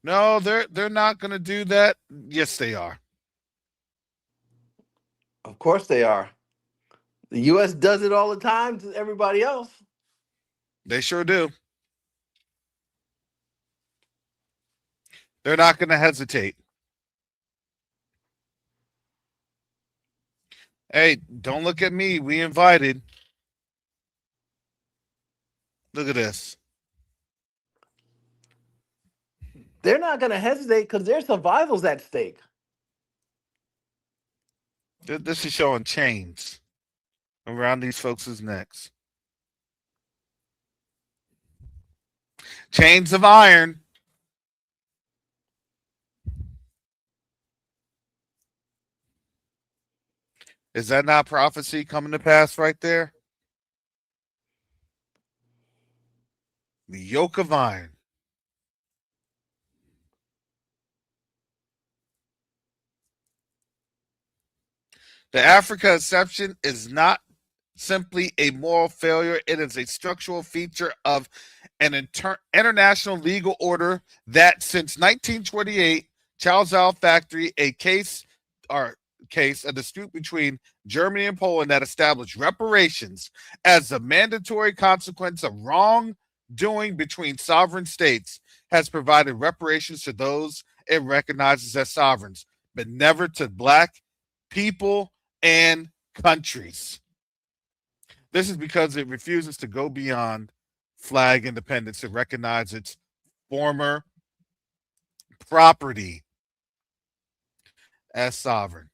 No, they're not going to do that. Yes, they are. Of course they are. The U.S. does it all the time to everybody else. They sure do. They're not going to hesitate. Hey, don't look at me. We invited. Look at this. They're not going to hesitate because their survival's at stake. This is showing chains. around these folks' necks. Chains of iron. Is that not prophecy coming to pass right there? The yoke of iron. The Africa exception is not simply a moral failure, it is a structural feature of an international legal order that since 1928, Charles Al Factory, a dispute between Germany and Poland that established reparations as a mandatory consequence of wrongdoing between sovereign states, has provided reparations to those it recognizes as sovereigns, but never to black people and countries. This is because it refuses to go beyond flag independence to recognize its former property as sovereign.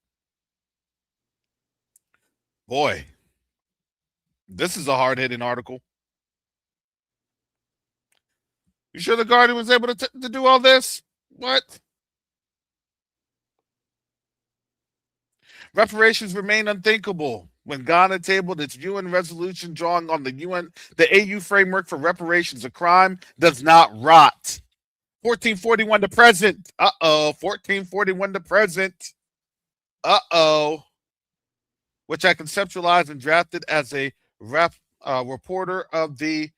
Boy, this is a hard hitting article. You sure the Guardian was able to do all this? What? Reparations remain unthinkable when Ghana tabled its UN resolution drawing on the AU framework for reparations. A crime does not rot. 1441 to present. 1441 to present. Which I conceptualized and drafted as a reporter of the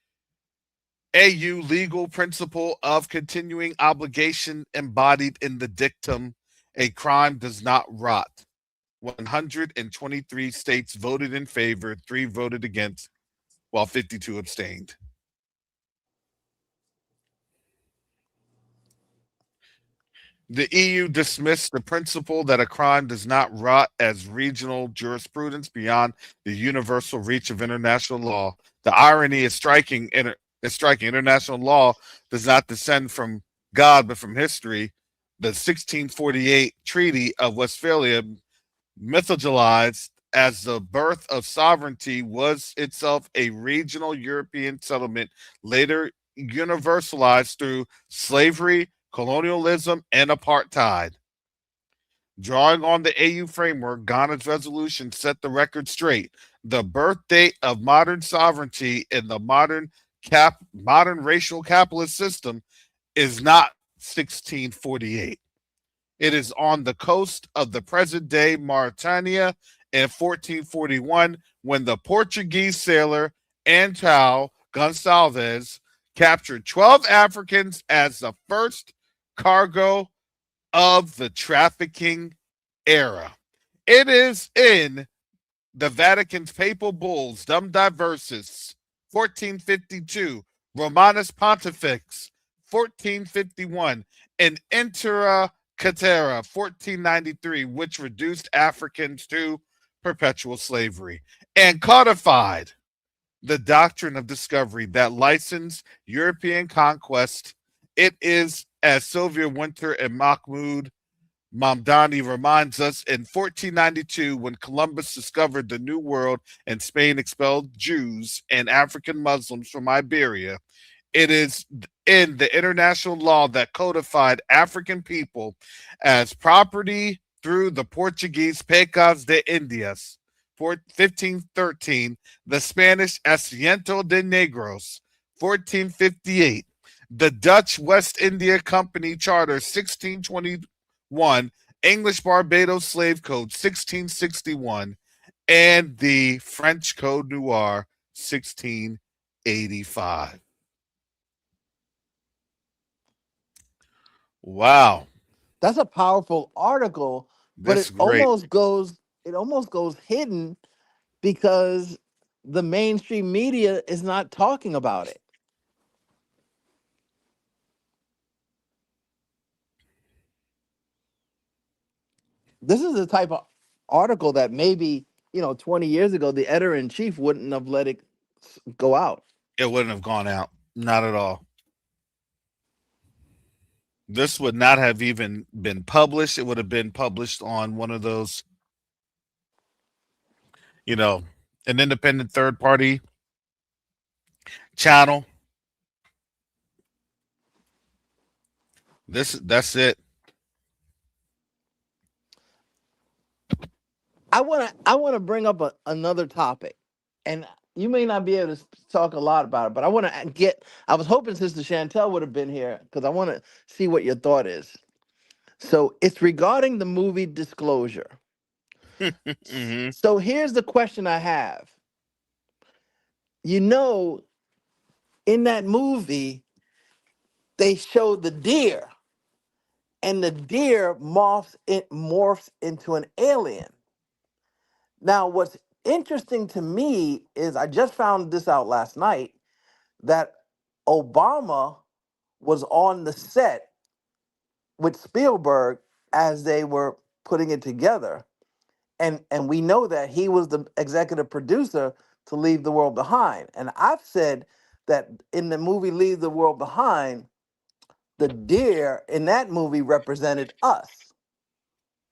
AU legal principle of continuing obligation embodied in the dictum, a crime does not rot. 123 states voted in favor, 3 voted against, while 52 abstained. The EU dismissed the principle that a crime does not rot as regional jurisprudence beyond the universal reach of international law. The irony is striking. International law does not descend from God, but from history. The 1648 Treaty of Westphalia, mythologized as the birth of sovereignty, was itself a regional European settlement, later universalized through slavery, colonialism, and apartheid. Drawing on the AU framework, Ghana's resolution set the record straight. The birth date of modern sovereignty in the modern racial capitalist system is not 1648. It is on the coast of the present day Mauritania in 1441 when the Portuguese sailor Antão Gonçalves captured 12 Africans as the first cargo of the trafficking era. It is in the Vatican's papal bulls, Dum Diversus, 1452, Romanus Pontifex, 1451, and Intera Catera, 1493, which reduced Africans to perpetual slavery and codified the doctrine of discovery that licensed European conquest. It is, as Sylvia Wynter and Mahmoud Mamdani reminds us, in 1492, when Columbus discovered the New World and Spain expelled Jews and African Muslims from Iberia, it is in the international law that codified African people as property through the Portuguese Pecas de Indias, 1513, the Spanish Asiento de Negros, 1458, the Dutch West India Company Charter, 1621, English Barbados Slave Code, 1661, and the French Code Noir, 1685. Wow. That's a powerful article, but That's great. it almost goes hidden because the mainstream media is not talking about it. This is the type of article that maybe, 20 years ago the editor in chief wouldn't have let it go out. It wouldn't have gone out. Not at all. This would not have even been published. It would have been published on one of those, you know, an independent third party channel. That's it. I wanna bring up another topic, and you may not be able to talk a lot about it, but I want to get. I was hoping Sister Chantel would have been here because I want to see what your thought is. So it's regarding the movie Disclosure. Hmm. So here's the question I have. You know, in that movie, they show the deer, and the deer morphs into an alien. Now, what's interesting to me is I just found this out last night that Obama was on the set with Spielberg as they were putting it together. And we know that he was the executive producer to Leave the World Behind. And I've said that in the movie Leave the World Behind, the deer in that movie represented us.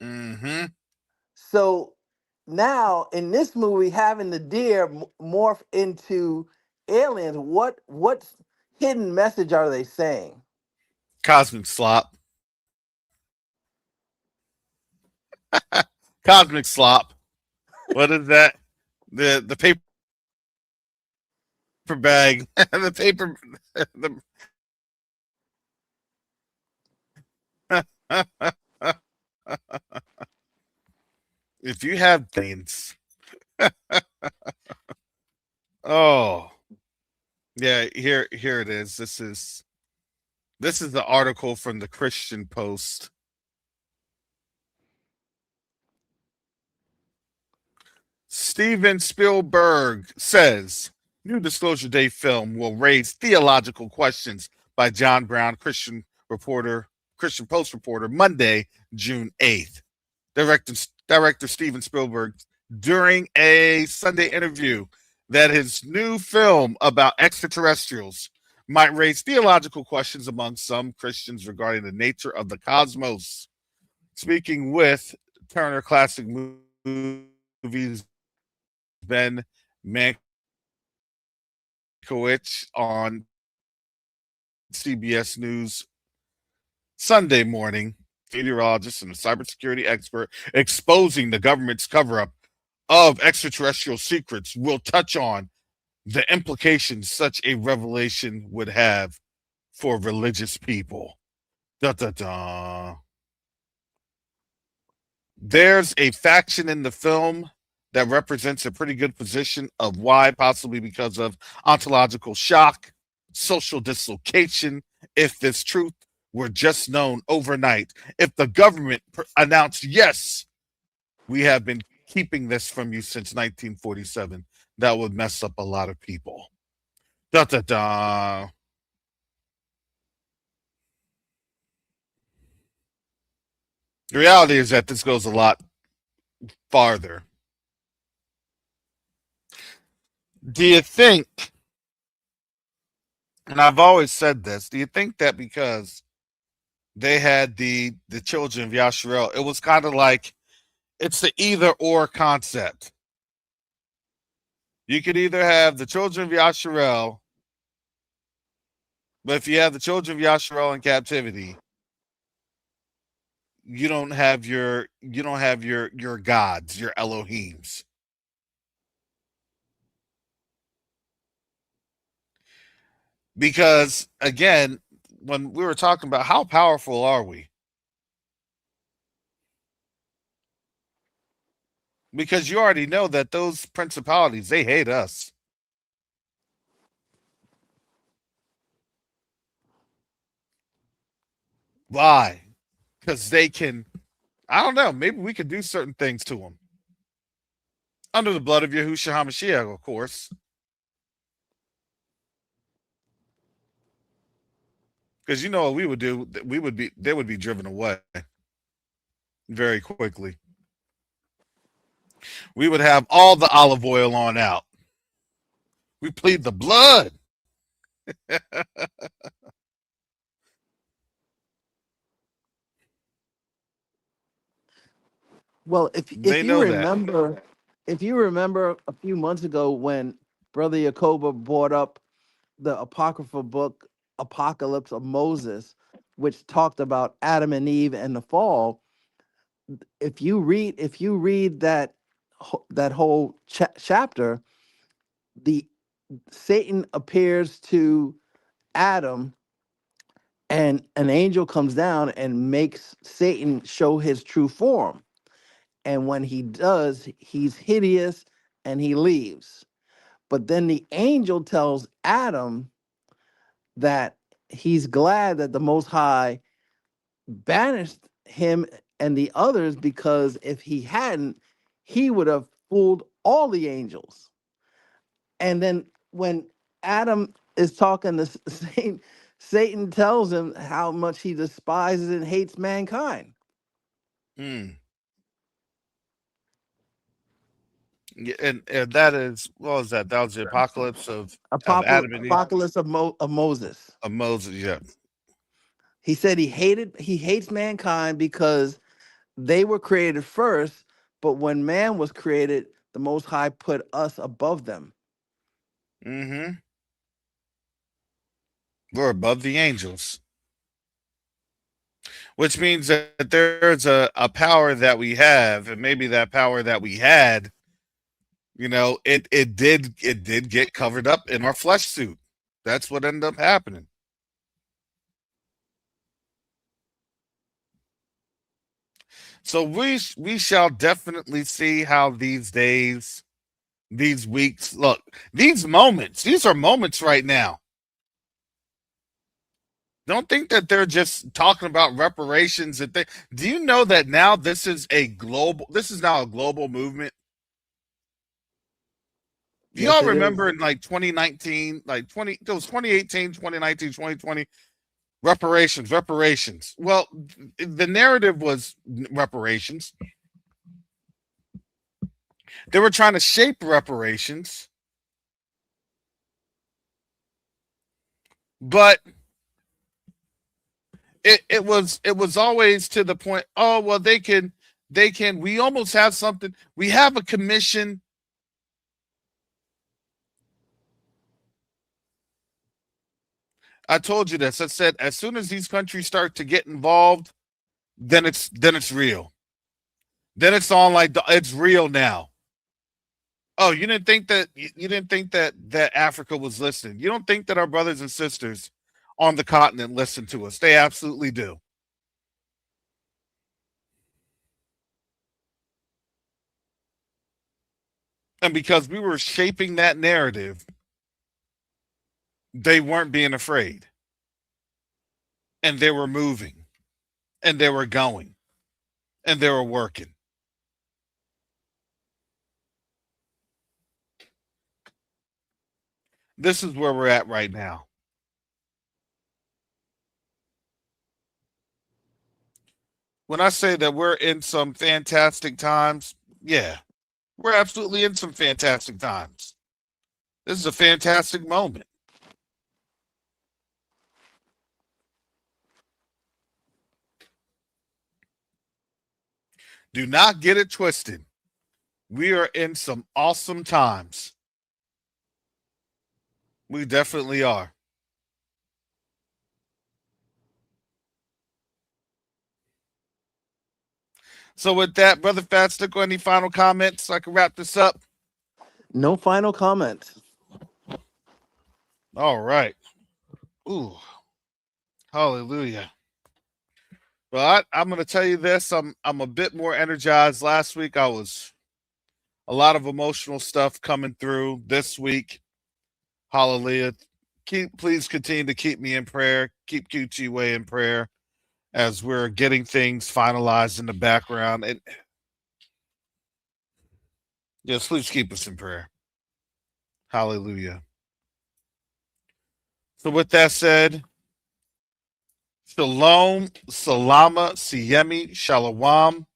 Hmm. So now in this movie, having the deer morph into aliens, what hidden message are they saying? Cosmic slop. Cosmic slop. What is that? The paper bag. The paper. The, if you have brains, oh yeah, here it is. This is the article from the Christian Post. Steven Spielberg says new Disclosure Day film will raise theological questions by John Brown, Christian Post reporter, Monday, June 8th. Director, Director Steven Spielberg, during a Sunday interview, that his new film about extraterrestrials might raise theological questions among some Christians regarding the nature of the cosmos. Speaking with Turner Classic Movies Ben Mankiewicz on CBS News Sunday morning, meteorologist and a cybersecurity expert exposing the government's cover up of extraterrestrial secrets, will touch on the implications such a revelation would have for religious people. Da, da, da. There's a faction in the film that represents a pretty good position of why, possibly because of ontological shock, social dislocation. If this truth were just known overnight, if the government announced, yes, we have been keeping this from you since 1947, that would mess up a lot of people. Da da da. The reality is that this goes a lot farther. Do you think, and I've always said this, do you think that because they had the children of Yasharel, it was kind of like it's the either or concept. You could either have the children of Yasharel, but if you have the children of Yasharel in captivity, you don't have your gods, your Elohims. Because again, when we were talking about how powerful are we, because you already know that those principalities, they hate us. Why? Because they can, I don't know, maybe we could do certain things to them under the blood of Yahushua HaMashiach, of course. Because you know what we would do, they would be driven away very quickly. We would have all the olive oil on out. We plead the blood. Well, if They you know that. remember, if you remember a few months ago when Brother Yacoba brought up the apocryphal book Apocalypse of Moses, which talked about Adam and Eve and the fall, if you read that that whole chapter, the Satan appears to Adam, and an angel comes down and makes Satan show his true form. And when he does, he's hideous and he leaves. But then the angel tells Adam that he's glad that the Most High banished him and the others, because if he hadn't, he would have fooled all the angels. And then when Adam is talking to Satan, Satan tells him how much he despises and hates mankind. Hmm. Yeah, and that is, what was that? That was the apocalypse of Adam and Eve, Apocalypse of Moses. of Moses. Yeah. He said he hates mankind because they were created first, but when man was created, the Most High put us above them. Mm-hmm. We're above the angels, which means that there's a power that we have, and maybe that power that we had, it did get covered up in our flesh suit. That's what ended up happening. So we shall definitely see how these days, these weeks, look, these moments, these are moments right now. Don't think that they're just talking about reparations and things. Do you know that now this is now a global movement? Do Yes, y'all it is. remember in like 2019, it was 2018, 2019, 2020, reparations. Well, the narrative was reparations. They were trying to shape reparations, but it was always to the point, oh well, they can we almost have something. We have a commission. I told you this. I said as soon as these countries start to get involved, then it's real. Then it's on like it's real now. Oh, you didn't think that Africa was listening. You don't think that our brothers and sisters on the continent listen to us. They absolutely do. And because we were shaping that narrative, they weren't being afraid. And they were moving. And they were going. And they were working. This is where we're at right now. When I say that we're in some fantastic times, yeah, we're absolutely in some fantastic times. This is a fantastic moment. Do not get it twisted. We are in some awesome times. We definitely are. So with that, Brother Fatstick, any final comments so I can wrap this up? No final comment. All right. Ooh, hallelujah. Well, I'm going to tell you this. I'm a bit more energized. Last week, I was a lot of emotional stuff coming through. This week, hallelujah. Please continue to keep me in prayer. Keep QT Way in prayer as we're getting things finalized in the background. And yes, please keep us in prayer. Hallelujah. So with that said, Shalom, Salama, Siemi, Shalom.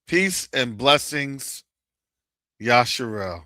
Peace and blessings, Yasharel.